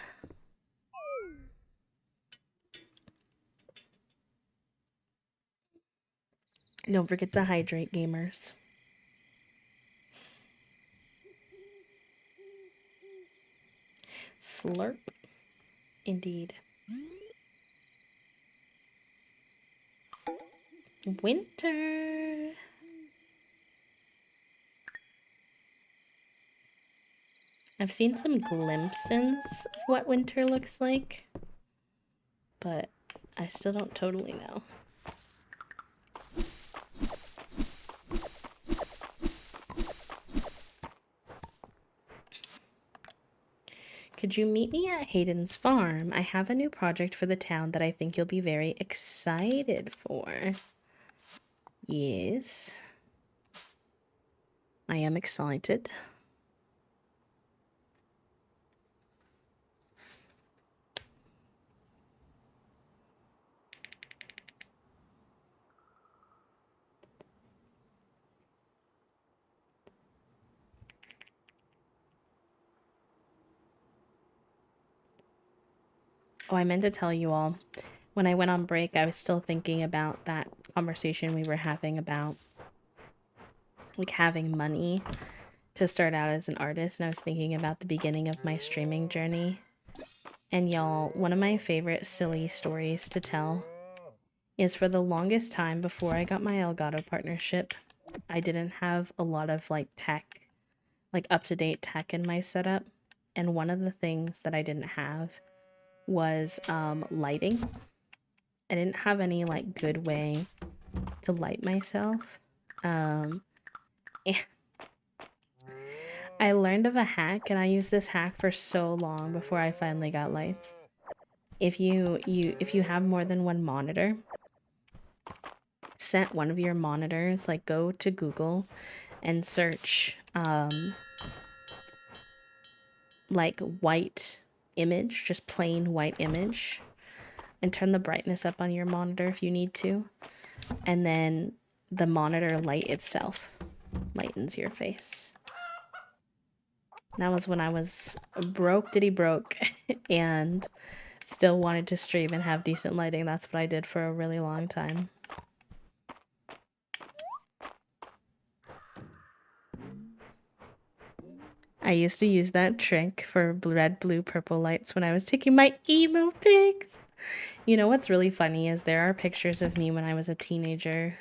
Don't forget to hydrate, gamers. Slurp. Indeed. Winter. I've seen some glimpses of what winter looks like, but I still don't totally know. Could you meet me at Hayden's farm? I have a new project for the town that I think you'll be very excited for. Yes. I am excited. Oh, I meant to tell you all, when I went on break, I was still thinking about that conversation we were having about like having money to start out as an artist, and I was thinking about the beginning of my streaming journey. And y'all, one of my favorite silly stories to tell is for the longest time before I got my Elgato partnership, I didn't have a lot of like tech, like up-to-date tech in my setup. And one of the things that I didn't have was lighting. I didn't have any like good way to light myself. And I learned of a hack, and I used this hack for so long before I finally got lights. If you have more than one monitor, set one of your monitors, like go to Google and search like white image, just plain white image, and turn the brightness up on your monitor if you need to, and then the monitor light itself lightens your face. That was when I was broke and still wanted to stream and have decent lighting. That's what I did for a really long time. I used to use that trick for red, blue, purple lights when I was taking my emo pics. You know what's really funny is there are pictures of me when I was a teenager.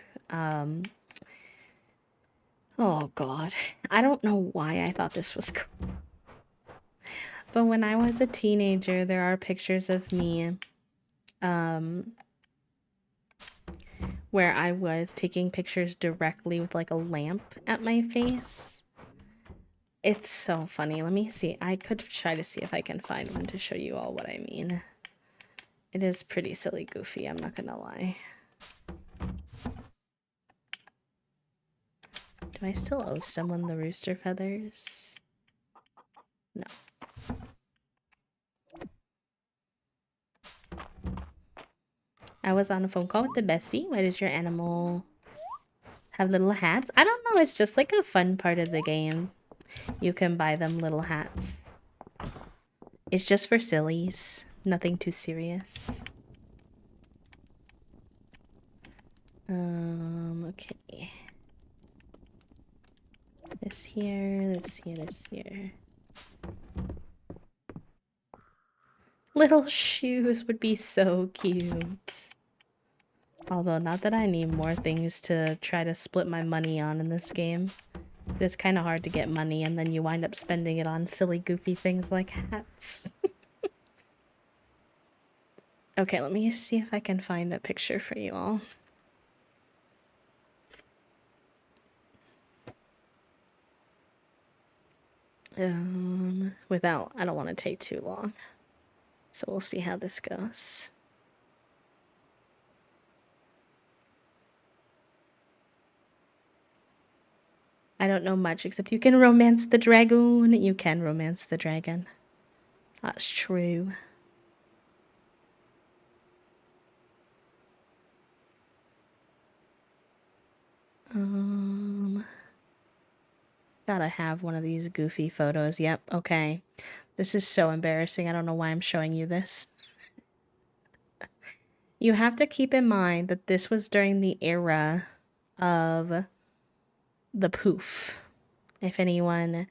Oh god, I don't know why I thought this was cool. But when I was a teenager, there are pictures of me where I was taking pictures directly with like a lamp at my face. It's so funny. Let me see. I could try to see if I can find one to show you all what I mean. It is pretty silly goofy, I'm not gonna lie. Do I still owe someone the rooster feathers? No. I was on a phone call with the bestie. Why does your animal have little hats? I don't know. It's just like a fun part of the game. You can buy them little hats. It's just for sillies. Nothing too serious. Okay. This here, this here, this here. Little shoes would be so cute. Although, not that I need more things to try to split my money on in this game. It's kind of hard to get money, and then you wind up spending it on silly, goofy things like hats. Okay, let me see if I can find a picture for you all. Without, I don't want to take too long. So we'll see how this goes. I don't know much except you can romance the dragoon. You can romance the dragon. That's true. Gotta have one of these goofy photos. Yep, okay. This is so embarrassing. I don't know why I'm showing you this. You have to keep in mind that this was during the era of the poof. If anyone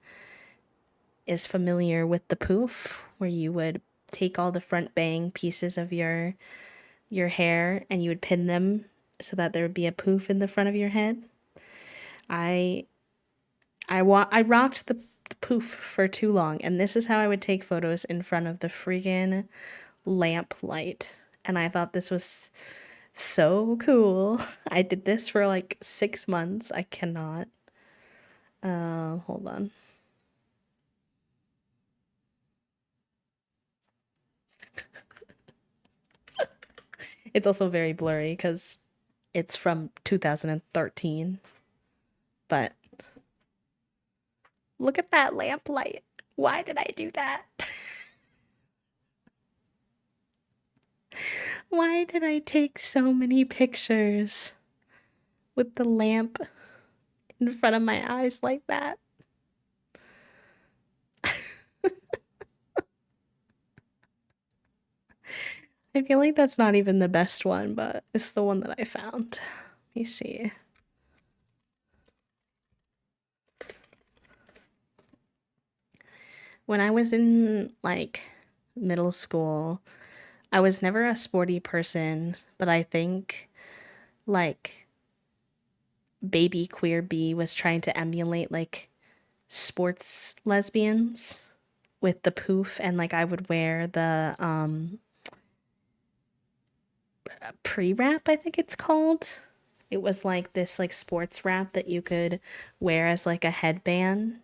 is familiar with the poof, where you would take all the front bang pieces of your hair and you would pin them so that there would be a poof in the front of your head. I rocked the poof for too long, and this is how I would take photos in front of the friggin' lamp light. And I thought this was so cool. I did this for like 6 months. I cannot. Hold on. It's also very blurry because it's from 2013. But look at that lamp light. Why did I do that? Why did I take so many pictures with the lamp in front of my eyes like that? I feel like that's not even the best one, but it's the one that I found. Let me see. When I was in like middle school, I was never a sporty person, but I think like baby queer bee was trying to emulate like sports lesbians with the poof, and like I would wear the pre-wrap, I think it's called. It was like this like sports wrap that you could wear as like a headband.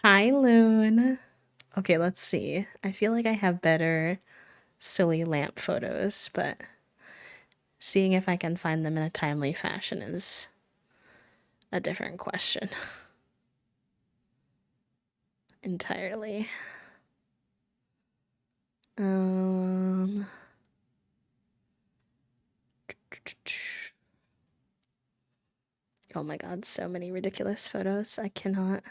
Hi, Loon. Okay, let's see. I feel like I have better silly lamp photos, but seeing if I can find them in a timely fashion is a different question entirely. Um Oh my god, so many ridiculous photos. I cannot.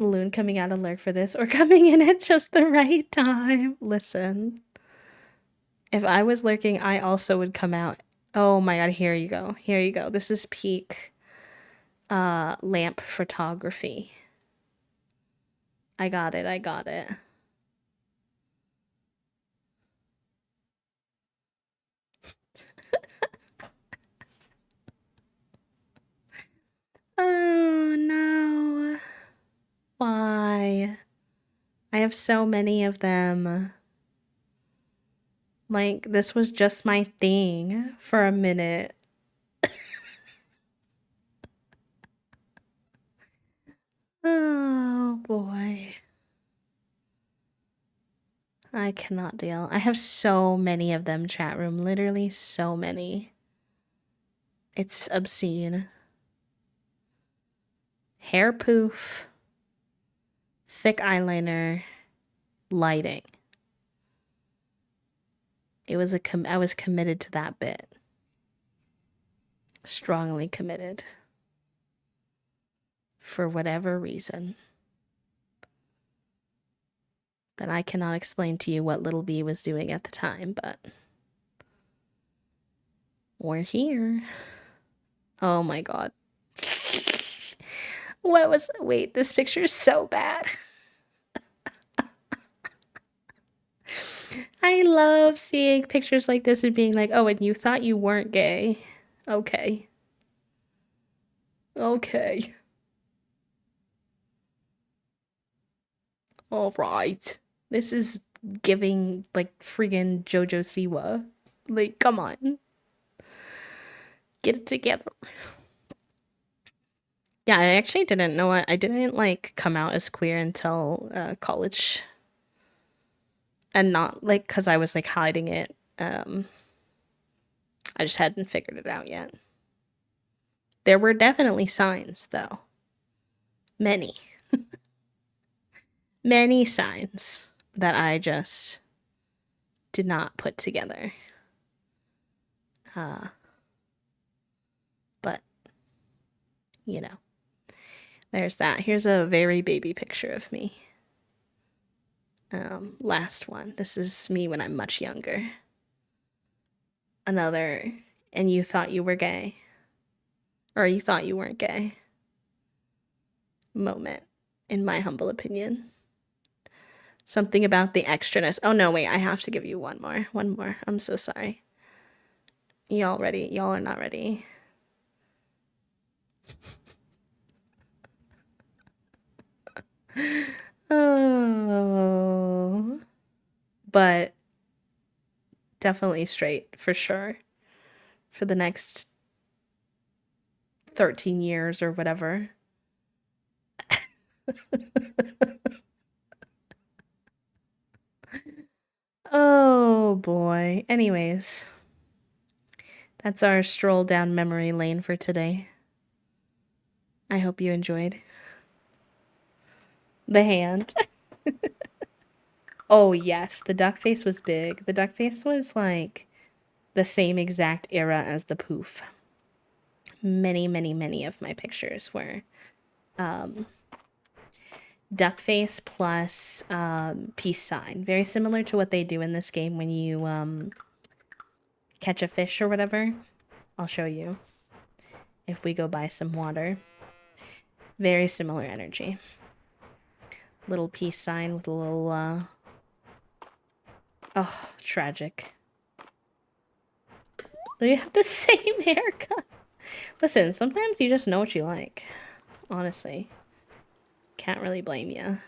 Loon coming out of lurk for this or coming in at just the right time. Listen. If I was lurking, I also would come out. Oh my god, here you go. Here you go. This is peak lamp photography. I got it. I got it. Oh no. Why? I have so many of them. Like, this was just my thing for a minute. Oh boy. I cannot deal. I have so many of them, chat room. Literally so many. It's obscene. Hair poof, thick eyeliner, lighting. It was I was committed to that bit. Strongly committed. For whatever reason. That I cannot explain to you what little B was doing at the time, but we're here. Oh my god. Wait, this picture is so bad. I love seeing pictures like this and being like, oh, and you thought you weren't gay. Okay. Okay. All right. This is giving like friggin' Jojo Siwa. Like, come on. Get it together. Yeah, I actually didn't know it. I didn't like come out as queer until college. And not like cuz I was like hiding it. I just hadn't figured it out yet. There were definitely signs though. Many. Many signs that I just did not put together. But you know, there's that. Here's a very baby picture of me. Last one. This is me when I'm much younger. Another, and you thought you were gay. Or you thought you weren't gay. Moment, in my humble opinion. Something about the extraness. Oh no, wait, I have to give you one more. One more. I'm so sorry. Y'all ready? Y'all are not ready. Oh. But definitely straight, for sure. For the next 13 years or whatever. Oh boy. Anyways, that's our stroll down memory lane for today. I hope you enjoyed. The hand. Oh, yes, the duck face was big. The duck face was like the same exact era as the poof. Many, many, many of my pictures were duck face plus peace sign. Very similar to what they do in this game when you catch a fish or whatever. I'll show you if we go buy some water. Very similar energy. Little peace sign with a little, oh, tragic. They have the same haircut. Listen, sometimes you just know what you like. Honestly. Can't really blame you.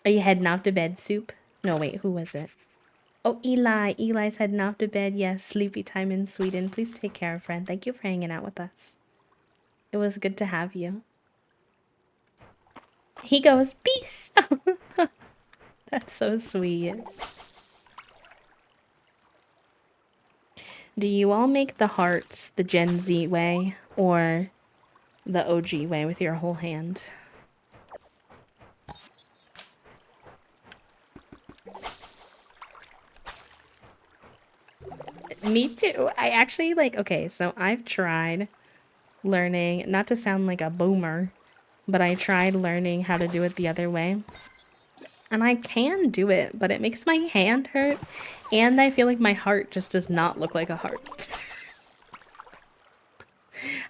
Are you heading off to bed, Soup? No, wait, who was it? Oh, Eli. Eli's heading off to bed. Yes, sleepy time in Sweden. Please take care, friend. Thank you for hanging out with us. It was good to have you. He goes, peace. That's so sweet. Do you all make the hearts the Gen Z way or the OG way with your whole hand? Me too. I actually like, okay, so I've tried learning, not to sound like a boomer, but I tried learning how to do it the other way. And I can do it, but it makes my hand hurt, and I feel like my heart just does not look like a heart.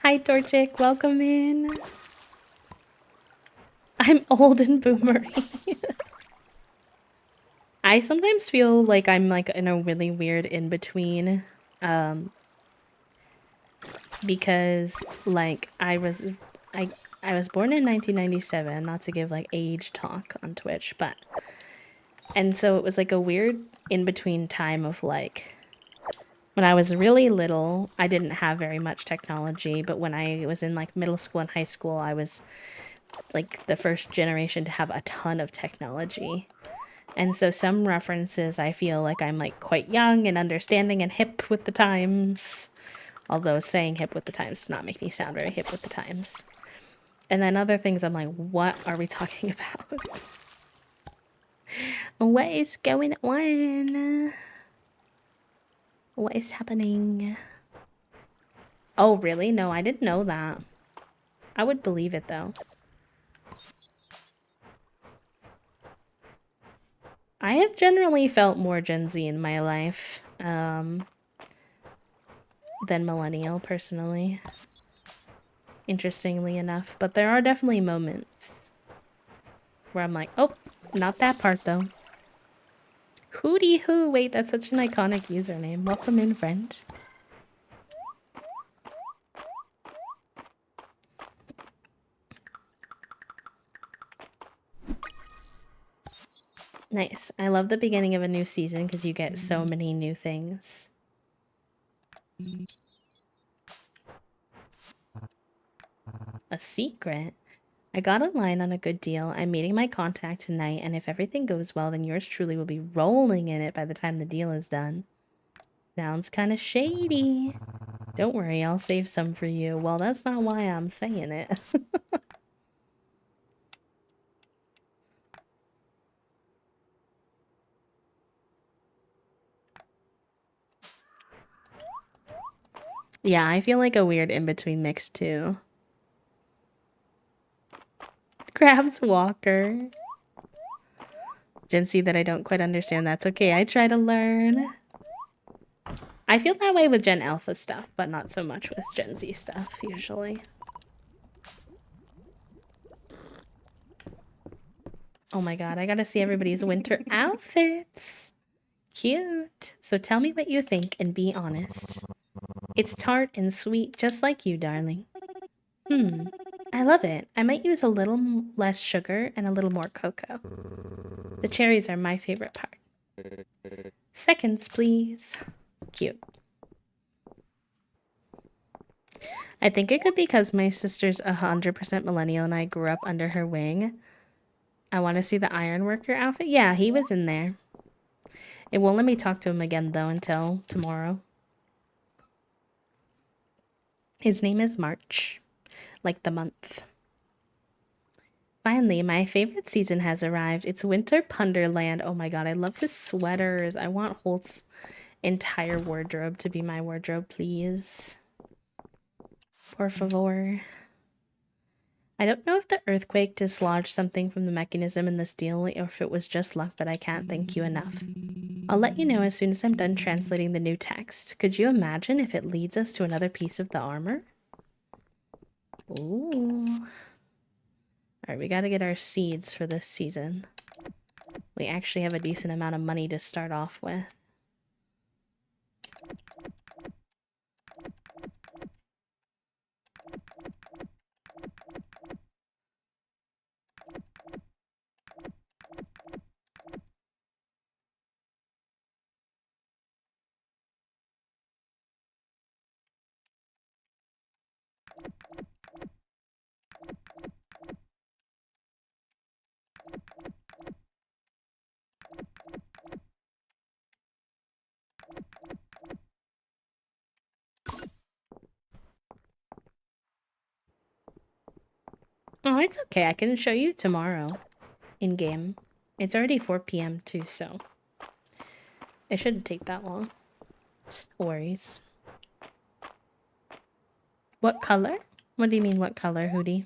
Hi, Torchic, welcome in. I'm old and boomery. I sometimes feel like I'm like in a really weird in-between, because like I was born in 1997, not to give like age talk on Twitch, but and so it was like a weird in-between time of like when I was really little, I didn't have very much technology, but when I was in like middle school and high school, I was like the first generation to have a ton of technology. And so some references I feel like I'm like quite young and understanding and hip with the times. Although saying hip with the times does not make me sound very hip with the times. And then other things I'm like, what are we talking about? What is going on? What is happening? Oh, really? No, I didn't know that. I would believe it, though. I have generally felt more Gen Z in my life than millennial, personally. Interestingly enough. But there are definitely moments where I'm like, oh, not that part, though. Hootie hoo. Wait, that's such an iconic username. Welcome in, friend. Nice. I love the beginning of a new season because you get so many new things. A secret? I got a line on a good deal. I'm meeting my contact tonight, and if everything goes well, then yours truly will be rolling in it by the time the deal is done. Sounds kind of shady. Don't worry, I'll save some for you. Well, that's not why I'm saying it. Yeah, I feel like a weird in-between mix too. Grabs Walker. Gen Z that I don't quite understand. That's okay. I try to learn. I feel that way with Gen Alpha stuff, but not so much with Gen Z stuff, usually. Oh my god, I gotta see everybody's winter outfits. Cute. So tell me what you think and be honest. It's tart and sweet, just like you, darling. I love it. I might use a little less sugar and a little more cocoa. The cherries are my favorite part. Seconds, please. Cute. I think it could be because my sister's 100% millennial and I grew up under her wing. I want to see the ironworker outfit. Yeah, he was in there. It won't let me talk to him again, though, until tomorrow. His name is March, like the month. Finally, my favorite season has arrived. It's Winter Punderland. Oh my god, I love his sweaters. I want Holt's entire wardrobe to be my wardrobe, please. Por favor. I don't know if the earthquake dislodged something from the mechanism in the steel or if it was just luck, but I can't thank you enough. I'll let you know as soon as I'm done translating the new text. Could you imagine if it leads us to another piece of the armor? Ooh. Alright, we gotta get our seeds for this season. We actually have a decent amount of money to start off with. Oh, it's okay. I can show you tomorrow in game. It's already 4 p.m. too, so it shouldn't take that long. No worries. What color? What do you mean, what color, Hootie?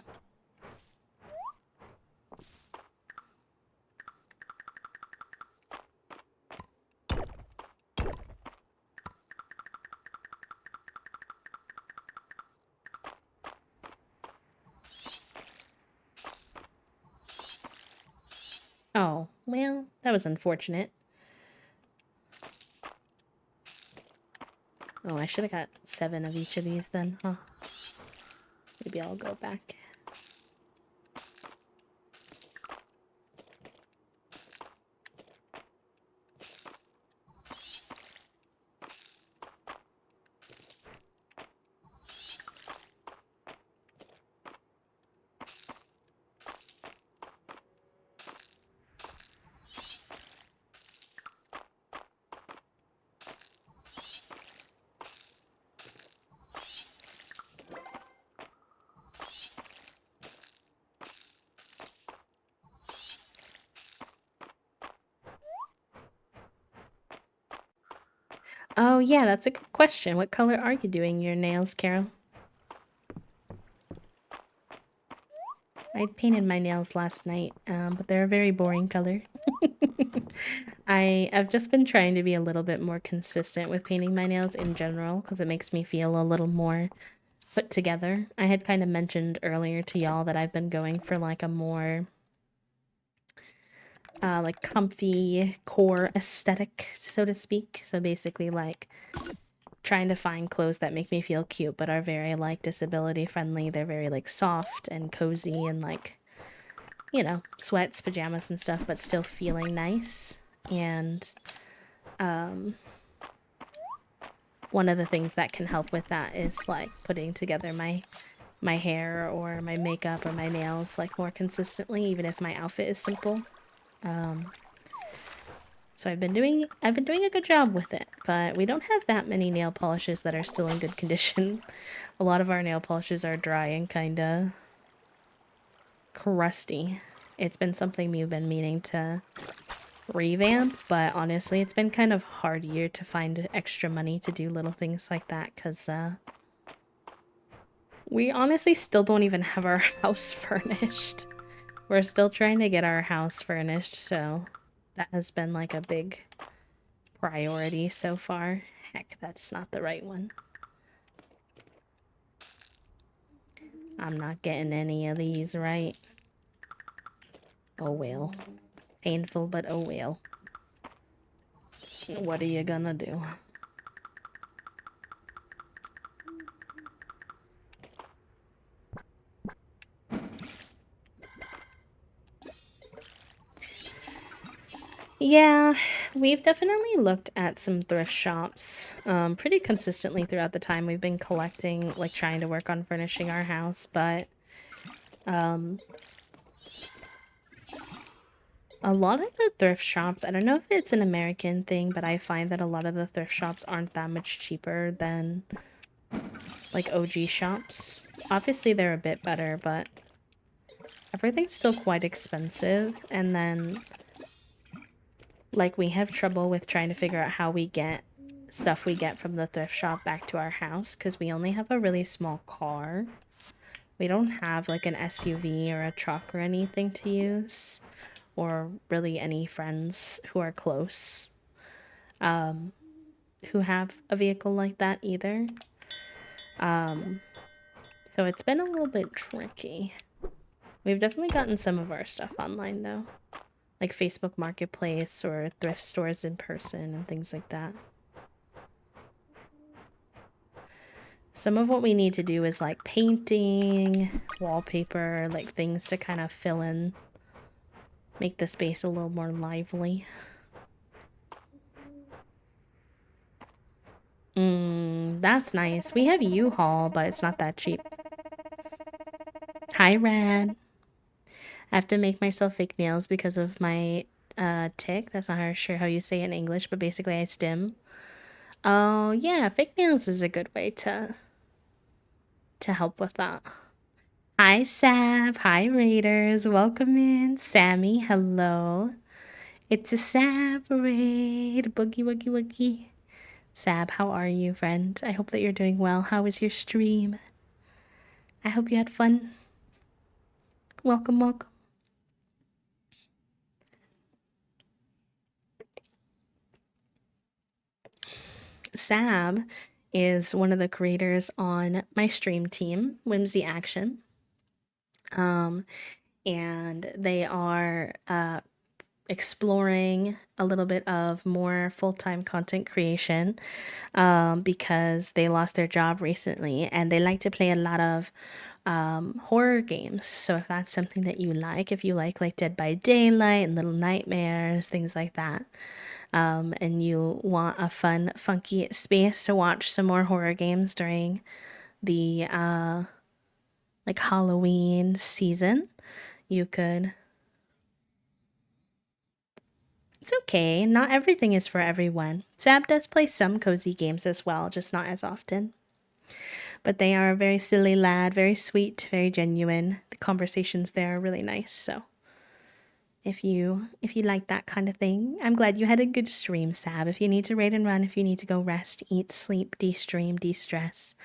Oh, well, that was unfortunate. Oh, I should have got 7 of each of these then, huh? Maybe I'll go back. Oh, yeah, that's a good question. What color are you doing your nails, Carol? I painted my nails last night, but they're a very boring color. I've just been trying to be a little bit more consistent with painting my nails in general because it makes me feel a little more put together. I had kind of mentioned earlier to y'all that I've been going for like a more like comfy core aesthetic, so to speak. So basically like trying to find clothes that make me feel cute but are very like disability friendly. They're very like soft and cozy and like you know, sweats, pajamas, and stuff, but still feeling nice. And one of the things that can help with that is like putting together my hair or my makeup or my nails like more consistently, even if my outfit is simple. So I've been doing a good job with it, but we don't have that many nail polishes that are still in good condition. A lot of our nail polishes are dry and kinda crusty. It's been something we've been meaning to revamp, but honestly, it's been kind of hard year to find extra money to do little things like that because we honestly still don't even have our house furnished. We're still trying to get our house furnished, so that has been like a big priority so far. Heck, that's not the right one. I'm not getting any of these right. Oh well. Painful, but oh well. What are you gonna do? Yeah, we've definitely looked at some thrift shops pretty consistently throughout the time we've been collecting, like trying to work on furnishing our house, but a lot of the thrift shops, I don't know if it's an American thing, but I find that a lot of the thrift shops aren't that much cheaper than like OG shops. Obviously, they're a bit better, but everything's still quite expensive. And then, like, we have trouble with trying to figure out how we get stuff we get from the thrift shop back to our house because we only have a really small car. We don't have like an SUV or a truck or anything to use, or really any friends who are close who have a vehicle like that either. So it's been a little bit tricky. We've definitely gotten some of our stuff online though, like Facebook Marketplace or thrift stores in person and things like that. Some of what we need to do is like painting, wallpaper, like things to kind of fill in, make the space a little more lively. That's nice. We have U-Haul, but it's not that cheap. Hi, Rad. I have to make myself fake nails because of my tick. That's not sure how you say it in English, but basically I stim. Oh yeah, fake nails is a good way to help with that. Hi Sab, hi Raiders, welcome in. Sammy, hello. It's a Sab raid. Boogie woogie woogie. Sab, how are you, friend? I hope that you're doing well. How was your stream? I hope you had fun. Welcome, welcome. Sab is one of the creators on my stream team, Whimsy Action. And they are exploring a little bit of more full-time content creation because they lost their job recently and they like to play a lot of horror games. So if that's something that you like, if you like Dead by Daylight and Little Nightmares, things like that, and you want a fun, funky space to watch some more horror games during the like Halloween season, you could. It's okay. Not everything is for everyone. Sab does play some cozy games as well, just not as often. But they are a very silly lad, very sweet, very genuine. The conversations there are really nice. So if you like that kind of thing, I'm glad you had a good stream, Sab. If you need to raid and run, if you need to go rest, eat, sleep, de-stream, de-stress,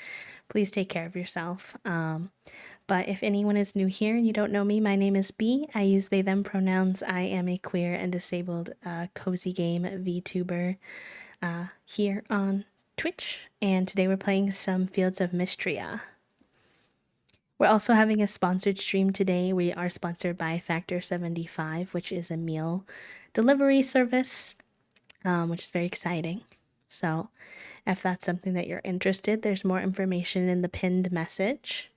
please take care of yourself. But if anyone is new here and you don't know me, my name is B. I use they, them pronouns. I am a queer and disabled cozy game VTuber here on Twitch. And today we're playing some Fields of Mistria. We're also having a sponsored stream today. We are sponsored by Factor 75, which is a meal delivery service, which is very exciting. So if that's something that you're interested, there's more information in the pinned message.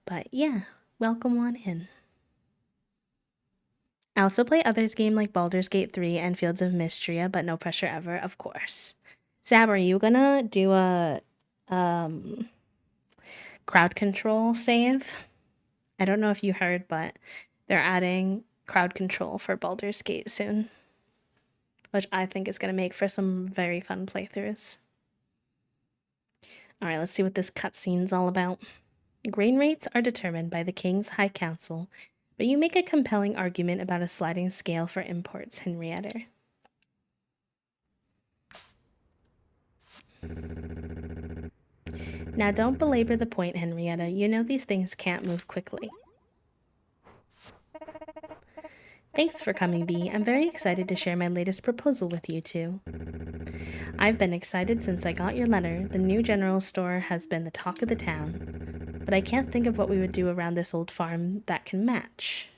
But yeah, welcome on in. I also play others game like Baldur's Gate 3 and Fields of Mistria, but no pressure ever, of course. Sab, are you gonna do a crowd control save? I don't know if you heard, but they're adding crowd control for Baldur's Gate soon, which I think is gonna make for some very fun playthroughs. Alright, let's see what this cutscene's all about. Grain rates are determined by the King's High Council, but you make a compelling argument about a sliding scale for imports, Henrietta. Now don't belabor the point, Henrietta. You know these things can't move quickly. Thanks for coming, Bee. I'm very excited to share my latest proposal with you two. I've been excited since I got your letter. The new general store has been the talk of the town, but I can't think of what we would do around this old farm that can match.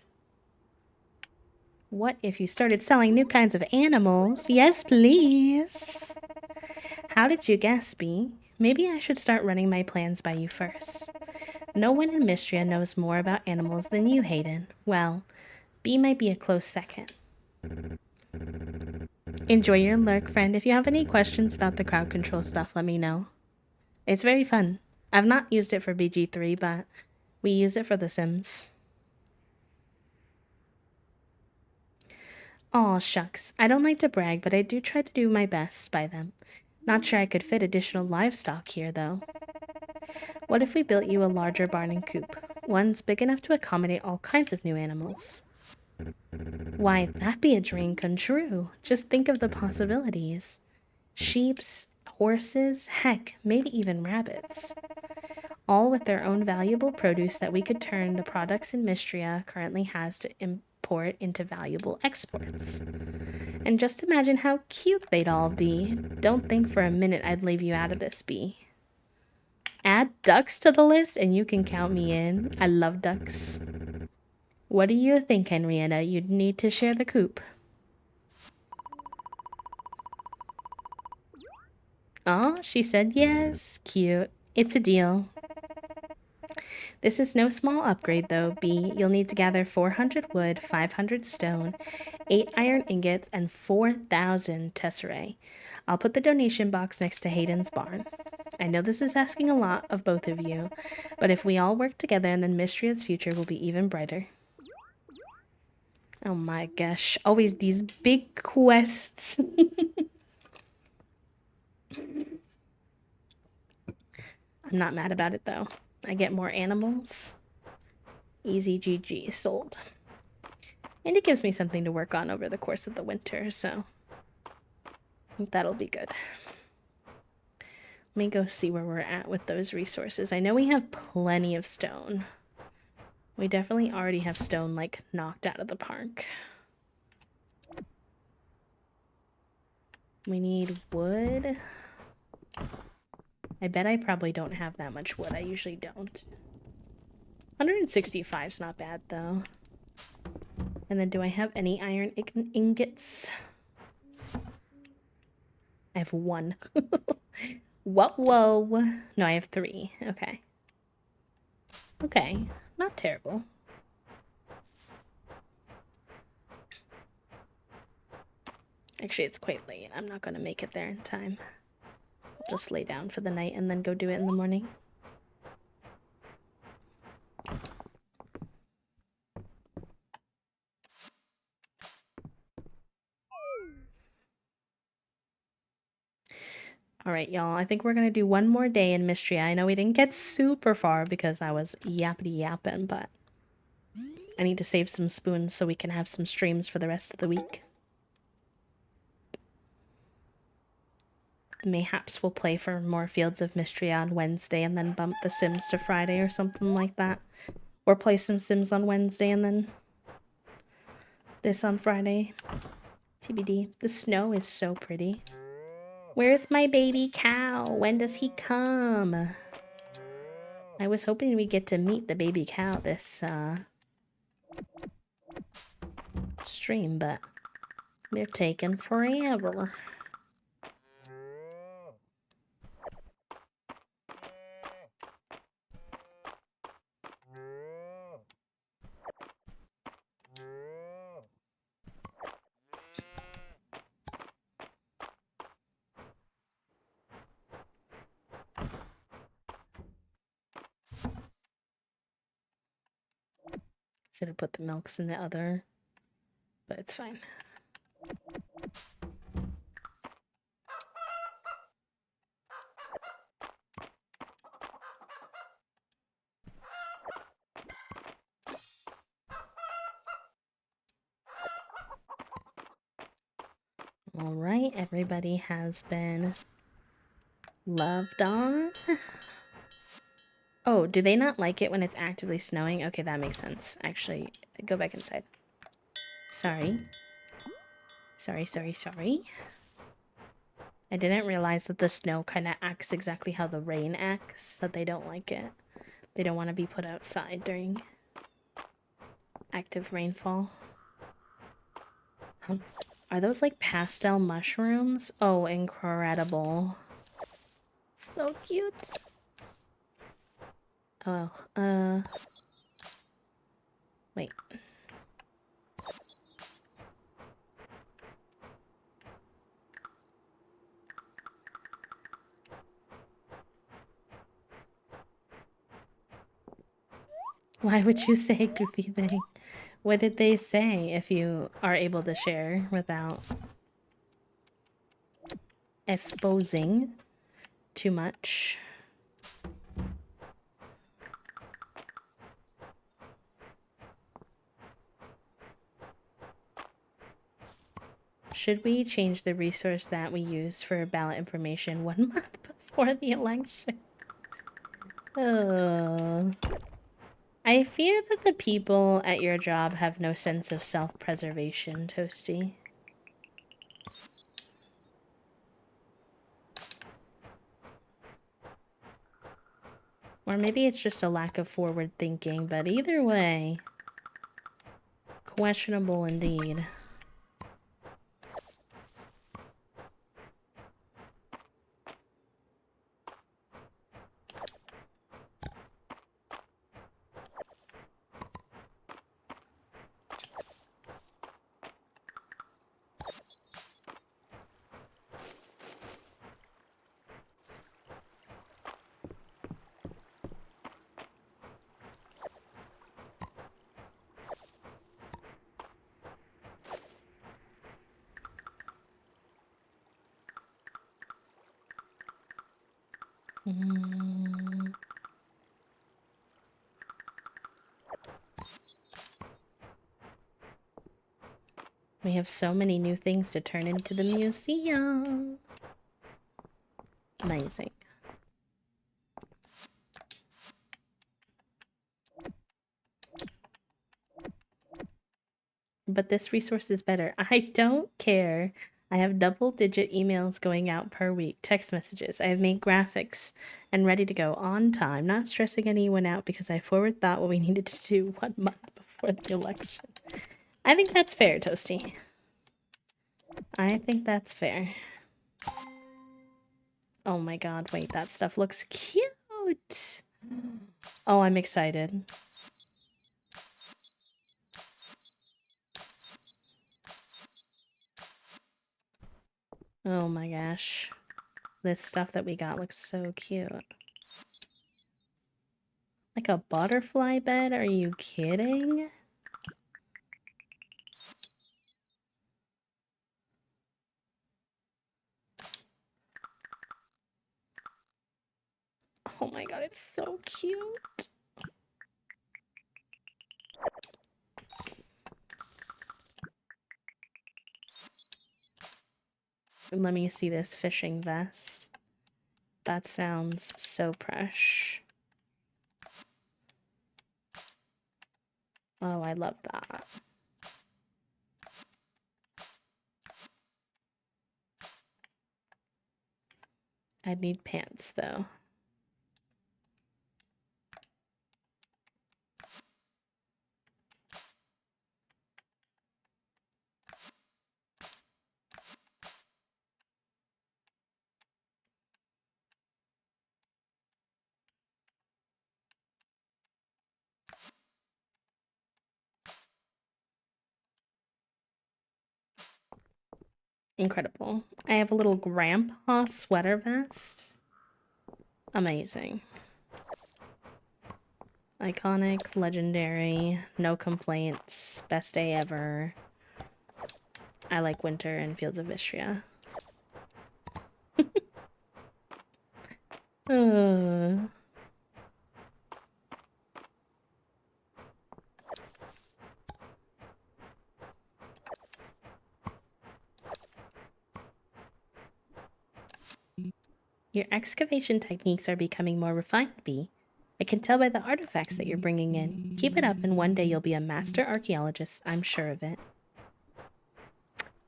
What if you started selling new kinds of animals? Yes, please. How did you guess, Bee? Maybe I should start running my plans by you first. No one in Mistria knows more about animals than you, Hayden. Well, Bee might be a close second. Enjoy your lurk, friend. If you have any questions about the crowd control stuff, let me know. It's very fun. I've not used it for BG3, but we use it for The Sims. Aw, shucks. I don't like to brag, but I do try to do my best by them. Not sure I could fit additional livestock here, though. What if we built you a larger barn and coop? One's big enough to accommodate all kinds of new animals. Why, that'd be a dream come true. Just think of the possibilities. Sheeps, horses, heck, maybe even rabbits. All with their own valuable produce that we could turn the products in Mistria currently has to import into valuable exports. And just imagine how cute they'd all be. Don't think for a minute I'd leave you out of this, Bee. Add ducks to the list and you can count me in. I love ducks. What do you think, Henrietta? You'd need to share the coop. Oh, she said yes. Cute. It's a deal. This is no small upgrade, though, Bee. You'll need to gather 400 wood, 500 stone, 8 iron ingots, and 4,000 tesserae. I'll put the donation box next to Hayden's barn. I know this is asking a lot of both of you, but if we all work together, then Mistria's future will be even brighter. Oh my gosh, always these big quests. I'm not mad about it though. I get more animals. Easy GG, sold. And it gives me something to work on over the course of the winter, so I think that'll be good. Let me go see where we're at with those resources. I know we have plenty of stone. We definitely already have stone, like, knocked out of the park. We need wood. I bet I probably don't have that much wood. I usually don't. 165 is not bad, though. And then do I have any iron ingots? I have 1. Whoa. No, I have 3. Okay. Okay. Not terrible. Actually, it's quite late. I'm not going to make it there in time. I'll just lay down for the night and then go do it in the morning. Alright, y'all. I think we're going to do one more day in Mistria. I know we didn't get super far because I was yappity yapping, but I need to save some spoons so we can have some streams for the rest of the week. Mayhaps we'll play for more Fields of Mistria on Wednesday and then bump the Sims to Friday or something like that. Or play some Sims on Wednesday and then this on Friday. TBD. The snow is so pretty. Where's my baby cow? When does he come? I was hoping we'd get to meet the baby cow this stream, but they're taking forever. Should have put the milks in the other, but it's fine. All right, everybody has been loved on. Oh, do they not like it when it's actively snowing? Okay, that makes sense. Actually, go back inside. Sorry. Sorry. I didn't realize that the snow kind of acts exactly how the rain acts, that they don't like it. They don't want to be put outside during active rainfall. Are those like pastel mushrooms? Oh, incredible. So cute. Oh, wait. Why would you say a goofy thing? What did they say if you are able to share without exposing too much? Should we change the resource that we use for ballot information 1 month before the election? Oh. I fear that the people at your job have no sense of self-preservation, Toasty. Or maybe it's just a lack of forward thinking, but either way, questionable indeed. We have so many new things to turn into the museum. Amazing. But this resource is better. I don't care. I have double-digit emails going out per week, text messages. I have made graphics and ready to go on time, not stressing anyone out because I forward thought what we needed to do 1 month before the election. I think that's fair, Toasty. I think that's fair. Oh my god, wait, that stuff looks cute. Oh, I'm excited. Oh my gosh. This stuff that we got looks so cute. Like a butterfly bed? Are you kidding? Oh my god, it's so cute. And let me see this fishing vest. That sounds so fresh. Oh, I love that. I'd need pants though. Incredible. I have a little grandpa sweater vest. Amazing. Iconic, legendary, no complaints, best day ever. I like winter and Fields of Mistria. uh. Your excavation techniques are becoming more refined, Bee. I can tell by the artifacts that you're bringing in. Keep it up, and one day you'll be a master archaeologist. I'm sure of it.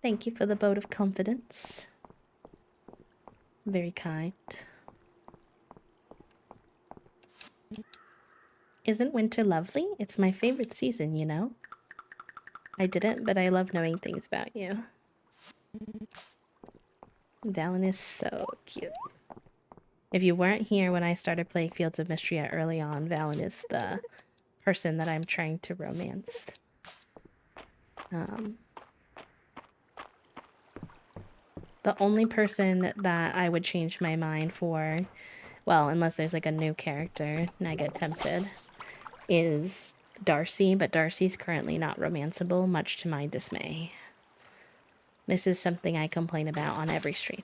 Thank you for the vote of confidence. Very kind. Isn't winter lovely? It's my favorite season, you know? I didn't, but I love knowing things about you. Valen is so cute. If you weren't here when I started playing Fields of Mistria early on, Valen is the person that I'm trying to romance. The only person that I would change my mind for, well, unless there's like a new character and I get tempted, is Darcy, but Darcy's currently not romanceable, much to my dismay. This is something I complain about on every stream.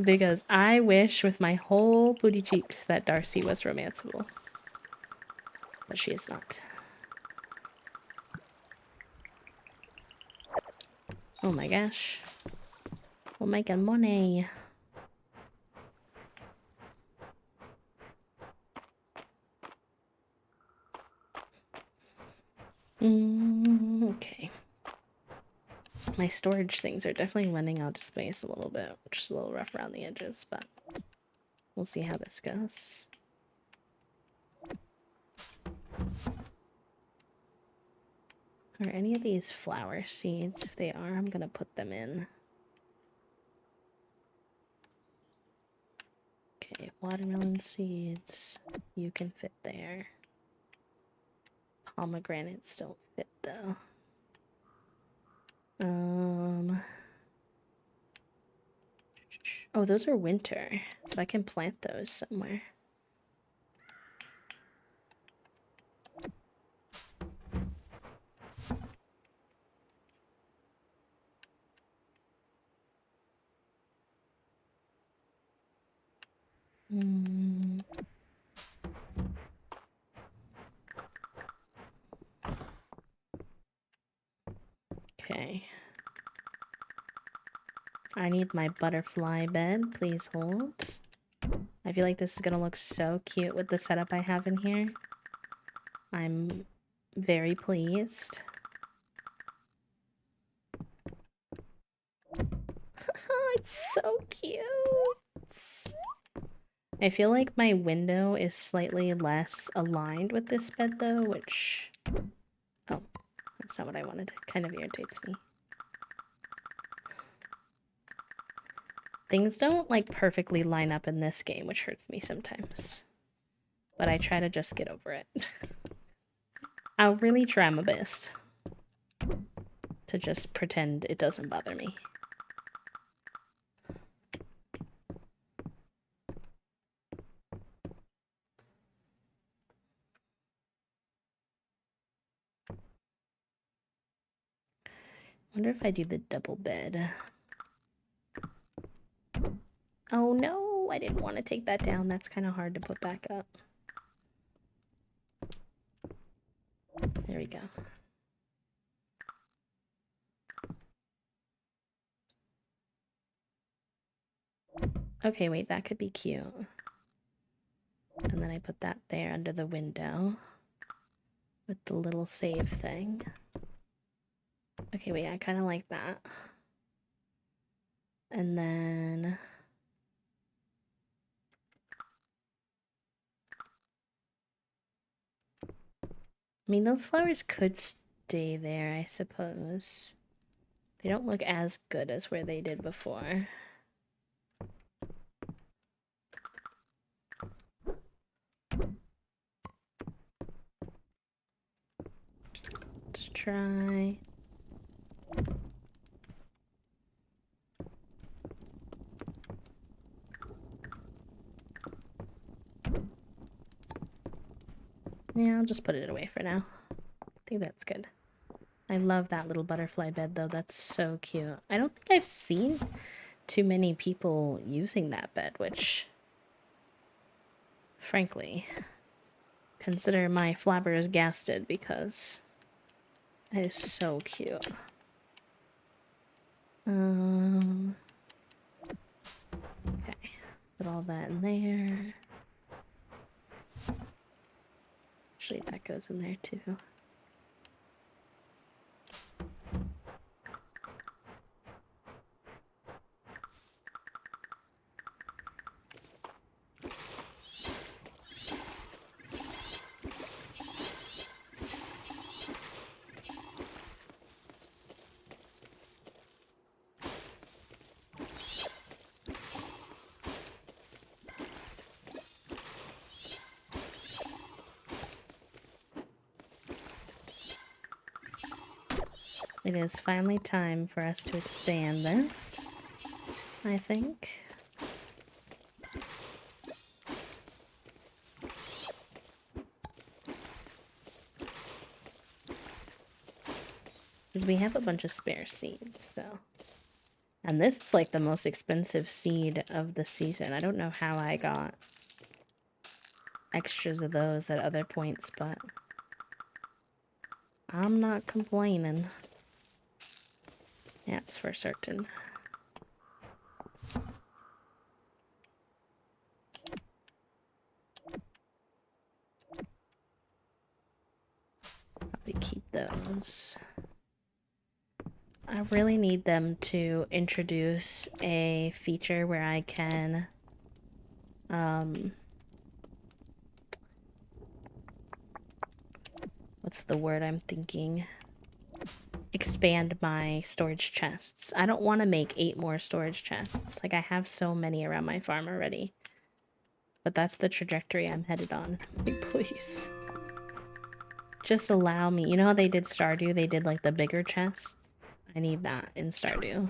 Because I wish with my whole booty cheeks that Darcy was romanceable. But she is not. Oh my gosh. We're making money. Okay. My storage things are definitely running out of space a little bit, which is a little rough around the edges, but we'll see how this goes. Are any of these flower seeds? If they are, I'm gonna put them in. Okay, watermelon seeds. You can fit there. Pomegranates don't fit though. Oh, those are winter, so I can plant those somewhere. Okay. I need my butterfly bed. Please hold. I feel like this is gonna look so cute with the setup I have in here. I'm very pleased. It's so cute. I feel like my window is slightly less aligned with this bed though, which... Oh, that's not what I wanted. It kind of irritates me. Things don't like perfectly line up in this game, which hurts me sometimes. But I try to just get over it. I'll really try my best to just pretend it doesn't bother me. Wonder if I do the double bed. Oh no, I didn't want to take that down. That's kind of hard to put back up. There we go. Okay, wait, that could be cute. And then I put that there under the window with the little save thing. Okay, wait, I kind of like that. And then... I mean, those flowers could stay there, I suppose. They don't look as good as where they did before. Let's try... Yeah, I'll just put it away for now. I think that's good. I love that little butterfly bed, though. That's so cute. I don't think I've seen too many people using that bed, which, frankly, consider my flabbers gasted because it is so cute. Okay, put all that in there. Actually, that goes in there too. It is finally time for us to expand this, I think. Because we have a bunch of spare seeds, though. And this is like the most expensive seed of the season. I don't know how I got extras of those at other points, but I'm not complaining. That's for certain. Probably keep those. I really need them to introduce a feature where I can what's the word I'm thinking? Expand my storage chests. I don't want to make 8 more storage chests. Like, I have so many around my farm already. But that's the trajectory I'm headed on. Like, please. Just allow me. You know how they did Stardew? They did, like, the bigger chests? I need that in Stardew.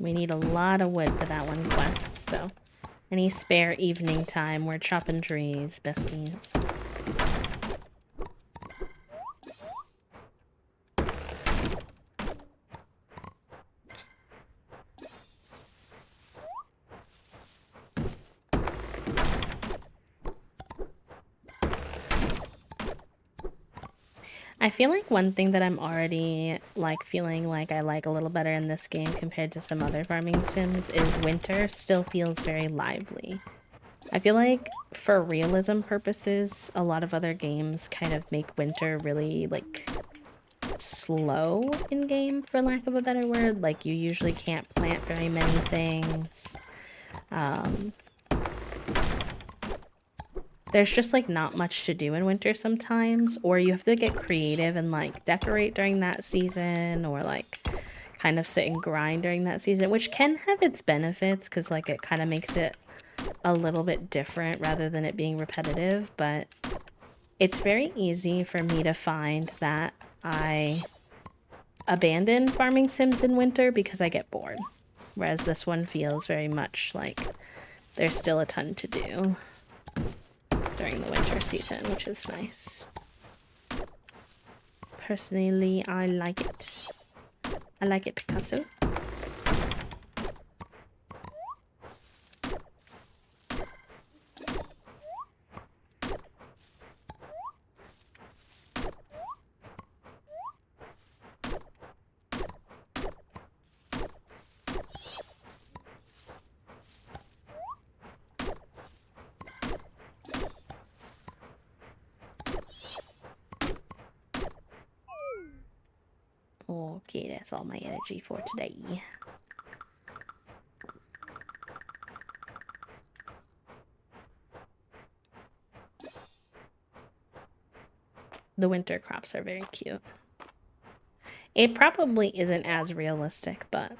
We need a lot of wood for that one quest, so any spare evening time, we're chopping trees, besties. I feel like one thing that I'm already, like, feeling like I like a little better in this game compared to some other farming sims is winter still feels very lively. I feel like for realism purposes, a lot of other games kind of make winter really, like, slow in game, for lack of a better word. Like, you usually can't plant very many things. There's just, like, not much to do in winter sometimes, or you have to get creative and, like, decorate during that season, or, like, kind of sit and grind during that season, which can have its benefits, because, like, it kind of makes it a little bit different rather than it being repetitive, but it's very easy for me to find that I abandon farming sims in winter because I get bored, whereas this one feels very much like there's still a ton to do during the winter season, which is nice. Personally, I like it. I like it, Picasso. Okay, that's all my energy for today. The winter crops are very cute. It probably isn't as realistic, but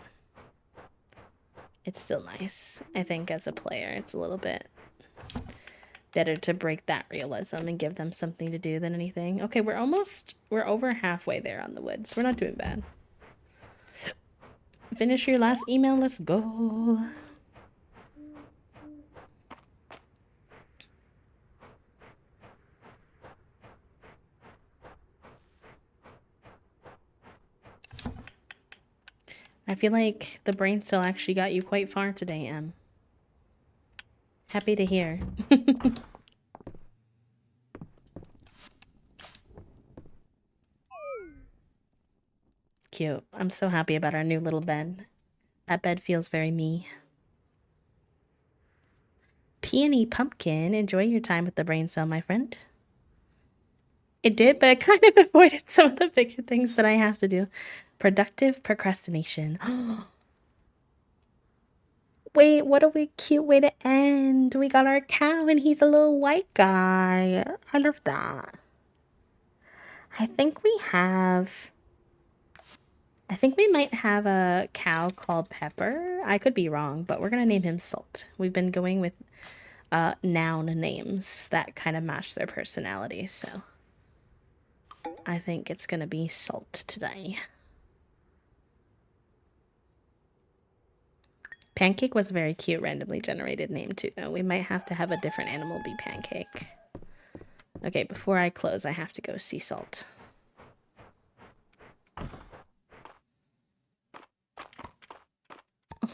it's still nice. I think as a player, it's a little bit better to break that realism and give them something to do than anything. Okay, we're over halfway there on the woods. We're not doing bad. Finish your last email. Let's go. I feel like the brain cell actually got you quite far today, Em. Happy to hear. Cute. I'm so happy about our new little bed. That bed feels very me. Peony Pumpkin, enjoy your time with the brain cell, my friend. It did, but it kind of avoided some of the bigger things that I have to do. Productive procrastination. Wait, what a cute way to end. We got our cow and he's a little white guy. I love that. I think we might have a cow called Pepper. I could be wrong, but we're gonna name him Salt. We've been going with noun names that kind of match their personality, so I think it's gonna be Salt today. Pancake was a very cute randomly generated name too, though. We might have to have a different animal be Pancake. Okay, before I close, I have to go see Salt.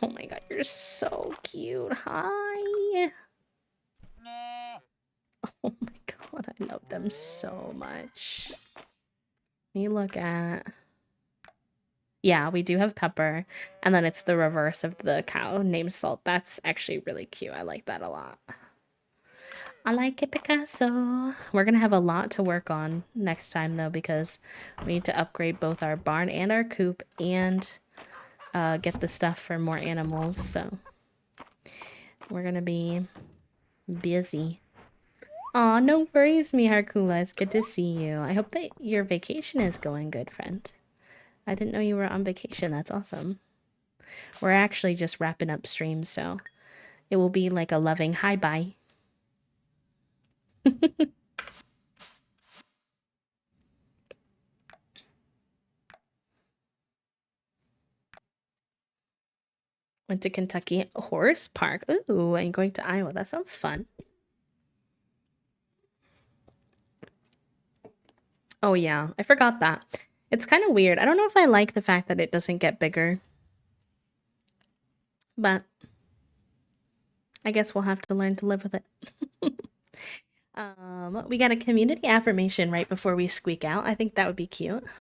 Oh my god, you're so cute. Hi. Oh my god, I love them so much. You look at... Yeah, we do have Pepper, and then it's the reverse of the cow named Salt. That's actually really cute. I like that a lot. I like it, Picasso. We're gonna have a lot to work on next time, though, because we need to upgrade both our barn and our coop and get the stuff for more animals, so we're gonna be busy. Aw, no worries, mi Harkula. It's good to see you. I hope that your vacation is going good, friend. I didn't know you were on vacation. That's awesome. We're actually just wrapping up stream, so it will be like a loving hi-bye. Went to Kentucky Horse Park. Ooh, and going to Iowa. That sounds fun. Oh yeah, I forgot that. It's kind of weird. I don't know if I like the fact that it doesn't get bigger. But I guess we'll have to learn to live with it. We got a community affirmation right before we squeak out. I think that would be cute.